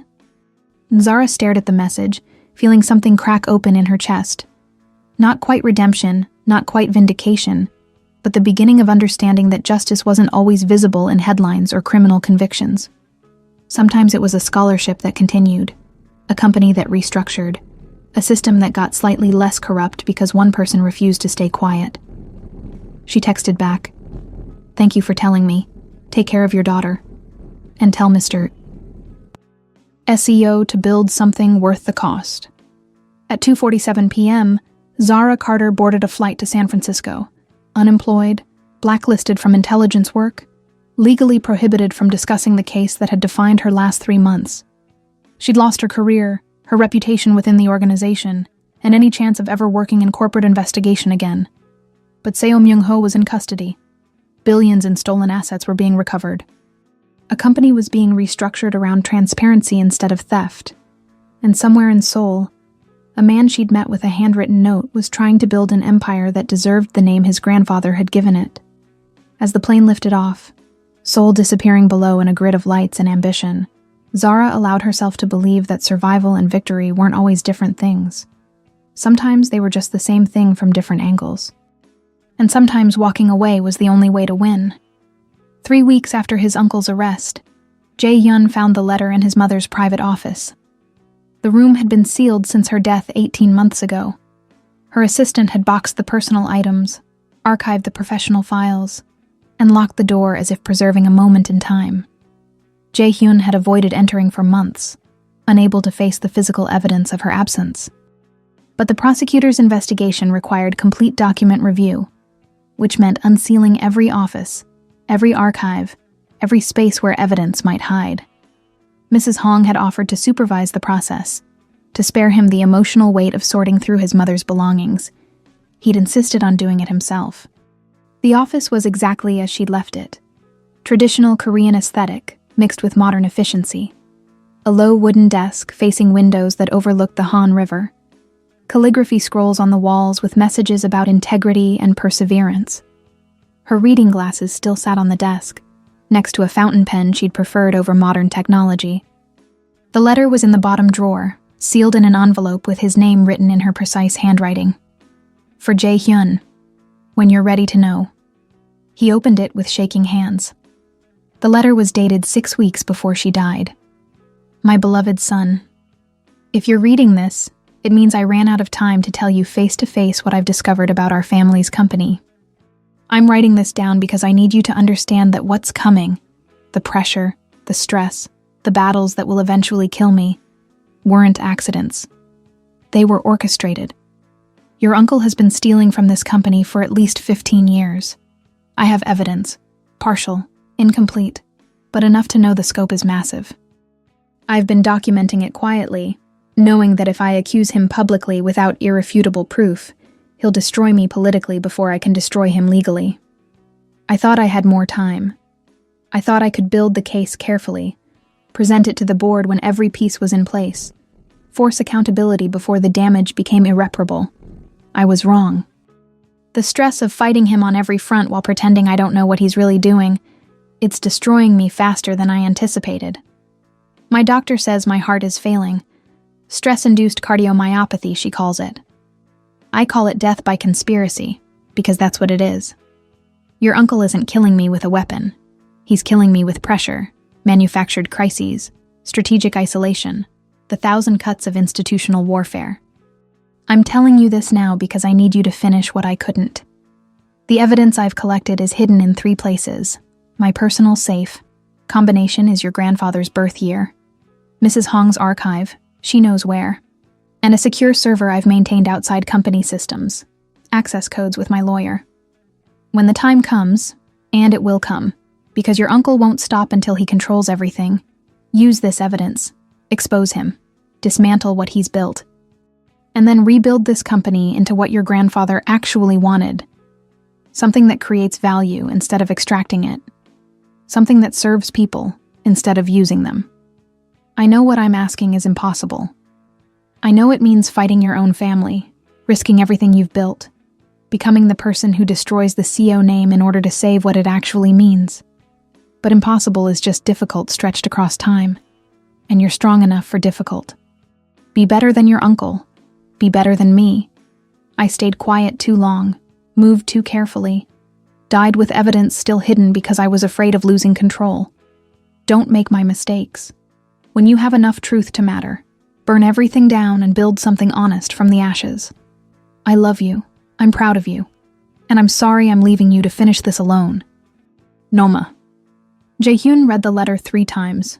Zara stared at the message, feeling something crack open in her chest. Not quite redemption, not quite vindication, but the beginning of understanding that justice wasn't always visible in headlines or criminal convictions. Sometimes it was a scholarship that continued, a company that restructured, a system that got slightly less corrupt because one person refused to stay quiet. She texted back, "Thank you for telling me. Take care of your daughter. And tell Mr. SEO to build something worth the cost." At 2:47 p.m., Zara Carter boarded a flight to San Francisco, unemployed, blacklisted from intelligence work, legally prohibited from discussing the case that had defined her last 3 months. She'd lost her career, her reputation within the organization, and any chance of ever working in corporate investigation again. But Seo Myung-ho was in custody. Billions in stolen assets were being recovered. A company was being restructured around transparency instead of theft. And somewhere in Seoul, a man she'd met with a handwritten note was trying to build an empire that deserved the name his grandfather had given it. As the plane lifted off, Seoul disappearing below in a grid of lights and ambition, Zara allowed herself to believe that survival and victory weren't always different things. Sometimes they were just the same thing from different angles. And sometimes walking away was the only way to win. 3 weeks after his uncle's arrest, Jae-hyun found the letter in his mother's private office. The room had been sealed since her death 18 months ago. Her assistant had boxed the personal items, archived the professional files, and locked the door as if preserving a moment in time. Jae-hyun had avoided entering for months, unable to face the physical evidence of her absence. But the prosecutor's investigation required complete document review, which meant unsealing every office, every archive, every space where evidence might hide. Mrs. Hong had offered to supervise the process, to spare him the emotional weight of sorting through his mother's belongings. He'd insisted on doing it himself. The office was exactly as she'd left it. Traditional Korean aesthetic, mixed with modern efficiency. A low wooden desk facing windows that overlooked the Han River. Calligraphy scrolls on the walls with messages about integrity and perseverance. Her reading glasses still sat on the desk, next to a fountain pen she'd preferred over modern technology. The letter was in the bottom drawer, sealed in an envelope with his name written in her precise handwriting. For Jae-hyun, when you're ready to know. He opened it with shaking hands. The letter was dated 6 weeks before she died. My beloved son, if you're reading this, it means I ran out of time to tell you face-to-face what I've discovered about our family's company. I'm writing this down because I need you to understand that what's coming, the pressure, the stress, the battles that will eventually kill me, weren't accidents. They were orchestrated. Your uncle has been stealing from this company for at least 15 years. I have evidence, partial, incomplete, but enough to know the scope is massive. I've been documenting it quietly, knowing that if I accuse him publicly without irrefutable proof, he'll destroy me politically before I can destroy him legally. I thought I had more time. I thought I could build the case carefully, present it to the board when every piece was in place, force accountability before the damage became irreparable. I was wrong. The stress of fighting him on every front while pretending I don't know what he's really doing, it's destroying me faster than I anticipated. My doctor says my heart is failing. Stress-induced cardiomyopathy, she calls it. I call it death by conspiracy, because that's what it is. Your uncle isn't killing me with a weapon. He's killing me with pressure, manufactured crises, strategic isolation, the 1,000 cuts of institutional warfare. I'm telling you this now because I need you to finish what I couldn't. The evidence I've collected is hidden in 3 places. My personal safe. Combination is your grandfather's birth year. Mrs. Hong's archive, she knows where. And a secure server I've maintained outside company systems. Access codes with my lawyer. When the time comes, and it will come, because your uncle won't stop until he controls everything, use this evidence, expose him, dismantle what he's built, and then rebuild this company into what your grandfather actually wanted. Something that creates value instead of extracting it. Something that serves people instead of using them. I know what I'm asking is impossible. I know it means fighting your own family, risking everything you've built, becoming the person who destroys the CO name in order to save what it actually means. But impossible is just difficult stretched across time, and you're strong enough for difficult. Be better than your uncle. Be better than me. I stayed quiet too long, moved too carefully, died with evidence still hidden because I was afraid of losing control. Don't make my mistakes. When you have enough truth to matter, burn everything down and build something honest from the ashes. I love you. I'm proud of you. And I'm sorry I'm leaving you to finish this alone. Noma. Jae-hyun read the letter 3 times,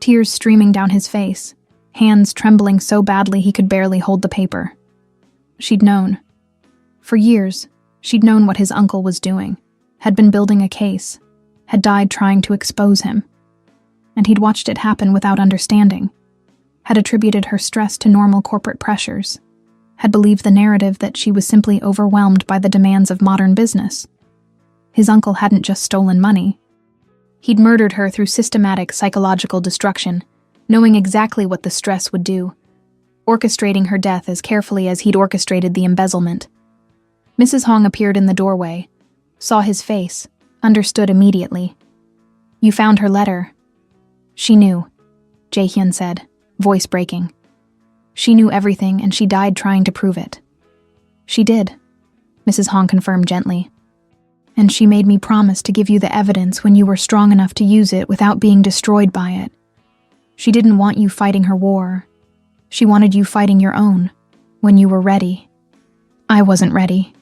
tears streaming down his face, hands trembling so badly he could barely hold the paper. She'd known. For years, she'd known what his uncle was doing, had been building a case, had died trying to expose him. And he'd watched it happen without understanding, had attributed her stress to normal corporate pressures, had believed the narrative that she was simply overwhelmed by the demands of modern business. His uncle hadn't just stolen money. He'd murdered her through systematic psychological destruction, knowing exactly what the stress would do, orchestrating her death as carefully as he'd orchestrated the embezzlement. Mrs. Hong appeared in the doorway, saw his face, understood immediately. You found her letter. She knew, Jae-hyun said, voice breaking. She knew everything and she died trying to prove it. She did, Mrs. Hong confirmed gently. And she made me promise to give you the evidence when you were strong enough to use it without being destroyed by it. She didn't want you fighting her war. She wanted you fighting your own, when you were ready. I wasn't ready,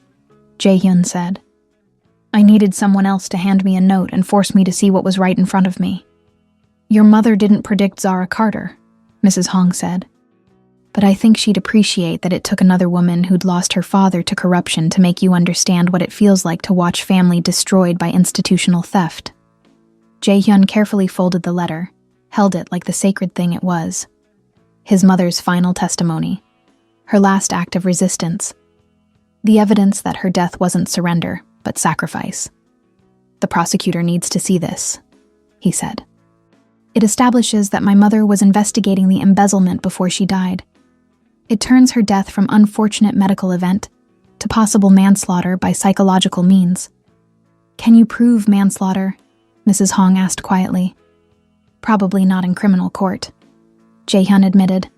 Jae-hyun said. I needed someone else to hand me a note and force me to see what was right in front of me. Your mother didn't predict Zara Carter, Mrs. Hong said. But I think she'd appreciate that it took another woman who'd lost her father to corruption to make you understand what it feels like to watch family destroyed by institutional theft. Jae-hyun carefully folded the letter, held it like the sacred thing it was. His mother's final testimony, her last act of resistance, the evidence that her death wasn't surrender, but sacrifice. The prosecutor needs to see this, he said. It establishes that my mother was investigating the embezzlement before she died. It turns her death from unfortunate medical event to possible manslaughter by psychological means. Can you prove manslaughter? Mrs. Hong asked quietly. Probably not in criminal court, Jae-hyun admitted.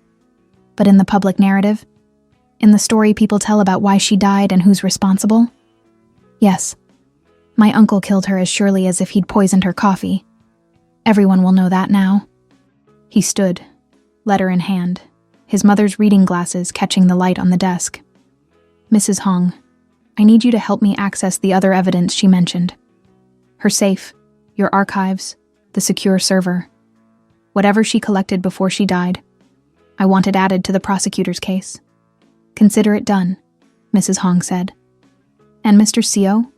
But in the public narrative? In the story people tell about why she died and who's responsible? Yes. My uncle killed her as surely as if he'd poisoned her coffee. Everyone will know that now. He stood, letter in hand, his mother's reading glasses catching the light on the desk. Mrs. Hong, I need you to help me access the other evidence she mentioned. Her safe, your archives, the secure server. Whatever she collected before she died. I want it added to the prosecutor's case. Consider it done, Mrs. Hong said. And Mr. Seo?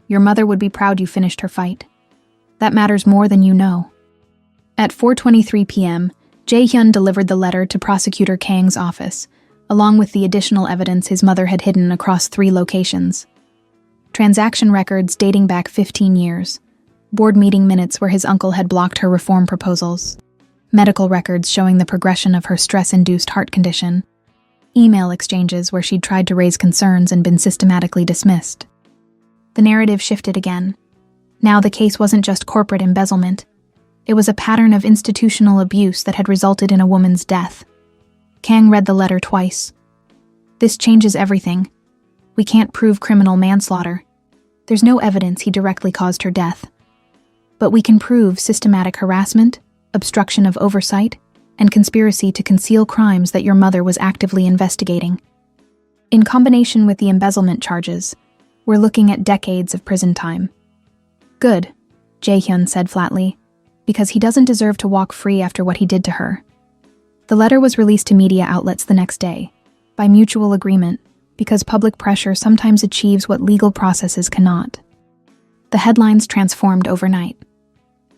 Your mother would be proud you finished her fight. That matters more than you know. At 4:23 p.m., Jae-hyun delivered the letter to Prosecutor Kang's office, along with the additional evidence his mother had hidden across 3 locations. Transaction records dating back 15 years, board meeting minutes where his uncle had blocked her reform proposals, medical records showing the progression of her stress-induced heart condition, email exchanges where she'd tried to raise concerns and been systematically dismissed. The narrative shifted again. Now the case wasn't just corporate embezzlement. It was a pattern of institutional abuse that had resulted in a woman's death. Kang read the letter twice. This changes everything. We can't prove criminal manslaughter. There's no evidence he directly caused her death. But we can prove systematic harassment, obstruction of oversight, and conspiracy to conceal crimes that your mother was actively investigating. In combination with the embezzlement charges, we're looking at decades of prison time. Good. Jae-hyun said flatly, because he doesn't deserve to walk free after what he did to her. The letter was released to media outlets the next day, by mutual agreement, because public pressure sometimes achieves what legal processes cannot. The headlines transformed overnight.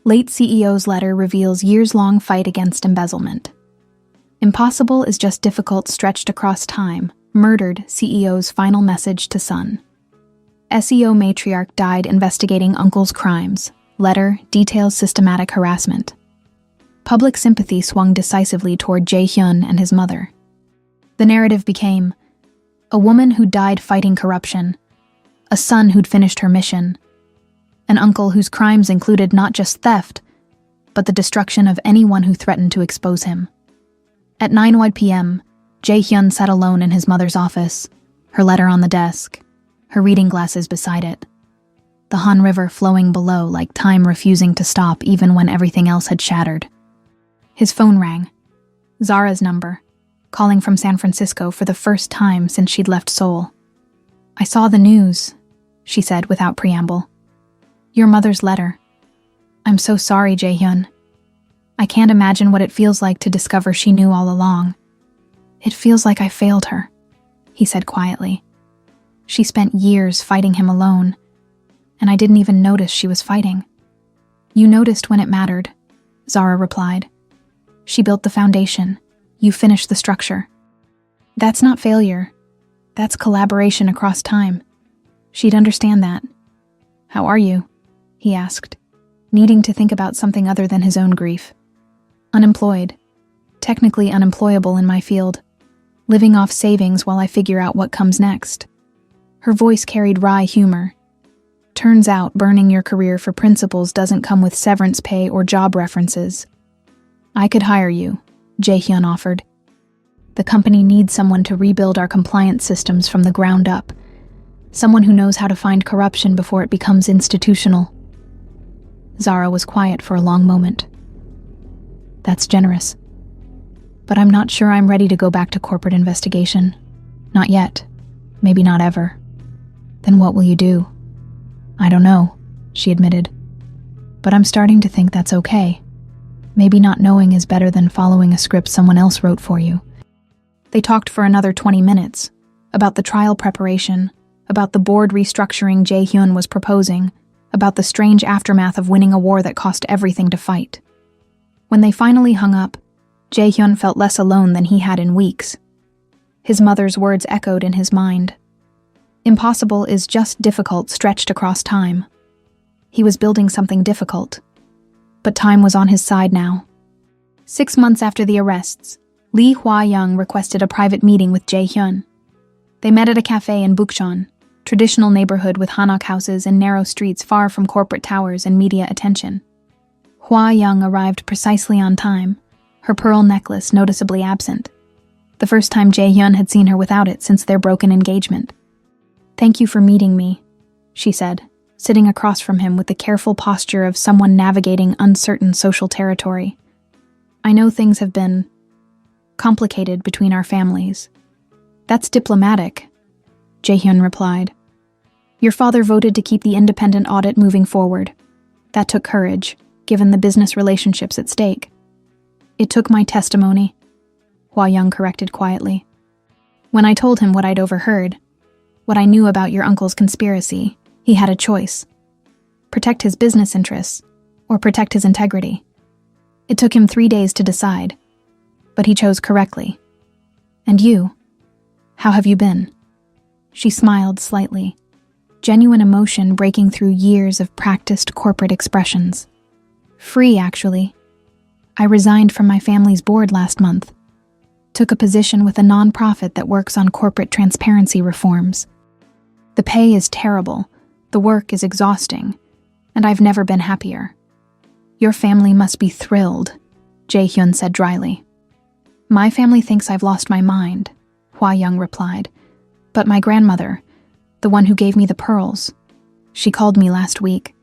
Late CEO's letter reveals years-long fight against embezzlement. Impossible is just difficult stretched across time, murdered CEO's final message to son. SEO matriarch died investigating uncle's crimes. Letter details systematic harassment. Public sympathy swung decisively toward Jae-hyun and his mother. The narrative became a woman who died fighting corruption, a son who'd finished her mission, an uncle whose crimes included not just theft, but the destruction of anyone who threatened to expose him. At 9 p.m., Jae-hyun sat alone in his mother's office, her letter on the desk, her reading glasses beside it. The Han River flowing below like time refusing to stop even when everything else had shattered. His phone rang. Zara's number, calling from San Francisco for the first time since she'd left Seoul. "I saw the news," she said without preamble. "Your mother's letter. I'm so sorry, Jae-hyun. I can't imagine what it feels like to discover she knew all along. It feels like I failed her," he said quietly. "She spent years fighting him alone, and I didn't even notice she was fighting." "You noticed when it mattered," Zara replied. "She built the foundation. You finished the structure. That's not failure. That's collaboration across time. She'd understand that." "How are you?" he asked, needing to think about something other than his own grief. "Unemployed. Technically unemployable in my field. Living off savings while I figure out what comes next." Her voice carried wry humor. "Turns out burning your career for principles doesn't come with severance pay or job references." "I could hire you," Jae-hyun offered. "The company needs someone to rebuild our compliance systems from the ground up. Someone who knows how to find corruption before it becomes institutional." Zara was quiet for a long moment. "That's generous. But I'm not sure I'm ready to go back to corporate investigation. Not yet. Maybe not ever." "Then what will you do?" "I don't know," she admitted. "But I'm starting to think that's okay. Maybe not knowing is better than following a script someone else wrote for you." They talked for another 20 minutes, about the trial preparation, about the board restructuring Jae-hyun was proposing, about the strange aftermath of winning a war that cost everything to fight. When they finally hung up, Jae-hyun felt less alone than he had in weeks. His mother's words echoed in his mind. Impossible is just difficult stretched across time. He was building something difficult. But time was on his side now. 6 months after the arrests, Lee Hwa-young requested a private meeting with Jae-hyun. They met at a cafe in Bukchon, traditional neighborhood with hanok houses and narrow streets far from corporate towers and media attention. Hwa-young arrived precisely on time, her pearl necklace noticeably absent. The first time Jae-hyun had seen her without it since their broken engagement. "Thank you for meeting me," she said, sitting across from him with the careful posture of someone navigating uncertain social territory. "I know things have been complicated between our families." "That's diplomatic," Jae-hyun replied. "Your father voted to keep the independent audit moving forward. That took courage, given the business relationships at stake." "It took my testimony," Hwa-young corrected quietly. "When I told him what I'd overheard, what I knew about your uncle's conspiracy, he had a choice. Protect his business interests, or protect his integrity. It took him 3 days to decide, but he chose correctly. And you? How have you been?" She smiled slightly, genuine emotion breaking through years of practiced corporate expressions. "Free, actually. I resigned from my family's board last month. Took a position with a nonprofit that works on corporate transparency reforms. The pay is terrible, the work is exhausting, and I've never been happier." "Your family must be thrilled," Jae-hyun said dryly. "My family thinks I've lost my mind," Hwa-young replied. "But my grandmother, the one who gave me the pearls, she called me last week.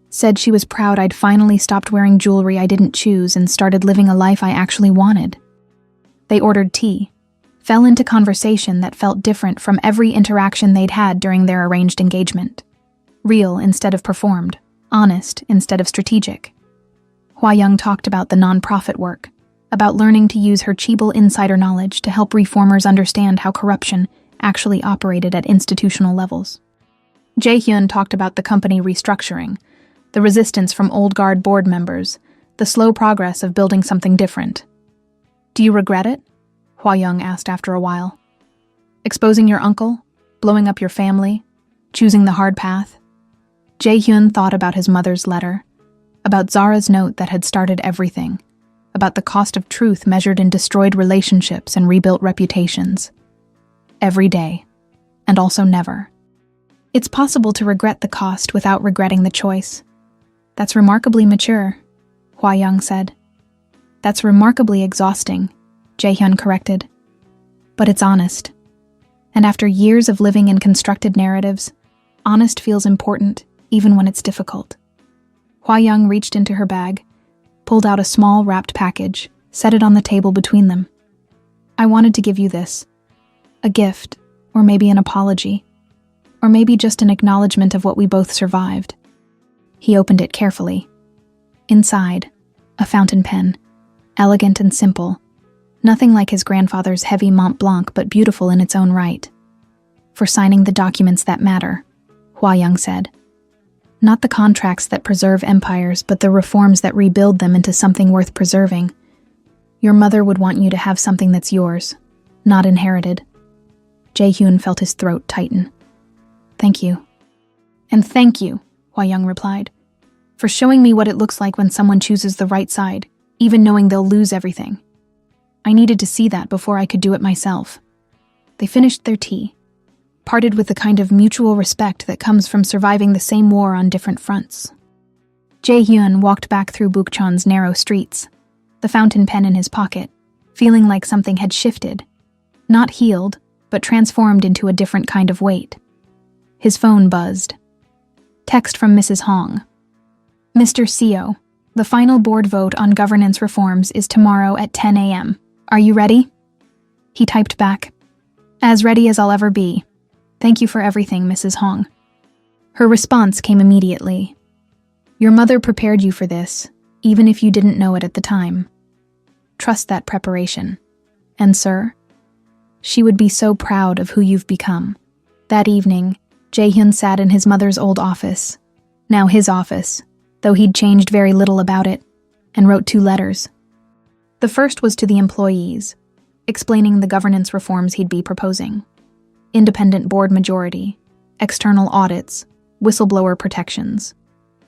Said she was proud I'd finally stopped wearing jewelry I didn't choose and started living a life I actually wanted." They ordered tea, fell into conversation that felt different from every interaction they'd had during their arranged engagement. Real instead of performed, honest instead of strategic. Hua Young talked about the nonprofit work, about learning to use her Chibal insider knowledge to help reformers understand how corruption actually operated at institutional levels. Jae-hyun talked about the company restructuring, the resistance from old guard board members, the slow progress of building something different. "Do you regret it?" Hua Young asked after a while. "Exposing your uncle? Blowing up your family? Choosing the hard path?" Jae-hyun thought about his mother's letter, about Zara's note that had started everything, about the cost of truth measured in destroyed relationships and rebuilt reputations. Every day, and also never. It's possible to regret the cost without regretting the choice. "That's remarkably mature," Hua Young said. "That's remarkably exhausting," Jae-hyun corrected. "But it's honest. And after years of living in constructed narratives, honest feels important, even when it's difficult." Hua Young reached into her bag, pulled out a small wrapped package, set it on the table between them. "I wanted to give you this. A gift, or maybe an apology, or maybe just an acknowledgement of what we both survived." He opened it carefully. Inside, a fountain pen, elegant and simple, nothing like his grandfather's heavy Mont Blanc, but beautiful in its own right. "For signing the documents that matter," Hua Young said. "Not the contracts that preserve empires, but the reforms that rebuild them into something worth preserving. Your mother would want you to have something that's yours, not inherited." Jae-hyun felt his throat tighten. "Thank you." "And thank you," Hua Young replied, "for showing me what it looks like when someone chooses the right side, even knowing they'll lose everything. I needed to see that before I could do it myself." They finished their tea, parted with the kind of mutual respect that comes from surviving the same war on different fronts. Jae-hyun walked back through Bukchon's narrow streets, the fountain pen in his pocket, feeling like something had shifted, not healed, but transformed into a different kind of weight. His phone buzzed. Text from Mrs. Hong. "Mr. CEO, the final board vote on governance reforms is tomorrow at 10 a.m. Are you ready?" He typed back, "As ready as I'll ever be. Thank you for everything, Mrs. Hong." Her response came immediately. "Your mother prepared you for this, even if you didn't know it at the time. Trust that preparation. And sir, she would be so proud of who you've become." That evening, Jae-hyun sat in his mother's old office, now his office, though he'd changed very little about it, and wrote 2 letters. The first was to the employees, explaining the governance reforms he'd be proposing. Independent board majority, external audits, whistleblower protections,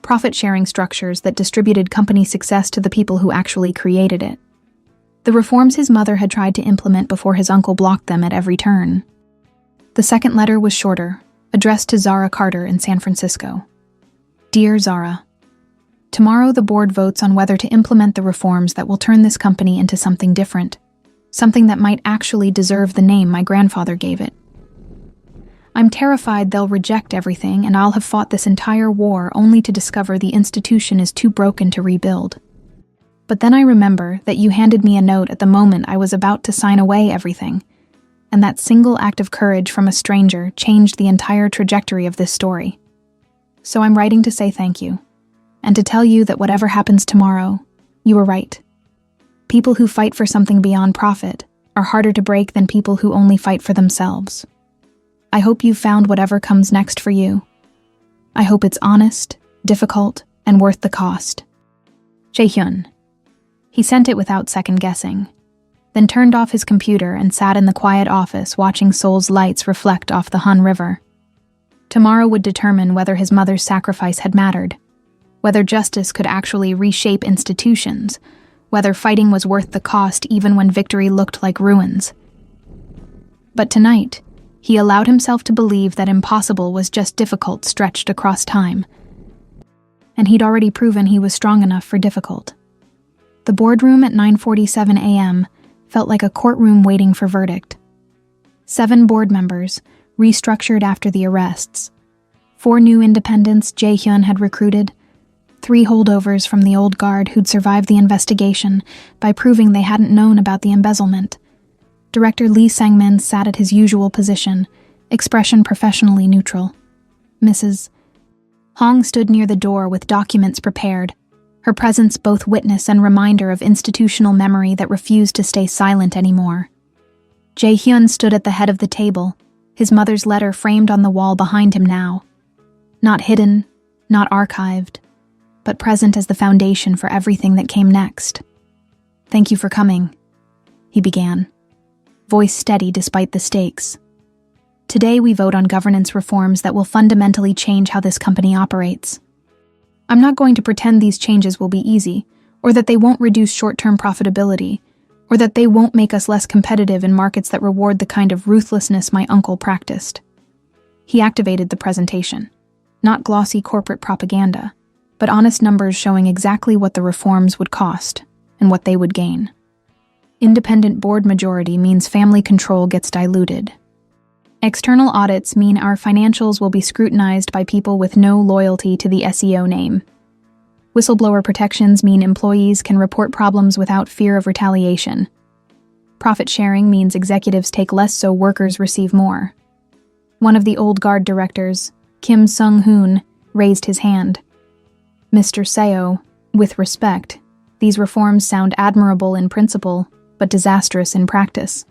profit-sharing structures that distributed company success to the people who actually created it. The reforms his mother had tried to implement before his uncle blocked them at every turn. The second letter was shorter, addressed to Zara Carter in San Francisco. "Dear Zara, tomorrow the board votes on whether to implement the reforms that will turn this company into something different, something that might actually deserve the name my grandfather gave it. I'm terrified they'll reject everything and I'll have fought this entire war only to discover the institution is too broken to rebuild. But then I remember that you handed me a note at the moment I was about to sign away everything, and that single act of courage from a stranger changed the entire trajectory of this story. So I'm writing to say thank you, and to tell you that whatever happens tomorrow, you were right. People who fight for something beyond profit are harder to break than people who only fight for themselves. I hope you've found whatever comes next for you. I hope it's honest, difficult, and worth the cost. Jae-hyun." He sent it without second-guessing, then turned off his computer and sat in the quiet office watching Seoul's lights reflect off the Han River. Tomorrow would determine whether his mother's sacrifice had mattered, whether justice could actually reshape institutions, whether fighting was worth the cost even when victory looked like ruins. But tonight, he allowed himself to believe that impossible was just difficult stretched across time. And he'd already proven he was strong enough for difficult. The boardroom at 9:47 a.m. felt like a courtroom waiting for verdict. 7 board members, restructured after the arrests. 4 new independents Jae-hyun had recruited. 3 holdovers from the old guard who'd survived the investigation by proving they hadn't known about the embezzlement. Director Lee Sang-min sat at his usual position, expression professionally neutral. Mrs. Hong stood near the door with documents prepared, her presence both witness and reminder of institutional memory that refused to stay silent anymore. Jae-hyun stood at the head of the table, his mother's letter framed on the wall behind him now. Not hidden, not archived, but present as the foundation for everything that came next. "Thank you for coming," he began, voice steady despite the stakes. "Today we vote on governance reforms that will fundamentally change how this company operates. I'm not going to pretend these changes will be easy, or that they won't reduce short-term profitability, or that they won't make us less competitive in markets that reward the kind of ruthlessness my uncle practiced." He activated the presentation. Not glossy corporate propaganda, but honest numbers showing exactly what the reforms would cost and what they would gain. Independent board majority means family control gets diluted. External audits mean our financials will be scrutinized by people with no loyalty to the SEO name. Whistleblower protections mean employees can report problems without fear of retaliation. Profit sharing means executives take less so workers receive more. One of the old guard directors, Kim Sung-hoon, raised his hand. "Mr. Seo, with respect, these reforms sound admirable in principle, but disastrous in practice.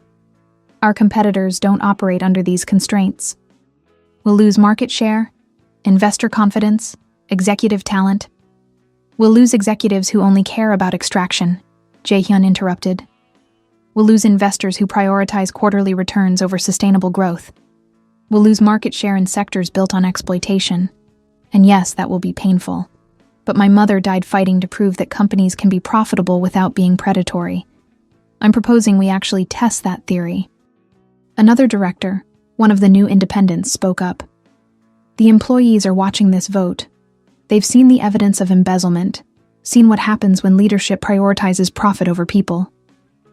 Our competitors don't operate under these constraints. We'll lose market share, investor confidence, executive talent. We'll lose executives who only care about extraction," Jae-hyun interrupted. "We'll lose investors who prioritize quarterly returns over sustainable growth. We'll lose market share in sectors built on exploitation. And yes, that will be painful. But my mother died fighting to prove that companies can be profitable without being predatory. I'm proposing we actually test that theory." Another director, one of the new independents, spoke up. "The employees are watching this vote. They've seen the evidence of embezzlement, seen what happens when leadership prioritizes profit over people.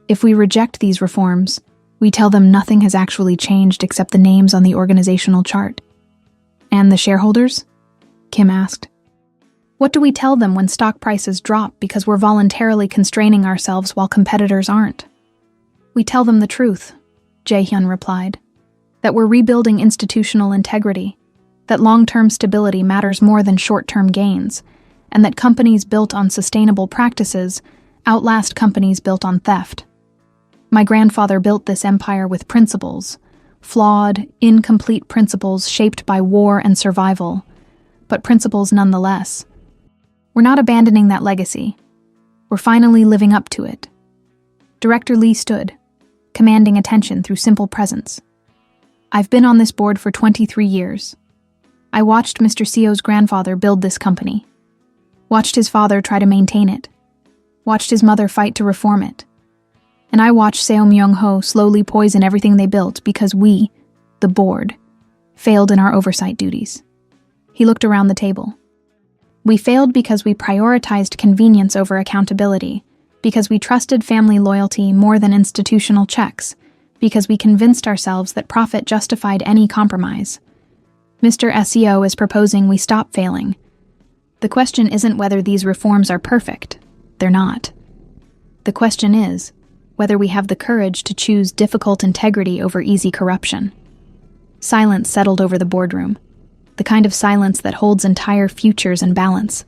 If we reject these reforms, we tell them nothing has actually changed except the names on the organizational chart." "And the shareholders?" Kim asked. "What do we tell them when stock prices drop because we're voluntarily constraining ourselves while competitors aren't?" "We tell them the truth," Jae-hyun replied, "that we're rebuilding institutional integrity, that long-term stability matters more than short-term gains, and that companies built on sustainable practices outlast companies built on theft. My grandfather built this empire with principles, flawed, incomplete principles shaped by war and survival, but principles nonetheless. We're not abandoning that legacy. We're finally living up to it." Director Lee stood, commanding attention through simple presence. "I've been on this board for 23 years. I watched Mr. Seo's grandfather build this company, watched his father try to maintain it, watched his mother fight to reform it. And I watched Seo Myung-ho slowly poison everything they built because we, the board, failed in our oversight duties." He looked around the table. "We failed because we prioritized convenience over accountability, because we trusted family loyalty more than institutional checks, because we convinced ourselves that profit justified any compromise. Mr. SEO is proposing we stop failing. The question isn't whether these reforms are perfect. They're not. The question is whether we have the courage to choose difficult integrity over easy corruption." Silence settled over the boardroom, the kind of silence that holds entire futures in balance.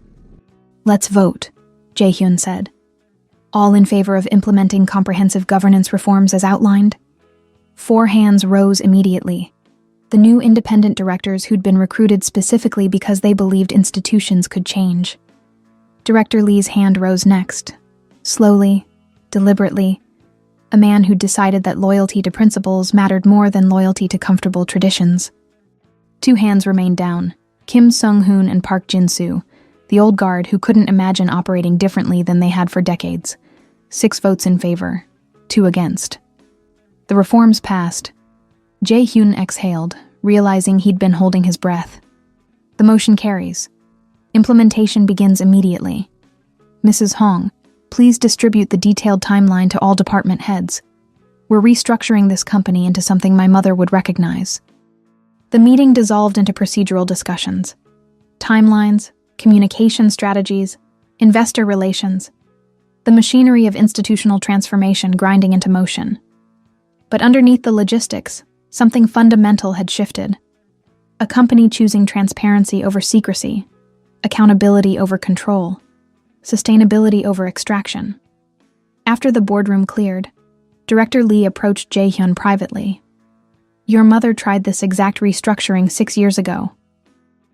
"Let's vote," Jae-hyun said. "All in favor of implementing comprehensive governance reforms as outlined?" 4 hands rose immediately. The new independent directors who'd been recruited specifically because they believed institutions could change. Director Lee's hand rose next, slowly, deliberately, a man who'd decided that loyalty to principles mattered more than loyalty to comfortable traditions. 2 hands remained down, Kim Sung-hoon and Park Jin-soo, the old guard who couldn't imagine operating differently than they had for decades. 6 votes in favor, 2 against. The reforms passed. Jae-hyun exhaled, realizing he'd been holding his breath. The motion carries. Implementation begins immediately. Mrs. Hong, please distribute the detailed timeline to all department heads. We're restructuring this company into something my mother would recognize. The meeting dissolved into procedural discussions. Timelines, communication strategies, investor relations. The machinery of institutional transformation grinding into motion. But underneath the logistics, something fundamental had shifted. A company choosing transparency over secrecy, accountability over control, sustainability over extraction. After the boardroom cleared, Director Lee approached Jae-hyun privately. "Your mother tried this exact restructuring 6 years ago.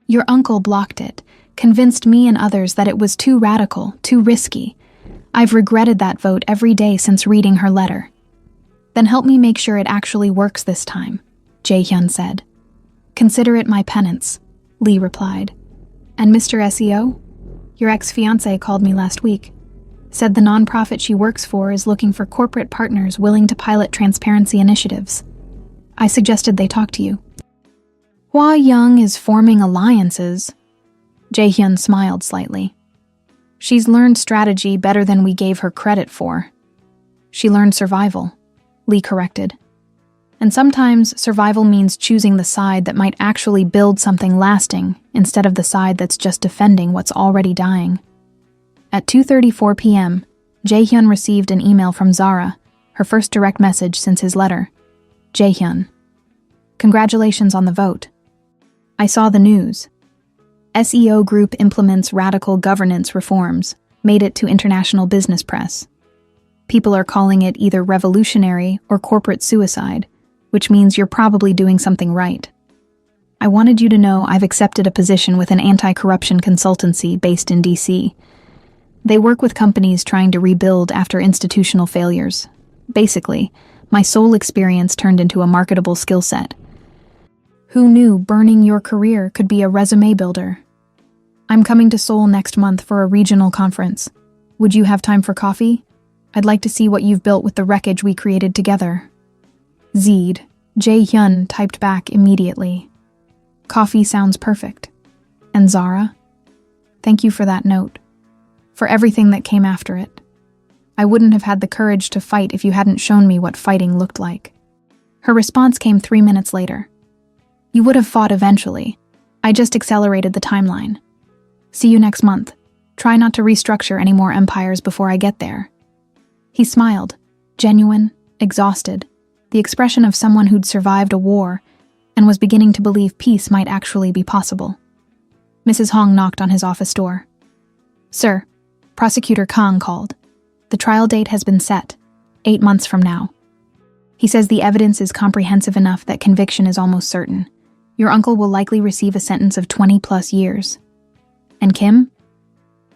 Your uncle blocked it, convinced me and others that it was too radical, too risky. I've regretted that vote every day since reading her letter." "Then help me make sure it actually works this time," Jae-hyun said. "Consider it my penance," Lee replied. "And Mr. SEO? Your ex-fiancé called me last week. Said the nonprofit she works for is looking for corporate partners willing to pilot transparency initiatives. I suggested they talk to you." "Hwa Young is forming alliances." Jae-hyun smiled slightly. "She's learned strategy better than we gave her credit for." "She learned survival," Lee corrected. "And sometimes survival means choosing the side that might actually build something lasting instead of the side that's just defending what's already dying." At 2:34 p.m., Jae-hyun received an email from Zara, her first direct message since his letter. "Jae-hyun, congratulations on the vote. I saw the news. SEO Group implements radical governance reforms, made it to international business press. People are calling it either revolutionary or corporate suicide, which means you're probably doing something right. I wanted you to know I've accepted a position with an anti-corruption consultancy based in DC. They work with companies trying to rebuild after institutional failures. Basically, my sole experience turned into a marketable skill set. Who knew burning your career could be a resume builder? I'm coming to Seoul next month for a regional conference. Would you have time for coffee? I'd like to see what you've built with the wreckage we created together." Z'd, Jae-hyun typed back immediately. "Coffee sounds perfect. And Zara? Thank you for that note. For everything that came after it. I wouldn't have had the courage to fight if you hadn't shown me what fighting looked like." Her response came 3 minutes later. "You would have fought eventually. I just accelerated the timeline. See you next month. Try not to restructure any more empires before I get there." He smiled, genuine, exhausted, the expression of someone who'd survived a war and was beginning to believe peace might actually be possible. Mrs. Hong knocked on his office door. "Sir, Prosecutor Kang called. The trial date has been set, 8 months from now. He says the evidence is comprehensive enough that conviction is almost certain. Your uncle will likely receive a sentence of 20+ years. And Kim?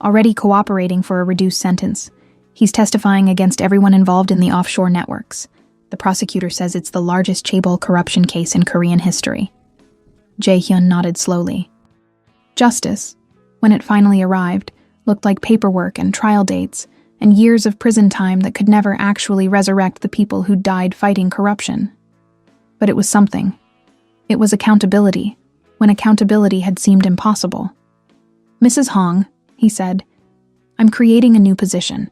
Already cooperating for a reduced sentence. He's testifying against everyone involved in the offshore networks. The prosecutor says it's the largest chaebol corruption case in Korean history." Jae-hyun nodded slowly. Justice, when it finally arrived, looked like paperwork and trial dates and years of prison time that could never actually resurrect the people who died fighting corruption. But it was something. It was accountability, when accountability had seemed impossible. "Mrs. Hong," he said, "I'm creating a new position,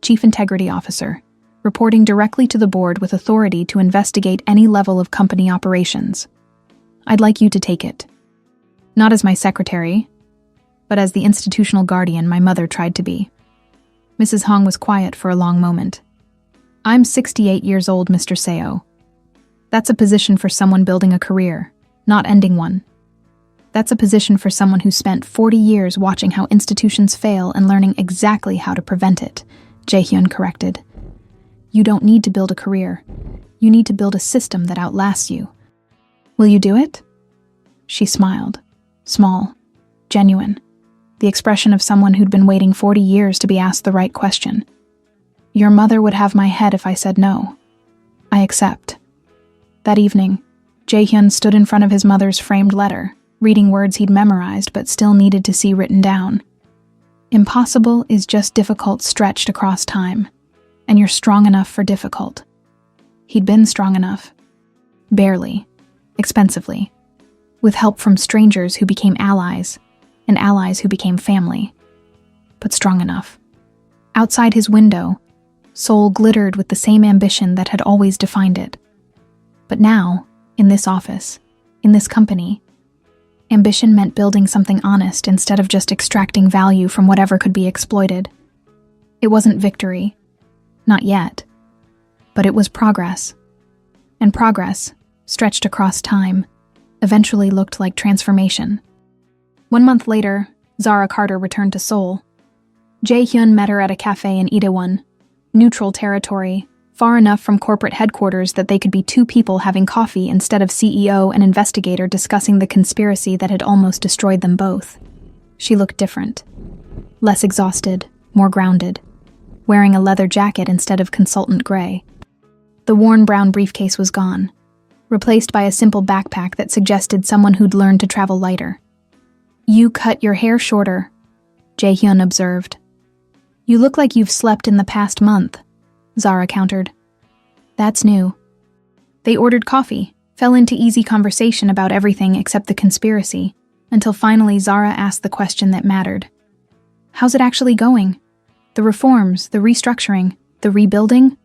Chief Integrity Officer, reporting directly to the board with authority to investigate any level of company operations. I'd like you to take it. Not as my secretary, but as the institutional guardian my mother tried to be." Mrs. Hong was quiet for a long moment. "I'm 68 years old, Mr. Seo. That's a position for someone building a career, not ending one. That's a position for someone who spent 40 years watching how institutions fail and learning exactly how to prevent it," Jae-hyun corrected. "You don't need to build a career. You need to build a system that outlasts you. Will you do it?" She smiled, small, genuine, the expression of someone who'd been waiting 40 years to be asked the right question. "Your mother would have my head if I said no. I accept." That evening, Jae-hyun stood in front of his mother's framed letter, reading words he'd memorized but still needed to see written down. "Impossible is just difficult stretched across time, and you're strong enough for difficult." He'd been strong enough. Barely. Expensively. With help from strangers who became allies, and allies who became family. But strong enough. Outside his window, Seoul glittered with the same ambition that had always defined it. But now, in this office, in this company, ambition meant building something honest instead of just extracting value from whatever could be exploited. It wasn't victory. Not yet. But it was progress. And progress, stretched across time, eventually looked like transformation. 1 month later, Zara Carter returned to Seoul. Jae-hyun met her at a cafe in Itaewon, neutral territory, far enough from corporate headquarters that they could be two people having coffee instead of CEO and investigator discussing the conspiracy that had almost destroyed them both. She looked different. Less exhausted, more grounded, wearing a leather jacket instead of consultant gray. The worn brown briefcase was gone, replaced by a simple backpack that suggested someone who'd learned to travel lighter. "You cut your hair shorter," Jae-hyun observed. "You look like you've slept in the past month," Zara countered. "That's new." They ordered coffee, fell into easy conversation about everything except the conspiracy, until finally Zara asked the question that mattered. "How's it actually going? The reforms, the restructuring, the rebuilding?"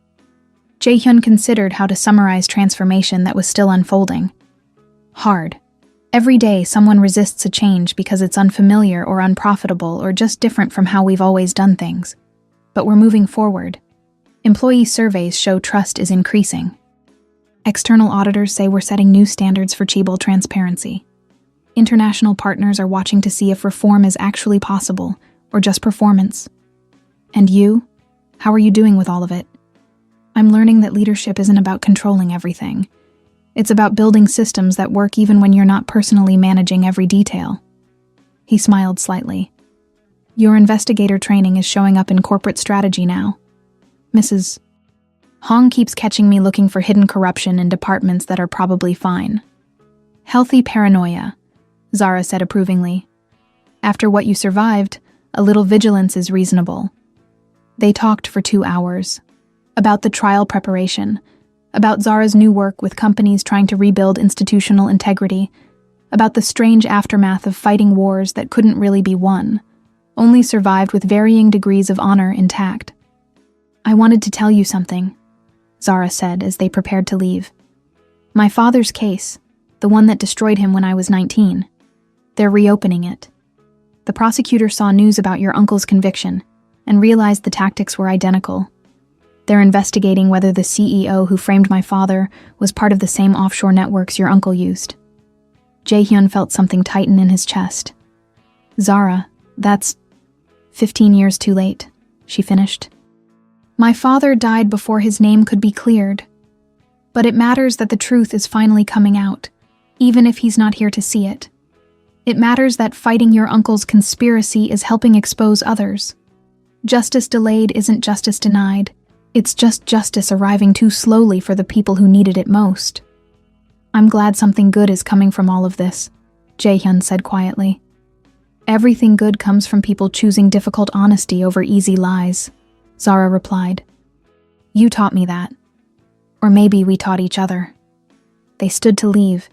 Jae-hyun considered how to summarize transformation that was still unfolding. Hard. Every day someone resists a change because it's unfamiliar or unprofitable or just different from how we've always done things. But we're moving forward. Employee surveys show trust is increasing. External auditors say we're setting new standards for Chaebol transparency. International partners are watching to see if reform is actually possible or just performance. And you? How are you doing with all of it? I'm learning that leadership isn't about controlling everything. It's about building systems that work even when you're not personally managing every detail. He smiled slightly. Your investigator training is showing up in corporate strategy now. Mrs. Hong keeps catching me looking for hidden corruption in departments that are probably fine. Healthy paranoia, Zara said approvingly. After what you survived, a little vigilance is reasonable. They talked for 2 hours. About the trial preparation, about Zara's new work with companies trying to rebuild institutional integrity, about the strange aftermath of fighting wars that couldn't really be won, only survived with varying degrees of honor intact. I wanted to tell you something, Zara said as they prepared to leave. My father's case, the one that destroyed him when I was 19, they're reopening it. The prosecutor saw news about your uncle's conviction and realized the tactics were identical. They're investigating whether the CEO who framed my father was part of the same offshore networks your uncle used. Jae-hyun felt something tighten in his chest. Zara, that's 15 years too late, she finished. My father died before his name could be cleared. But it matters that the truth is finally coming out, even if he's not here to see it. It matters that fighting your uncle's conspiracy is helping expose others. Justice delayed isn't justice denied. It's just justice arriving too slowly for the people who needed it most. I'm glad something good is coming from all of this, Jae-hyun said quietly. Everything good comes from people choosing difficult honesty over easy lies, Zara replied. You taught me that. Or maybe we taught each other. They stood to leave,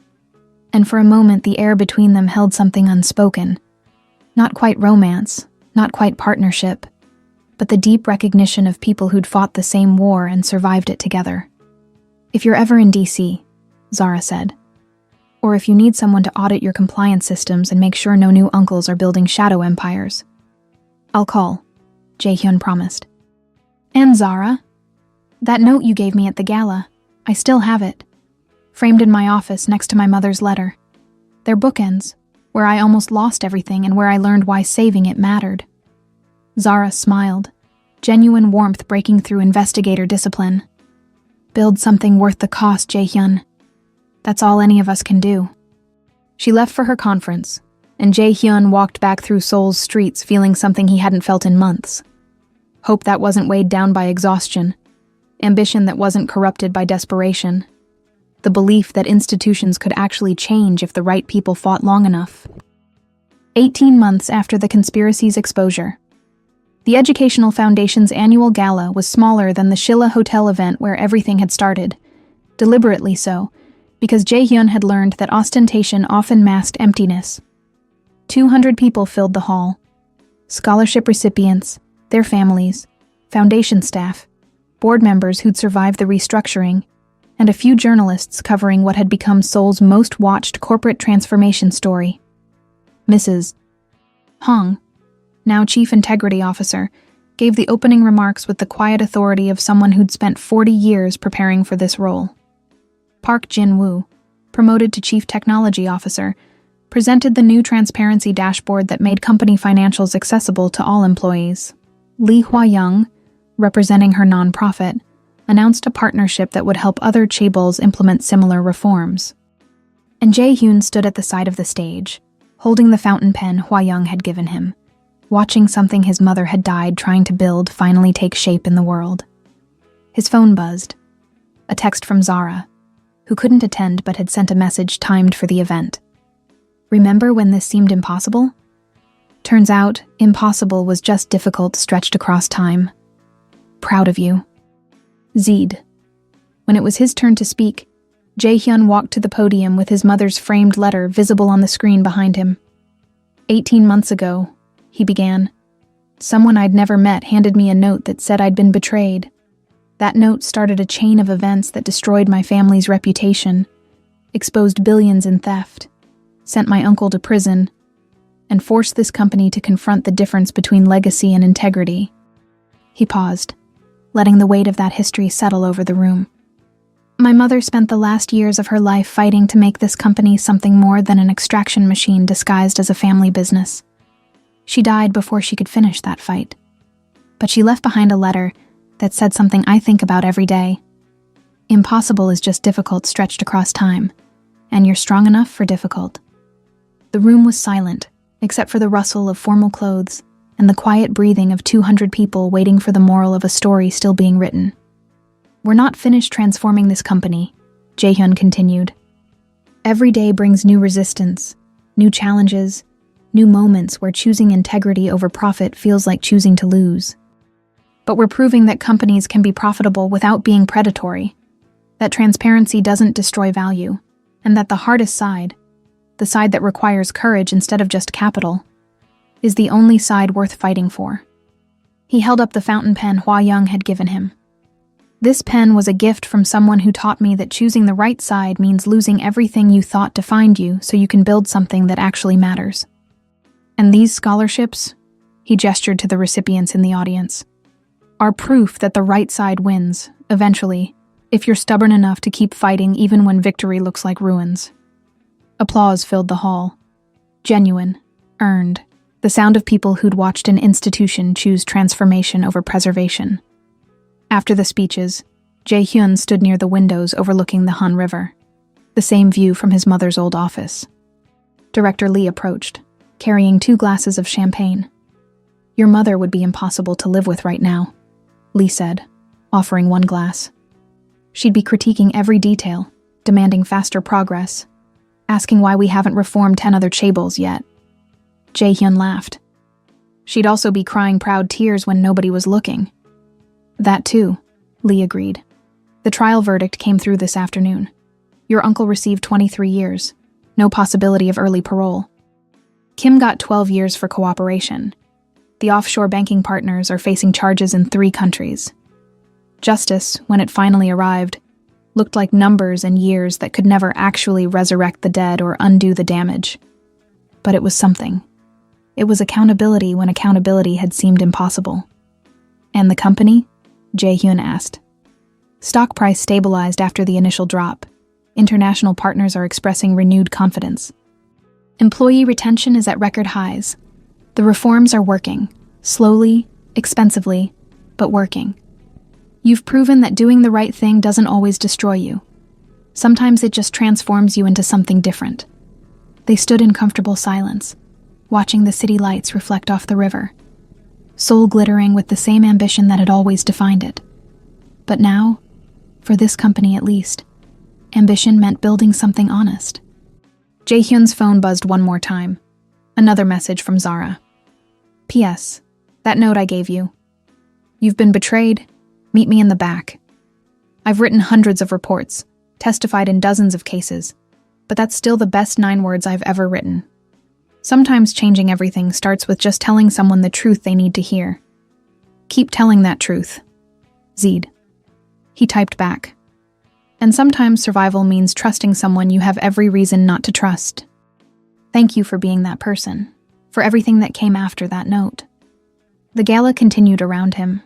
and for a moment the air between them held something unspoken. Not quite romance, not quite partnership, but the deep recognition of people who'd fought the same war and survived it together. If you're ever in DC, Zara said, or if you need someone to audit your compliance systems and make sure no new uncles are building shadow empires, I'll call, Jae-hyun promised. And Zara? That note you gave me at the gala, I still have it, framed in my office next to my mother's letter. They're bookends, where I almost lost everything and where I learned why saving it mattered. Zara smiled, genuine warmth breaking through investigator discipline. Build something worth the cost, Jae-hyun. That's all any of us can do. She left for her conference, and Jae-hyun walked back through Seoul's streets feeling something he hadn't felt in months. Hope that wasn't weighed down by exhaustion, ambition that wasn't corrupted by desperation, the belief that institutions could actually change if the right people fought long enough. 18 months after the conspiracy's exposure, the Educational Foundation's annual gala was smaller than the Shilla Hotel event where everything had started, deliberately so, because Jae-hyun had learned that ostentation often masked emptiness. 200 people filled the hall. Scholarship recipients, their families, foundation staff, board members who'd survived the restructuring, and a few journalists covering what had become Seoul's most watched corporate transformation story. Mrs. Hong, now Chief Integrity Officer, gave the opening remarks with the quiet authority of someone who'd spent 40 years preparing for this role. Park Jin-woo, promoted to Chief Technology Officer, presented the new transparency dashboard that made company financials accessible to all employees. Li Huayang, representing her nonprofit, announced a partnership that would help other chaebols implement similar reforms. And Jae-hyun stood at the side of the stage, holding the fountain pen Huayang had given him, watching something his mother had died trying to build finally take shape in the world. His phone buzzed. A text from Zara, who couldn't attend but had sent a message timed for the event. Remember when this seemed impossible? Turns out, impossible was just difficult stretched across time. Proud of you. Zed. When it was his turn to speak, Jae-hyun walked to the podium with his mother's framed letter visible on the screen behind him. 18 months ago, he began. Someone I'd never met handed me a note that said I'd been betrayed. That note started a chain of events that destroyed my family's reputation, exposed billions in theft, sent my uncle to prison, and forced this company to confront the difference between legacy and integrity. He paused, letting the weight of that history settle over the room. My mother spent the last years of her life fighting to make this company something more than an extraction machine disguised as a family business. She died before she could finish that fight. But she left behind a letter that said something I think about every day. Impossible is just difficult stretched across time, and you're strong enough for difficult. The room was silent, except for the rustle of formal clothes and the quiet breathing of 200 people waiting for the moral of a story still being written. We're not finished transforming this company, Jae-hyun continued. Every day brings new resistance, new challenges, new moments where choosing integrity over profit feels like choosing to lose. But we're proving that companies can be profitable without being predatory, that transparency doesn't destroy value, and that the hardest side, the side that requires courage instead of just capital, is the only side worth fighting for. He held up the fountain pen Huayang had given him. This pen was a gift from someone who taught me that choosing the right side means losing everything you thought defined you so you can build something that actually matters. And these scholarships, he gestured to the recipients in the audience, are proof that the right side wins, eventually, if you're stubborn enough to keep fighting even when victory looks like ruins. Applause filled the hall. Genuine, earned, the sound of people who'd watched an institution choose transformation over preservation. After the speeches, Jae-hyun stood near the windows overlooking the Han River, the same view from his mother's old office. Director Lee approached, carrying 2 glasses of champagne. Your mother would be impossible to live with right now, Lee said, offering 1 glass. She'd be critiquing every detail, demanding faster progress, asking why we haven't reformed 10 other chaebols yet. Jae-hyun laughed. She'd also be crying proud tears when nobody was looking. That too, Lee agreed. The trial verdict came through this afternoon. Your uncle received 23 years, no possibility of early parole. Kim got 12 years for cooperation. The offshore banking partners are facing charges in 3 countries. Justice, when it finally arrived, looked like numbers and years that could never actually resurrect the dead or undo the damage. But it was something. It was accountability when accountability had seemed impossible. And the company? Jae-hyun asked. Stock price stabilized after the initial drop. International partners are expressing renewed confidence. Employee retention is at record highs. The reforms are working, slowly, expensively, but working. You've proven that doing the right thing doesn't always destroy you. Sometimes it just transforms you into something different. They stood in comfortable silence, watching the city lights reflect off the river, soul glittering with the same ambition that had always defined it. But now, for this company at least, ambition meant building something honest. Jae-hyun's phone buzzed one more time. Another message from Zara. P.S. That note I gave you. You've been betrayed. Meet me in the back. I've written hundreds of reports, testified in dozens of cases, but that's still the best 9 words I've ever written. Sometimes changing everything starts with just telling someone the truth they need to hear. Keep telling that truth. Zed. He typed back. And sometimes survival means trusting someone you have every reason not to trust. Thank you for being that person, for everything that came after that note. The gala continued around him.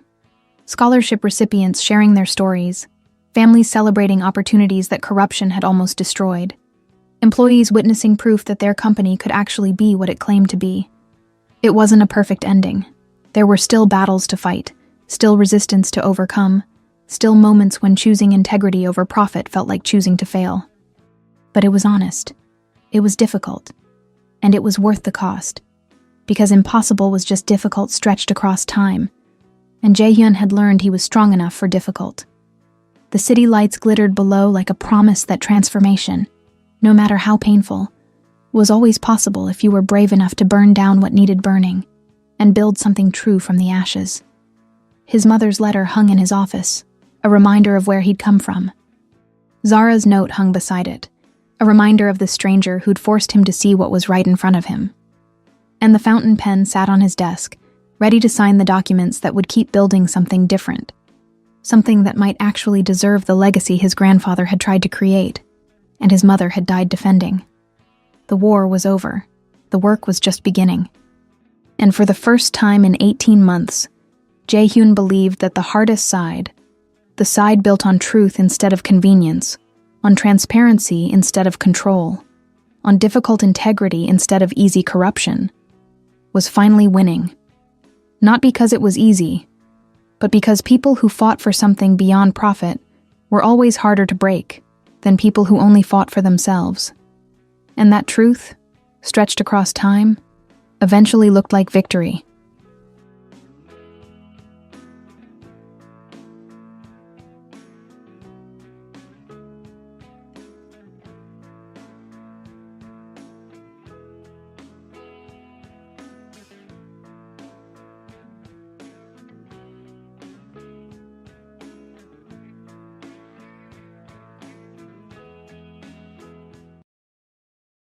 Scholarship recipients sharing their stories, families celebrating opportunities that corruption had almost destroyed. employees witnessing proof that their company could actually be what it claimed to be. It wasn't a perfect ending. There were still battles to fight, still resistance to overcome, still moments when choosing integrity over profit felt like choosing to fail. But it was honest. It was difficult. And it was worth the cost. Because impossible was just difficult stretched across time. And Jae-hyun had learned he was strong enough for difficult. The city lights glittered below like a promise that transformation, no matter how painful, was always possible if you were brave enough to burn down what needed burning and build something true from the ashes. His mother's letter hung in his office, a reminder of where he'd come from. Zara's note hung beside it, a reminder of the stranger who'd forced him to see what was right in front of him. And the fountain pen sat on his desk, ready to sign the documents that would keep building something different. Something that might actually deserve the legacy his grandfather had tried to create, and his mother had died defending. The war was over. The work was just beginning. And for the first time in 18 months, Jae-hyun believed that the hardest side, the side built on truth instead of convenience, on transparency instead of control, on difficult integrity instead of easy corruption, was finally winning. Not because it was easy, but because people who fought for something beyond profit were always harder to break than people who only fought for themselves. And that truth, stretched across time, eventually looked like victory.